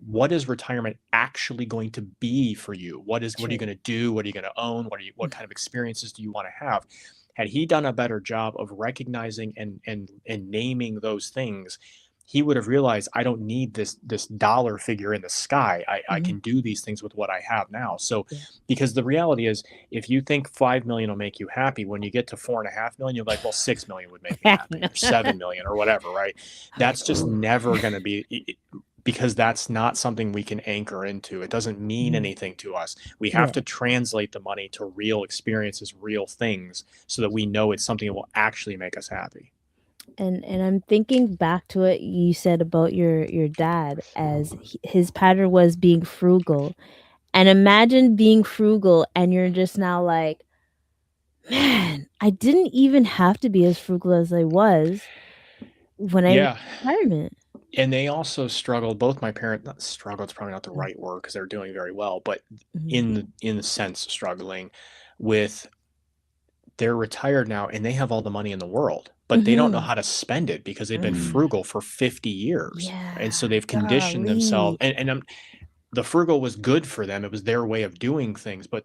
what is retirement actually going to be for you? What are you True. going to do? What are you going to own? What kind of experiences do you want to have? Had he done a better job of recognizing and naming those things, he would have realized I don't need this dollar figure in the sky. I Mhm. can do these things with what I have now. So Yeah. because the reality is if you think 5 million will make you happy, when you get to 4.5 million, you're like, well, 6 million would make me happy, No. or 7 million or whatever, right? That's just Ooh. never going to be because that's not something we can anchor into. It doesn't mean Mhm. anything to us. We have Yeah. to translate the money to real experiences, real things, so that we know it's something that will actually make us happy. And I'm thinking back to what you said about your dad as his pattern was being frugal. And imagine being frugal and you're just now like, man, I didn't even have to be as frugal as I was when I was Yeah. in retirement. And they also struggled, both my parents, not struggled, it's probably not the Mm, right word because they're doing very well, but mhm. in the sense struggling with they're retired now and they have all the money in the world, but they don't know Mhm. how to spend it because they've been Mm. frugal for 50 years. And so Yeah, they've conditioned themselves golly. and the frugal was good for them. It was their way of doing things, but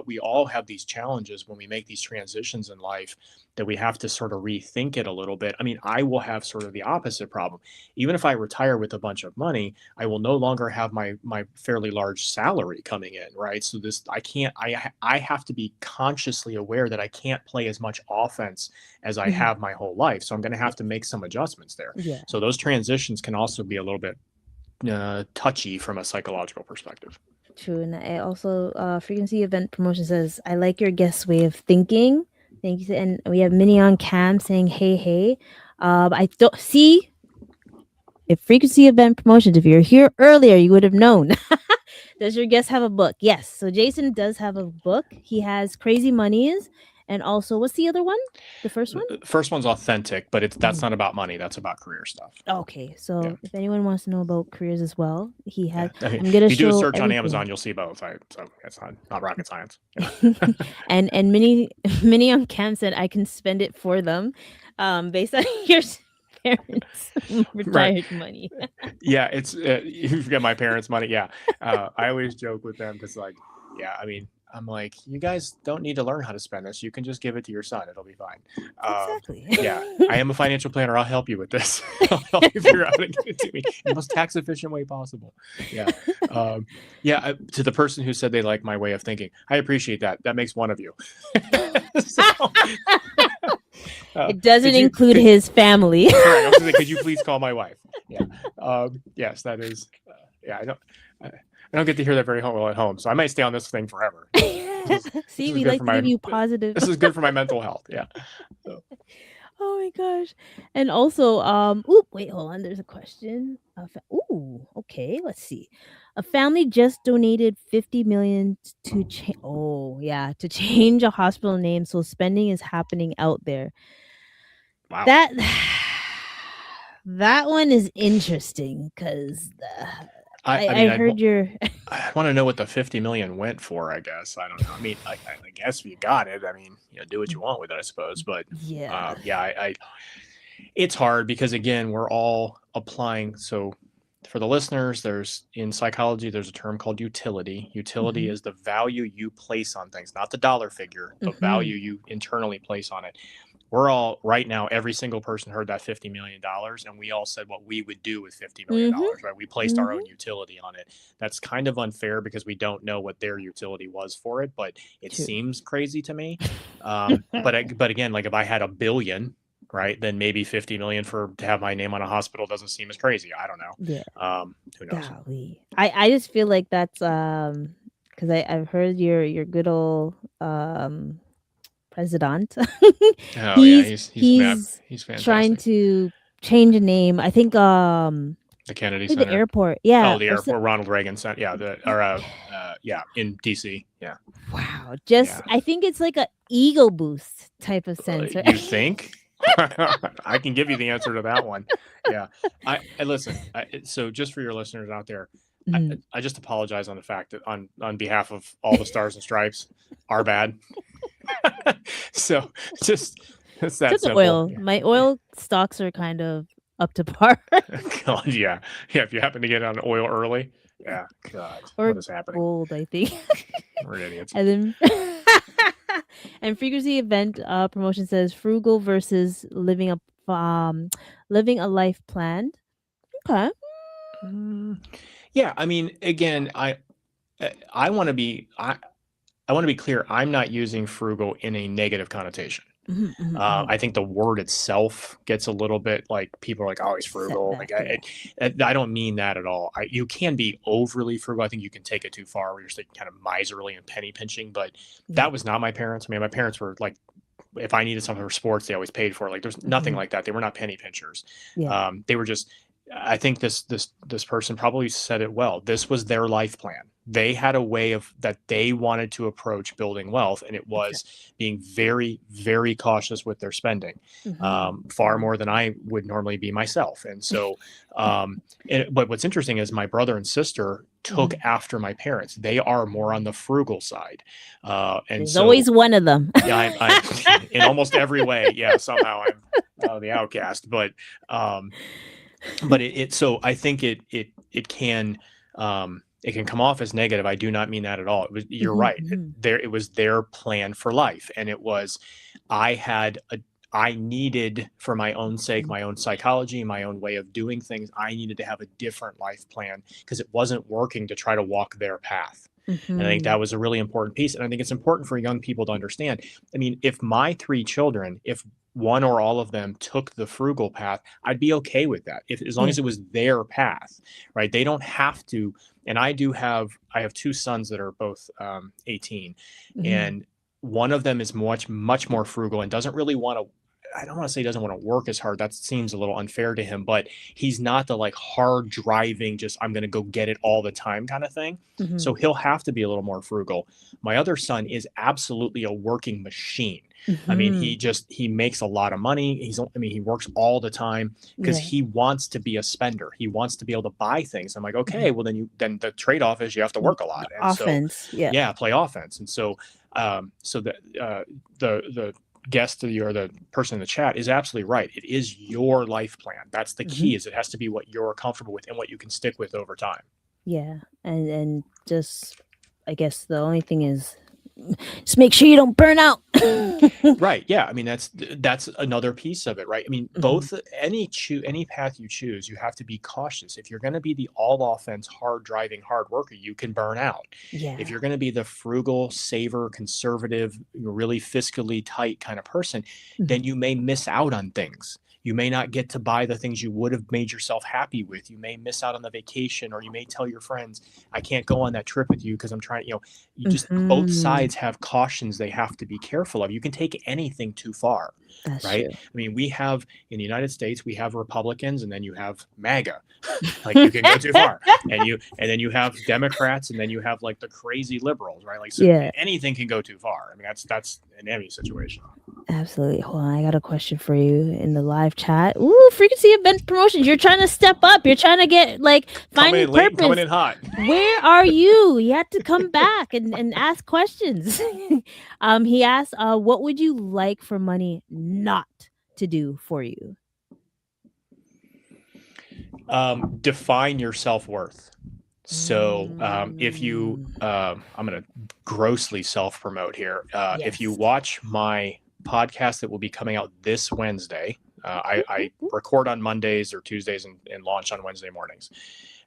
we all have these challenges when we make these transitions in life that we have to sort of rethink it a little bit. I mean, I will have sort of the opposite problem. Even if I retire with a bunch of money, I will no longer have my fairly large salary coming in, right? So this I can't I have to be consciously aware that I can't play as much offense as I Mhm. have my whole life. So I'm going to have to Yes. make some adjustments there. Yeah, So those transitions can also be a little bit touchy from a psychological perspective. true. And I also frequency event promotion says, I like your guest way of thinking. Thank you. And we have Minnie on cam saying, hey, hey. I don't see if frequency event promotions, if you're here earlier, you would have known. Does your guest have a book? Yes. So Jason does have a book. He has Crazy Monies. And also, what's the other one? The first one? First one's authentic, but that's Mhm. not about money. That's about career stuff. Okay. Yeah, So if anyone wants to know about careers as well, he yeah. has. I mean, I'm going if to you do a show search on everything. Amazon, you'll see both. So it's not rocket science. Yeah. And Minnie on cam said I can spend it for them, based on your parents' retired money. Yeah, it's you forget my parents' money. Yeah, I always joke with them because, like, yeah, I mean, I'm like, you guys don't need to learn how to spend this. You can just give it to your son; it'll be fine. Exactly. Yeah, I am a financial planner. I'll help you with this. I'll help you figure out how to give it to me in the most tax efficient way possible. Yeah, yeah. To the person who said they like my way of thinking, I appreciate that. That makes one of you. So, It doesn't could you include his family. correct? I was gonna say, could you please call my wife? Yeah. Yes, that is. Yeah, I don't get to hear that very well at home, so I might stay on this thing forever. See, we like to give you positive. This is good for my mental health. Yeah. So, Oh my gosh. And also, wait, hold on. There's a question. Okay. Let's see. A family just donated 50 million to change. Oh, yeah, to change a hospital name. So spending is happening out there. wow. That one is interesting because I I mean, heard your. I want to know what the 50 million went for. I guess I don't know. I mean, I guess if you got it, I mean, do what you want with it, I suppose. But Yeah. yeah, it's hard because again, we're all applying. So for the listeners, in psychology, there's a term called utility. Utility is the value you place on things, not the dollar figure, the value you internally place on it. We're all right now, every single person heard that $50 million and we all said what we would do with $50 million, right? We placed our own utility on it. That's kind of unfair because we don't know what their utility was for it, but it seems crazy to me. But again, like if I had $1 billion, right, then maybe 50 million to have my name on a hospital doesn't seem as crazy. I don't know. Yeah. Who knows? Golly. I just feel like that's because I've heard your good old president. Oh yeah, he's fantastic. Trying to change a name. I think the Kennedy Center, the airport. Yeah. Oh, the airport, Ronald Reagan Center. Yeah, in DC. Yeah. Wow. I think it's like a ego boost type of sense. Right? You think? I can give you the answer to that one. Yeah. I listen. So just for your listeners out there, I just apologize on the fact that on behalf of all the Stars and Stripes, our bad. So just it's that simple. Oil. Yeah. My oil stocks are kind of up to par. God, yeah. If you happen to get on oil early, yeah. God, or what is happening? Gold, I think. We're idiots. And then frequency event promotion says frugal versus living a life planned. Okay. Yeah, I mean, again, I want to be clear. I'm not using frugal in a negative connotation. I think the word itself gets a little bit like people are like, oh, he's frugal. Like I don't mean that at all. You can be overly frugal. I think you can take it too far where you're just like kind of miserly and penny pinching. But that was not my parents. I mean, my parents were like, if I needed something for sports, they always paid for it. Like there's nothing like that. They were not penny pinchers. Yeah. They were just. I think this person probably said it well. This was their life plan. They had a way of that they wanted to approach building wealth, and it was being very, very cautious with their spending, far more than I would normally be myself. And so, but what's interesting is my brother and sister took after my parents. They are more on the frugal side, and there's always one of them. Yeah, I'm in almost every way. Yeah, somehow I'm the outcast, but so I think it can come off as negative. I do not mean that at all. You're right. It was their plan for life, and it was I needed, for my own sake, my own psychology, my own way of doing things, I needed to have a different life plan because it wasn't working to try to walk their path. And I think that was a really important piece. And I think it's important for young people to understand. I mean, if my 3 children, if one or all of them took the frugal path, I'd be okay with that. As long as it was their path, right? They don't have to. And I have 2 sons that are both 18, and one of them is much more frugal and doesn't really want to. I don't want to say he doesn't want to work as hard. That seems a little unfair to him, but he's not the like hard driving, just I'm going to go get it all the time kind of thing. So he'll have to be a little more frugal. My other son is absolutely a working machine. I mean, he makes a lot of money. He works all the time because he wants to be a spender. He wants to be able to buy things. I'm like, okay, well then the trade-off is you have to work a lot. And offense. play offense. And so, the guest or the person in the chat is absolutely right. It is your life plan. That's the key, is it has to be what you're comfortable with and what you can stick with over time. Yeah. And just, I guess the only thing is just make sure you don't burn out. Right. Yeah. I mean, that's another piece of it, right? I mean, both any path you choose, you have to be cautious. If you're going to be the all offense, hard driving, hard worker, you can burn out. Yeah. If you're going to be the frugal, saver, conservative, really fiscally tight kind of person, then you may miss out on things. You may not get to buy the things you would have made yourself happy with. You may miss out on the vacation, or you may tell your friends, I can't go on that trip with you because I'm trying, you just, both sides have cautions they have to be careful of. You can take anything too far. That's right? true. I mean, we have in the United States, we have Republicans, and then you have MAGA. Like, you can go too far. And then you have Democrats, and then you have like the crazy liberals, right? Like, so anything can go too far. I mean, that's in any situation. Absolutely. Hold on, I got a question for you in the live chat. Ooh, frequency event promotions. You're trying to step up. You're trying to get finding purpose. Coming in hot. Where are you? You had to come back and ask questions. He asked, what would you like for money not to do for you? Define your self-worth. So if you, I'm going to grossly self-promote here. If you watch my podcast that will be coming out this Wednesday, I record on Mondays or Tuesdays and launch on Wednesday mornings.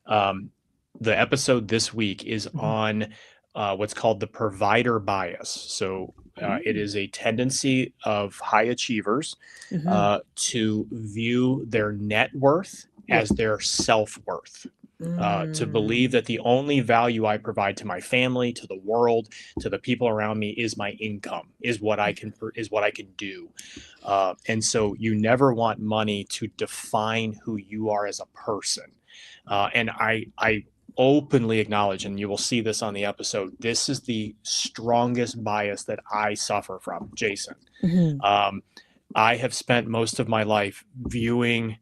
The episode this week is on what's called the provider bias. So it is a tendency of high achievers to view their net worth as their self-worth. To believe that the only value I provide to my family, to the world, to the people around me is my income, is what I can do. And so you never want money to define who you are as a person. And I openly acknowledge, and you will see this on the episode, this is the strongest bias that I suffer from, Jason. I have spent most of my life viewing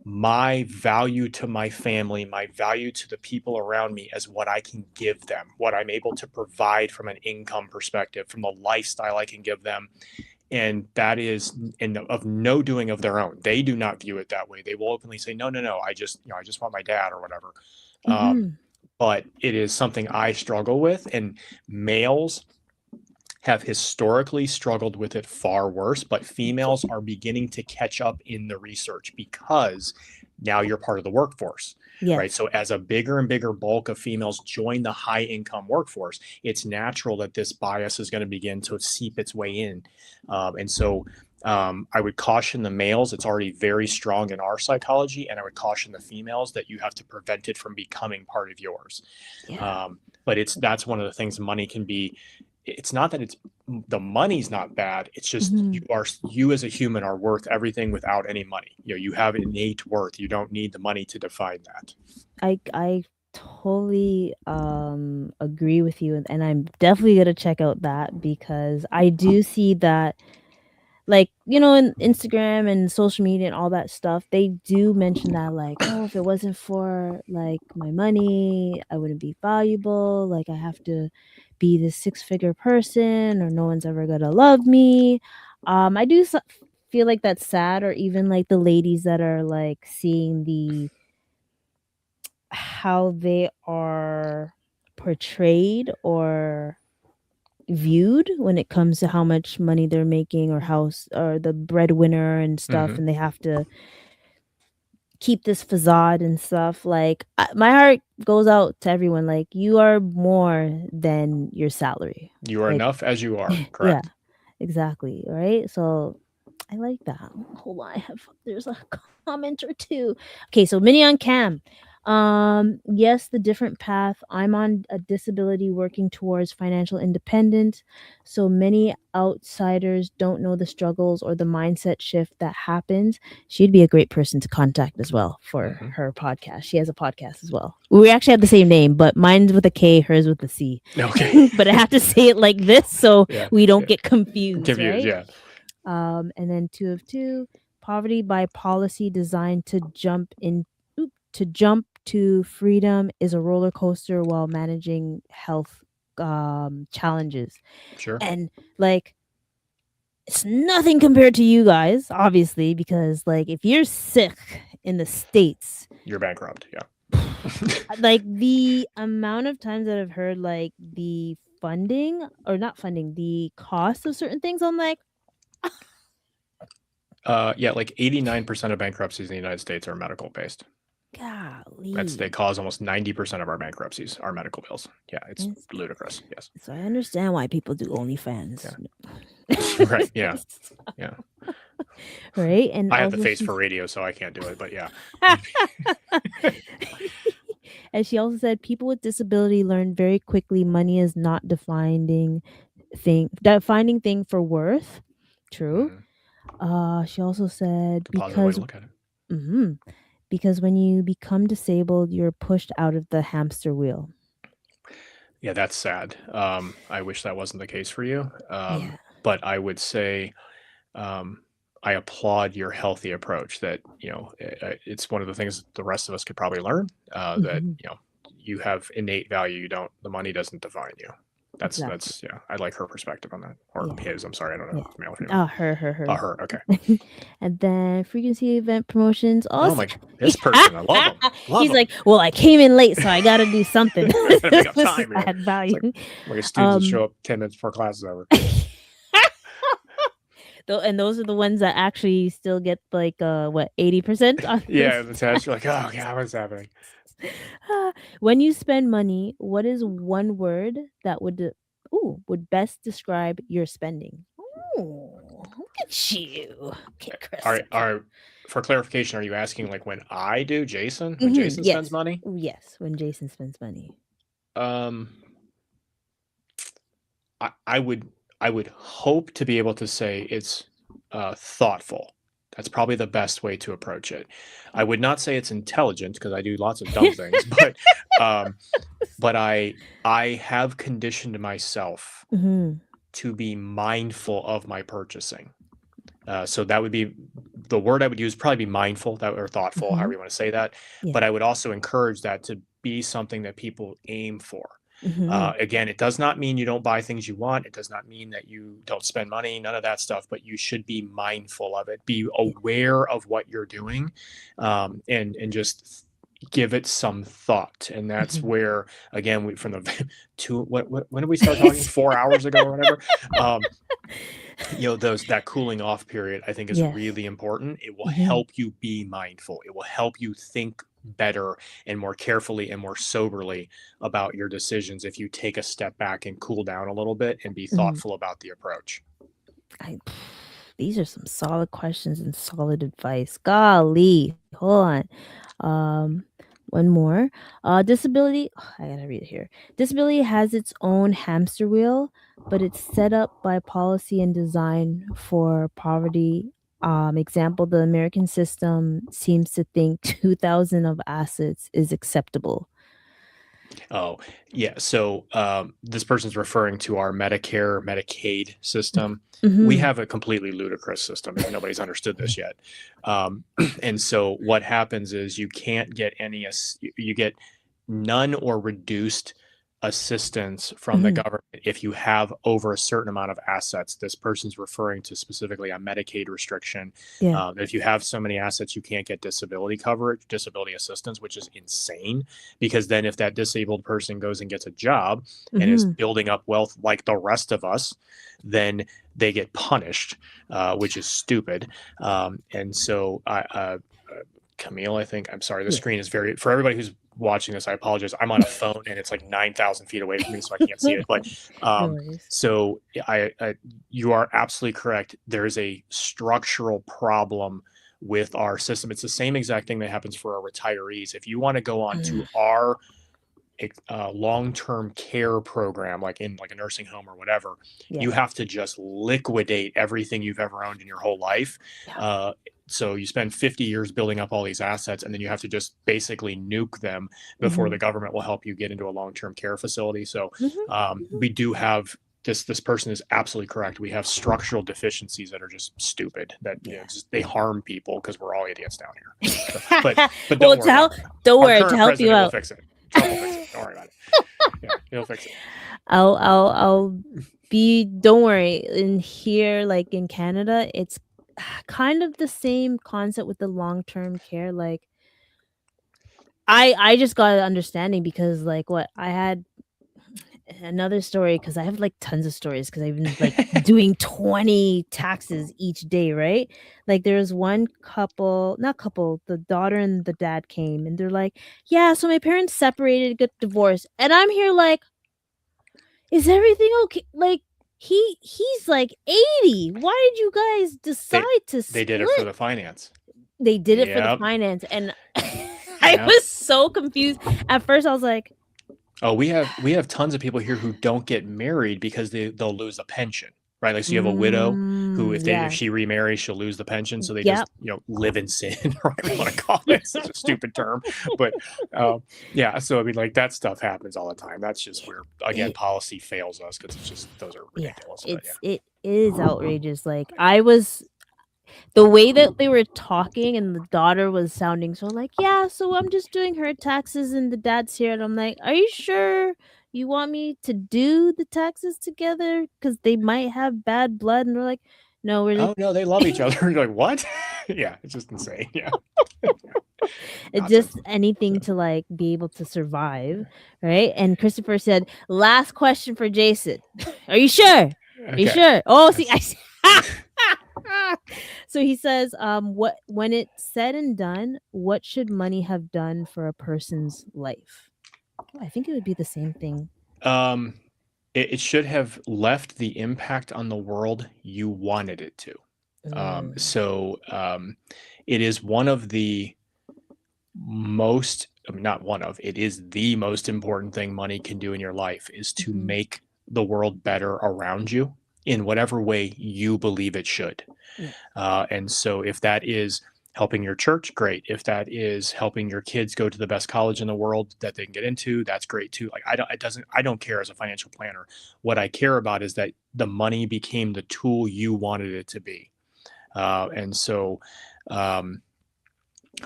my value to my family, my value to the people around me as what I can give them, what I'm able to provide from an income perspective, from the lifestyle I can give them. And that is of no doing of their own. They do not view it that way. They will openly say, no, I just want my dad or whatever. But it is something I struggle with, and males have historically struggled with it far worse, but females are beginning to catch up in the research because now you're part of the workforce, right? So as a bigger and bigger bulk of females join the high income workforce, it's natural that this bias is going to begin to seep its way in. And so I would caution the males, it's already very strong in our psychology, and I would caution the females that you have to prevent it from becoming part of yours. But that's one of the things money can be. It's not that the money's not bad. It's just you as a human are worth everything without any money. You have innate worth. You don't need the money to define that. I totally agree with you, and I'm definitely gonna check out that, because I do see that, like, in Instagram and social media and all that stuff, they do mention that, like, oh, if it wasn't for like my money, I wouldn't be valuable. Like, I have to be this 6-figure person, or no one's ever gonna love me. I do feel like that's sad, or even like the ladies that are like seeing how they are portrayed or viewed when it comes to how much money they're making, or or the breadwinner and stuff, and they have to keep this facade and stuff. Like, my heart goes out to everyone. Like, you are more than your salary. You are enough as you are. Correct. Yeah, exactly. Right. So I like that. Hold on, there's a comment or two. Okay, so Mini on Cam. Yes, the different path. I'm on a disability working towards financial independence. So many outsiders don't know the struggles or the mindset shift that happens. She'd be a great person to contact as well for her podcast. She has a podcast as well. We actually have the same name, but mine's with a K, hers with a C. Okay. But I have to say it like this so we don't get confused. Right? Yeah. And then 2 of 2, poverty by policy designed to jump to freedom is a roller coaster while managing health challenges. Sure. And like, It's nothing compared to you guys, obviously, because like if you're sick in the States, You're bankrupt. Yeah. like the amount of times that I've heard like the funding or not funding, the cost of certain things, I'm like, Yeah, like 89% of bankruptcies in the United States are medical based. golly. They cause almost 90% of our bankruptcies are medical bills. Yeah, it's ludicrous. Yes. So I understand why people do OnlyFans. Right. Yeah. Yeah. Right. And I have the also face for radio, so I can't do it. But yeah. and she also said people with disability learn very quickly money is not defining thing for worth. True. She also said It's a positive way to look at it. Because when you become disabled, you're pushed out of the hamster wheel. Yeah, that's sad. I wish that wasn't the case for you. Yeah. But I would say I applaud your healthy approach that, it's one of the things the rest of us could probably learn, that, you have innate value. The money doesn't define you. That's, yeah, I like her perspective on that. Or his, I'm sorry. I don't know if it's male or female. Her. Oh, her. Okay. And then frequency event promotions. Oh my, this person, I love him. He's like, well, I came in late, so I got to do something. Make up time, man. Add value. Like a student show up 10 minutes before class is over. And those are the ones that actually still get like 80%. Yeah, the test. You're like, oh yeah, what's happening? When you spend money, what is one word that would best describe your spending? Ooh, look at you. Okay, Chris. All right. For clarification, are you asking like when I do, Jason? When Jason spends money? Yes, when Jason spends money. I would hope to be able to say it's thoughtful. That's probably the best way to approach it. I would not say it's intelligent because I do lots of dumb things, but I have conditioned myself to be mindful of my purchasing. So that would be the word I would use, probably be mindful or thoughtful, however you want to say that. Yeah. But I would also encourage that to be something that people aim for. Again, it does not mean you don't buy things you want. It does not mean that you don't spend money, none of that stuff, but you should be mindful of it. Be aware of what you're doing, and just give it some thought. And that's where, again, when did we start talking? 4 hours ago or whatever? That cooling off period, I think, is really important. It will help you be mindful. It will help you think better and more carefully and more soberly about your decisions if you take a step back and cool down a little bit and be thoughtful about the approach. These are some solid questions and solid advice. Golly, hold on. One more. Disability. I gotta read it here. Disability has its own hamster wheel, but it's set up by policy and design for poverty. Example, the American system seems to think 2,000 of assets is acceptable. Oh, yeah. So this person's referring to our Medicare, Medicaid system. We have a completely ludicrous system if nobody's understood this yet. And so what happens is you can't get you get none or reduced assistance from the government if you have over a certain amount of assets. This person's referring to specifically a Medicaid restriction. If you have so many assets, you can't get disability coverage, disability assistance, which is insane, because then if that disabled person goes and gets a job and is building up wealth like the rest of us, then they get punished, which is stupid. And so Camille, I think, I'm sorry, the screen is for everybody who's watching this, I apologize. I'm on a phone and it's like 9,000 feet away from me, so I can't see it. But so you are absolutely correct. There is a structural problem with our system. It's the same exact thing that happens for our retirees. If you want to go on to our long-term care program, like in like a nursing home or whatever, you have to just liquidate everything you've ever owned in your whole life. So you spend 50 years building up all these assets, and then you have to just basically nuke them before the government will help you get into a long-term care facility. So we do have this person is absolutely correct. We have structural deficiencies that are just stupid, that they harm people because we're all idiots down here. So, but don't worry. Don't worry, to help you out. Will fix it. Trump will fix it. Don't worry about it. Yeah, he'll fix it. I'll be, don't worry, in here, like in Canada, it's kind of the same concept with the long-term care. Like I just got an understanding because like what I had another story, because I have like tons of stories because I've been like doing 20 taxes each day, right? Like there was one couple, not couple, the daughter and the dad came and they're like, yeah, so my parents separated, got divorced. And I'm here like, is everything okay? Like he's like 80. Why did you guys decide to They did it for split? the finance. They did it for the Yep. finance, and I Yep. was so confused. At first I was like, Oh, we have tons of people here who don't get married because they'll lose a pension, right? Like, so you have a widow who, if yeah, she remarries, she'll lose the pension. So they yep. just, live in sin, or whatever you want to call it. It's such a stupid term, but yeah. So I mean, like, that stuff happens all the time. That's just where, again, policy fails us, because it's just, those are ridiculous. Yeah, But yeah. it is outrageous. Like I was, the way that they were talking and the daughter was sounding so like, yeah, so I'm just doing her taxes and the dad's here. And I'm like, are you sure you want me to do the taxes together? Because they might have bad blood. And they're like, no, we're Oh no, they love each other. You're like, what? Yeah, it's just insane. Yeah. it's just anything to like be able to survive, right? And Christopher said, last question for Jason. Are you sure? Are you Okay. sure? Oh, see, so he says, what when it's said and done, what should money have done for a person's life? Oh, I think it would be the same thing. It should have left the impact on the world you wanted it to. So it is one of the most, I mean, not one of, it is the most important thing money can do in your life, is to make the world better around you in whatever way you believe it should. And so if that is helping your church, great. If that is helping your kids go to the best college in the world that they can get into, that's great too. Like, I don't care as a financial planner. What I care about is that the money became the tool you wanted it to be. And so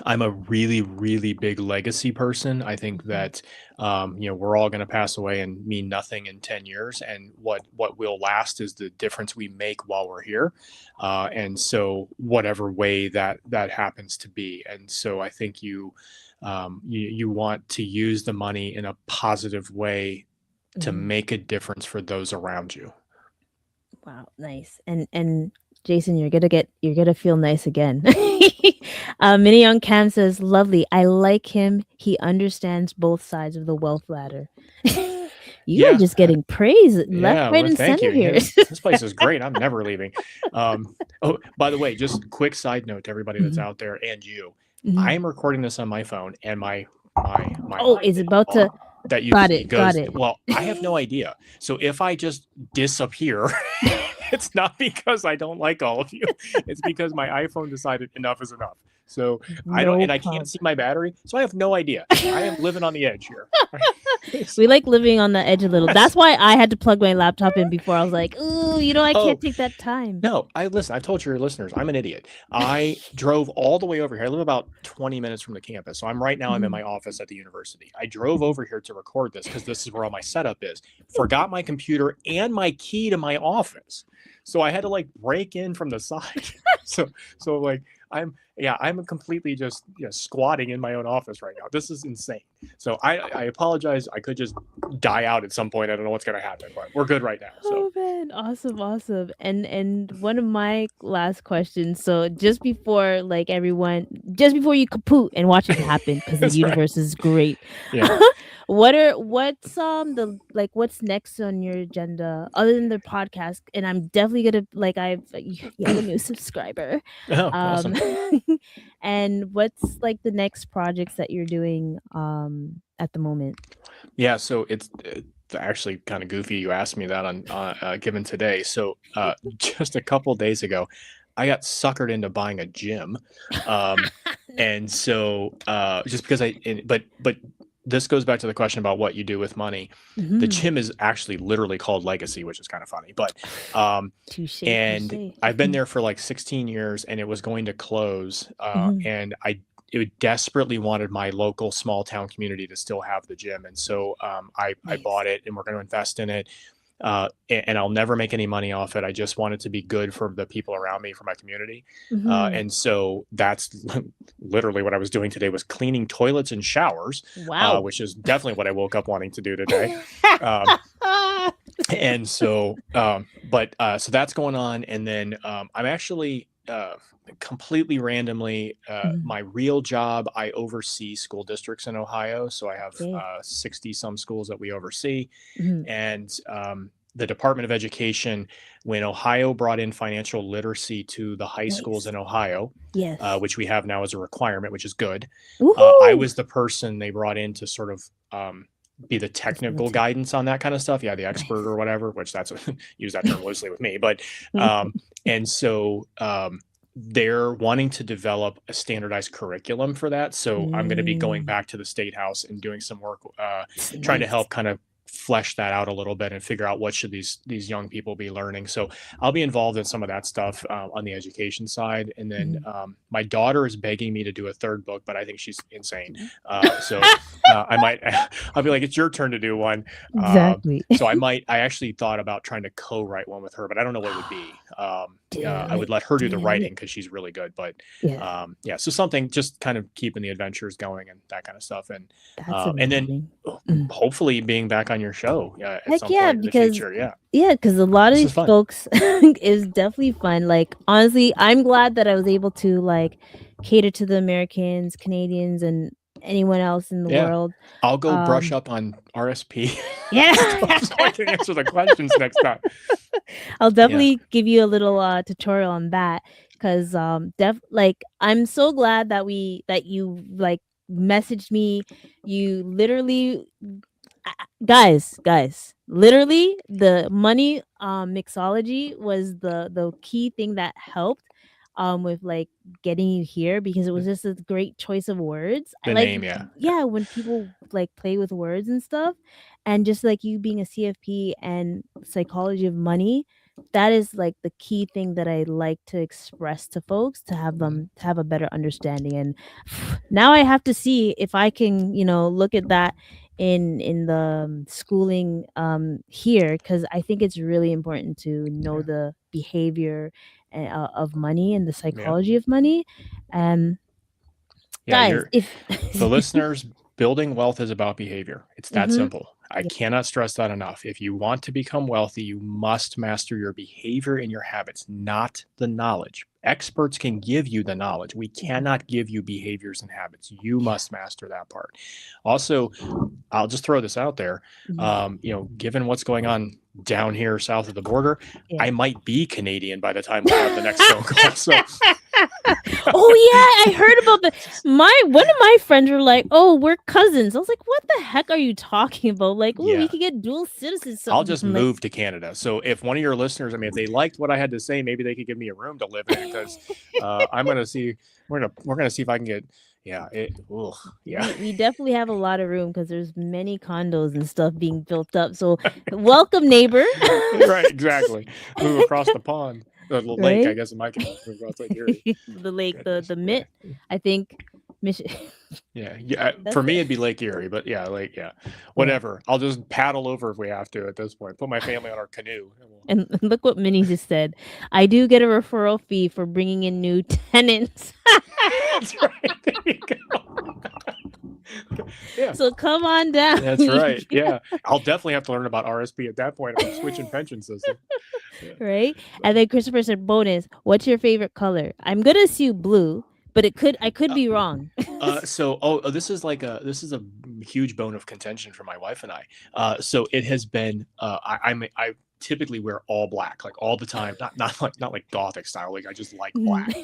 I'm a really, really big legacy person. I think that, we're all going to pass away and mean nothing in 10 years. And what will last is the difference we make while we're here. And so whatever way that happens to be. And so I think you want to use the money in a positive way to make a difference for those around you. Wow, nice. And Jason, you're gonna feel nice again. Minnie on Cam says, lovely. I like him. He understands both sides of the wealth ladder. You are just getting praise left, right, and thank center you. here. This place is great. I'm never leaving. Oh, by the way, just quick side note to everybody that's out there and you. I am recording this on my phone, and my oh, it's about to. That you Got see it. goes, Got it. well, I have no idea. So if I just disappear, it's not because I don't like all of you. It's because my iPhone decided enough is enough. So I can't see my battery. So I have no idea. I am living on the edge here. We like living on the edge a little. That's why I had to plug my laptop in before. I was like, ooh, I can't take that time. No, I've told your listeners, I'm an idiot. I drove all the way over here. I live about 20 minutes from the campus. So I'm in my office at the university. I drove over here to record this because this is where all my setup is. Forgot my computer and my key to my office. So I had to like break in from the side. So like I'm completely just squatting in my own office right now. This is insane. So I apologize. I could just die out at some point. I don't know what's gonna happen, but we're good right now. So. Oh man, awesome. And one of my last questions. So just before you kaput and watch it happen, because the universe is great. Yeah. what's next on your agenda other than the podcast? And I'm definitely gonna you have a new subscriber. Oh, awesome. And what's like the next projects that you're doing at the moment? Yeah, so it's actually kind of goofy you asked me that on Given Today. So just a couple days ago, I got suckered into buying a gym, and so just because but this goes back to the question about what you do with money. The gym is actually literally called Legacy, which is kind of funny, but touché. I've been there for like 16 years, and it was going to close, and it desperately wanted my local small town community to still have the gym. And so I Nice. bought it, and we're going to invest in it. And I'll never make any money off it. I just want it to be good for the people around me, for my community. Mhm. And so that's literally what I was doing today, was cleaning toilets and showers, Wow. which is definitely what I woke up wanting to do today. And so, so that's going on. And then I'm actually completely randomly, Mhm. my real job, I oversee school districts in Ohio. So I have Okay. 60 some schools that we oversee. Mhm. And the Department of Education, when Ohio brought in financial literacy to the high schools Nice. in Ohio, Yes. which we have now as a requirement, which is good. I Woohoo! was the person they brought in to sort of be the technical Facilitate. guidance on that kind of stuff. Yeah, the expert Nice. or whatever, which that's use that term loosely with me. But and so they're wanting to develop a standardized curriculum for that. So I'm going to be going Mm, back to the state house and doing some work, it's trying to nice. help kind of flesh that out a little bit and figure out what should these young people be learning. So I'll be involved in some of that stuff on the education side. And then Mhm. my daughter is begging me to do a third book, but I think she's insane. Mhm. So I might, I'll be like, it's your turn to do one. Exactly. So I actually thought about trying to co-write one with her, but I don't know what it would be. Do I would it. let her do Do the it. writing because she's really good. But Yeah, yeah, so something just kind of keeping the adventures going and that kind of stuff. that's And then amazing. Mm. hopefully being back on your show at Heck some yeah, point in the because future. Yeah, a lot of this is these fun. folks is definitely fun. Like honestly, I'm glad that I was able to like cater to the Americans, Canadians, and anyone else in the Yeah, world. I'll go brush Um, up on RSP yeah. stuff so I can answer the questions next time. I'll Yeah, definitely give you a little tutorial on that because I'm so glad that you like messaged me. You literally guys, literally the money mixology was the key thing that helped with like getting you here because it was just a great choice of words. I the like name. Yeah, yeah, yeah, when people like play with words and stuff, and just like you being a CFP and psychology of money, that is like the key thing that I like to express to folks to have them to have a better understanding. And now I have to see if I can, look at that in the schooling here because I think it's really important to know yeah, the behavior of money and the yeah. psychology of money. Um, Yeah, guys, you're if the listeners. Building wealth is about behavior. It's that hmm simple. I cannot stress that enough. If you want to become wealthy, you must master your behavior and your habits, not the knowledge. Experts can give you the knowledge. We cannot give you behaviors and habits. You yeah, must master that part. Also, I'll just throw this out there. mhm, Given what's going on down here south of the border, yeah. I might be Canadian by the time we have the next phone call. So Oh yeah, I heard about that. One of my friends were like, "Oh, we're cousins." I was like, "What the heck are you talking about?" Like, "Oh, we yeah, could get dual I'll citizenship." just I'm like, move to Canada. So if one of your listeners, I mean, if they liked what I had to say, maybe they could give me a room to live in because I'm gonna see. We're gonna see if I can get. Yeah. Ugh, yeah. we definitely have a lot of room because there's many condos and stuff being built up. So, welcome, neighbor. Right. Exactly. Move across the pond, the lake. I Right? guess in my case, move across Lake Erie. The lake, the Goodness. Yeah. mitt, I think. Mission. Yeah. Yeah. That's For me, it. it'd be Lake Erie, but yeah, yeah, Yeah. whatever. I'll just paddle over if we have to at this point. Put my family on our canoe. And we'll... And look what Minnie just said. I do get a referral fee for bringing in new tenants. That's right. There you go. Yeah. So come on down. That's right. Yeah. I'll definitely have to learn about RSP at that point if I'm switching pension system. Yeah. Right? And then Christopher said, bonus, what's your favorite color? I'm gonna assume blue, but I could be wrong. This is this is a huge bone of contention for my wife and I. So it has been I typically wear all black like all the time, not like gothic style, like I just like Mhm. black.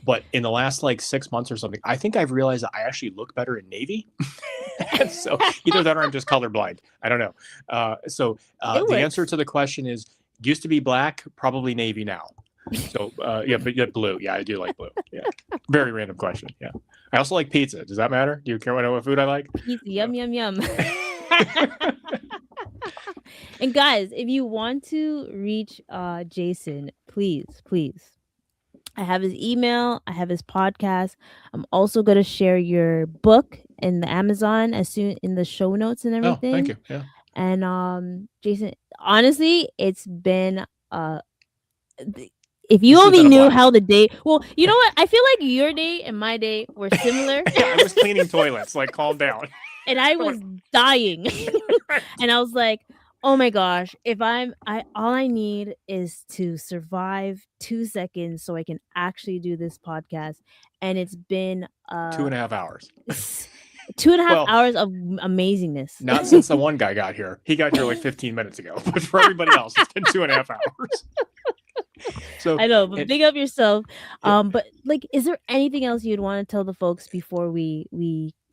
But in the last like 6 months or something, I think I've realized that I actually look better in navy. And so either that or I'm just colorblind. I don't know. It The answer works. to the question is used to be black, probably navy now. So yeah, but yeah, blue. Yeah, I do like blue. Yeah, very random question. Yeah, I also like pizza. Does that matter? Do you care what food I like? Pizza, So. yum yum yum. And guys, if you want to reach Jason, please I have his email. I have his podcast. I'm also going to share your book in the Amazon as soon in the show notes and Oh, thank everything. you. Yeah. And Jason, honestly, it's been if you This has only been a knew blast. how the day, well, you know what? I feel like your day and my day were similar. Yeah, I was cleaning toilets. Like, calm down. And I was dying. And I was like, oh my gosh, if all I need is to survive 2 seconds so I can actually do this podcast. And it's been 2.5 hours. 2.5 Well, hours of amazingness. Not since the one guy got here. He got here like 15 minutes ago. But for everybody else, it's been 2.5 hours. So I know, but big up yourself. Yeah. But like, is there anything else you'd want to tell the folks before we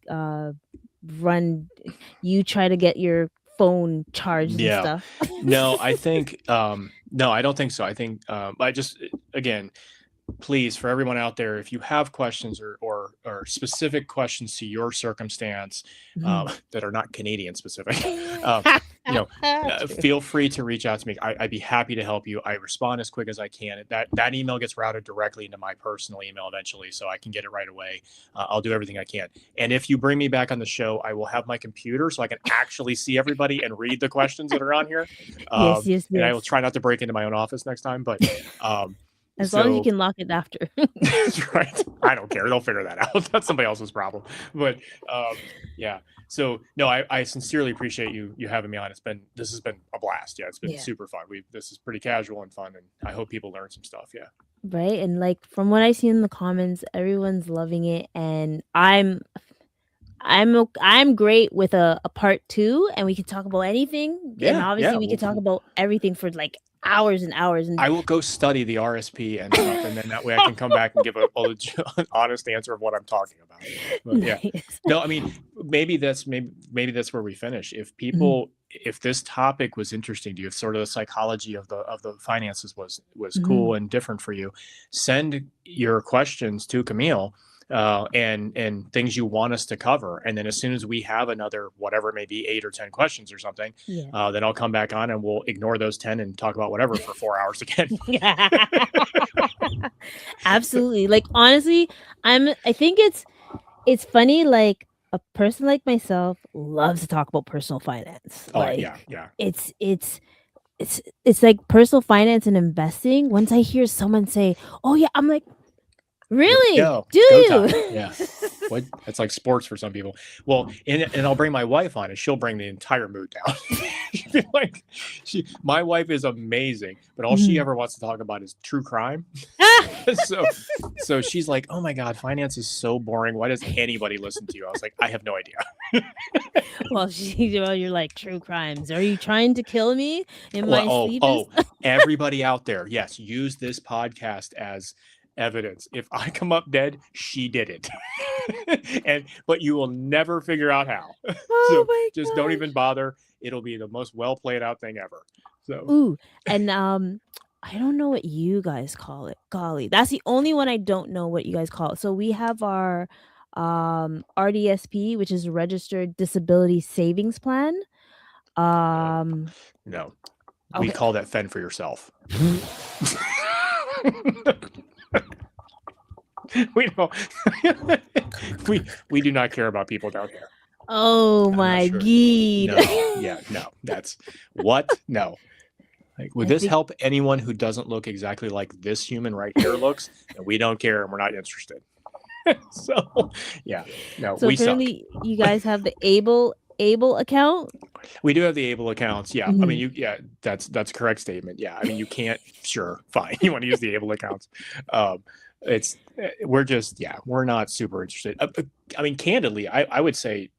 run? You try to get your phone charged and stuff. No, I think no, I don't think so. I think I just again, please, for everyone out there, if you have questions or specific questions to your circumstance that are not Canadian specific, feel free to reach out to me. I'd be happy to help you. I respond as quick as I can. That email gets routed directly into my personal email eventually, so I can get it right away. I'll do everything I can. And if you bring me back on the show, I will have my computer so I can actually see everybody and read the questions that are on here. Yes. And I will try not to break into my own office next time, but as long as you can lock it after. That's right. I don't care. They'll figure that out. That's somebody else's problem. But yeah. So no, I sincerely appreciate you having me on. This has been a blast. Yeah, it's been super fun. This is pretty casual and fun, and I hope people learn some stuff. Yeah. Right. And like from what I see in the comments, everyone's loving it, and I'm great with a part 2, and we can talk about anything. And obviously we can talk about everything for like hours and hours. And I will go study the RSP and stuff, and then that way I can come back and give an honest answer of what I'm talking about. But, nice. No, I mean maybe that's where we finish. If people, if this topic was interesting to you, if sort of the psychology of the finances was cool and different for you, send your questions to Camille. And things you want us to cover, and then as soon as we have another whatever it may be 8 or 10 questions or something, then I'll come back on and we'll ignore those 10 and talk about whatever for 4 hours again. Absolutely. Like honestly, I think it's funny, like a person like myself loves to talk about personal finance. Yeah. It's like personal finance and investing. Once I hear someone say, "Oh yeah," I'm like, really? Do you? Yeah. What? It's like sports for some people. Well, and I'll bring my wife on, and she'll bring the entire mood down. She'll be like, my wife is amazing, but all she ever wants to talk about is true crime. So she's like, "Oh my God, finance is so boring. Why does anybody listen to you?" I was like, "I have no idea." Well, you're like, true crimes. Are you trying to kill me in my sleep? Everybody out there, yes, use this podcast as evidence. If I come up dead, she did it. But you will never figure out how. Just don't even bother. It'll be the most well played out thing ever. So and I don't know what you guys call it. Golly, that's the only one I don't know what you guys call it. So we have our RDSP, which is Registered Disability Savings Plan. No. We call that fend for yourself. We don't. we do not care about people down here. Oh my God. No. That's what? No. Like, would this help anyone who doesn't look exactly like this human right here looks? And we don't care, and we're not interested. So, yeah, no. So apparently, you guys have the Able account. We do have the Able accounts. Yeah, I mean, that's a correct statement. Yeah, I mean, you can't. Sure, fine. You want to use the Able accounts. We're not super interested. I mean, candidly, I would say,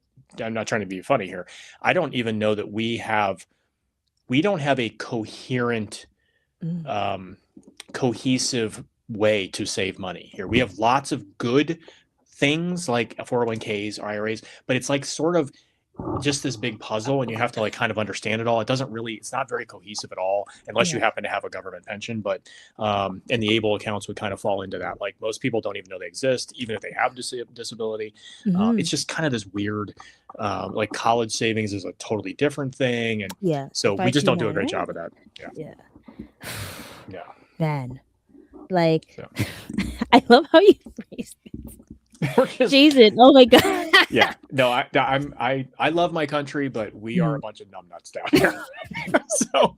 I'm not trying to be funny here. I don't even know that we don't have a coherent, cohesive way to save money here. We have lots of good things like 401ks or IRAs, but it's like sort of just this big puzzle, and you have to like kind of understand it all. It's not very cohesive at all unless you happen to have a government pension. But and the Able accounts would kind of fall into that. Like most people don't even know they exist, even if they have disability. It's just kind of this weird, like college savings is a totally different thing. And so we just don't do a great job of that. Yeah. Man. Like, So. I love how you phrased it. Jason, oh my god. Yeah, no, I love my country, but we are a bunch of numbnuts down here. So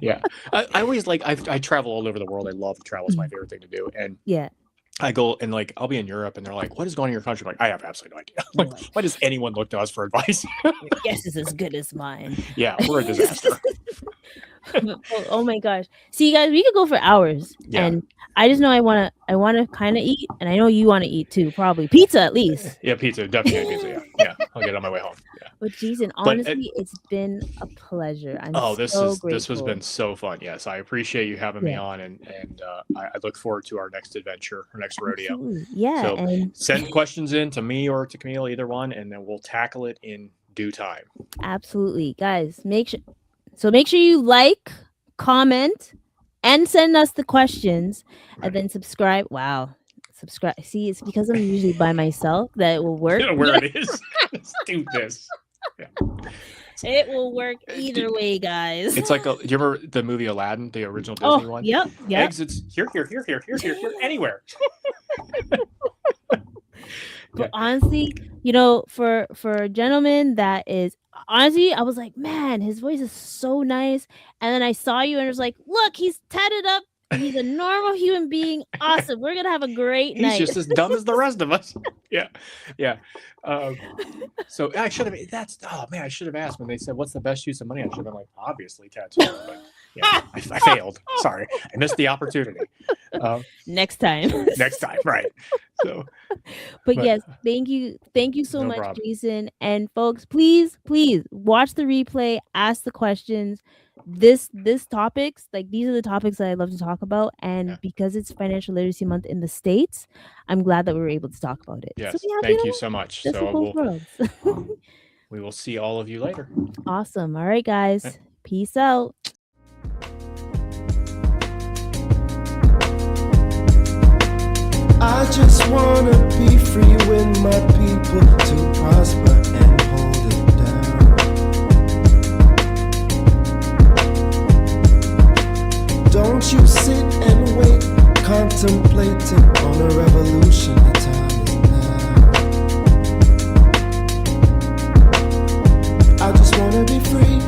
yeah, I always like I travel all over the world. I love to travel. It's my favorite thing to do. And yeah, I go and like I'll be in Europe and they're like, "What is going on in your country?" I'm like, I have absolutely no idea. Like, why does anyone look to us for advice? your guess is as good as mine. Yeah, we're a disaster. Oh my gosh. See, guys, we could go for hours. Yeah. And I just know I wanna kind of eat, and I know you want to eat too, probably pizza at least. Yeah, pizza, definitely pizza. Yeah, I'll get it on my way home. Yeah. But Jason, honestly, it's been a pleasure. This has been so fun. Yes, I appreciate you having me on, and I look forward to our next adventure, our next rodeo. Absolutely. Yeah. So and send questions in to me or to Camille, either one, and then we'll tackle it in due time. Absolutely, guys. Make sure you like, comment, and send us the questions, and then subscribe. Wow. Subscribe. See, it's because I'm usually by myself that it will work. Where it is. Let's do this. Yeah. It will work either way, guys. It's like, do you remember the movie Aladdin, the original Disney one? Yep. Exits here, anywhere. But honestly, for a gentleman that is honestly, I was like, man, his voice is so nice. And then I saw you and it was like, look, he's tatted up. He's a normal human being. Awesome. We're gonna have a great night. He's just as dumb as the rest of us. Yeah. So I should have. I should have asked when they said, "What's the best use of money?" I should have been like, obviously tattoos. But yeah, I failed. Sorry, I missed the opportunity. Next time. Right? So, but yes, thank you so much, problem. Jason. And folks, please watch the replay. Ask the questions. This topics, like, these are the topics that I love to talk about, and because it's Financial Literacy Month in the States, I'm glad that we were able to talk about it. Yes, thank you so much. So we will see all of you later. Awesome. All right, guys. Peace out. I just wanna be free with my people to prosper and hold it down. Don't you sit and wait, contemplating on a revolution. The time is now. I just wanna be free.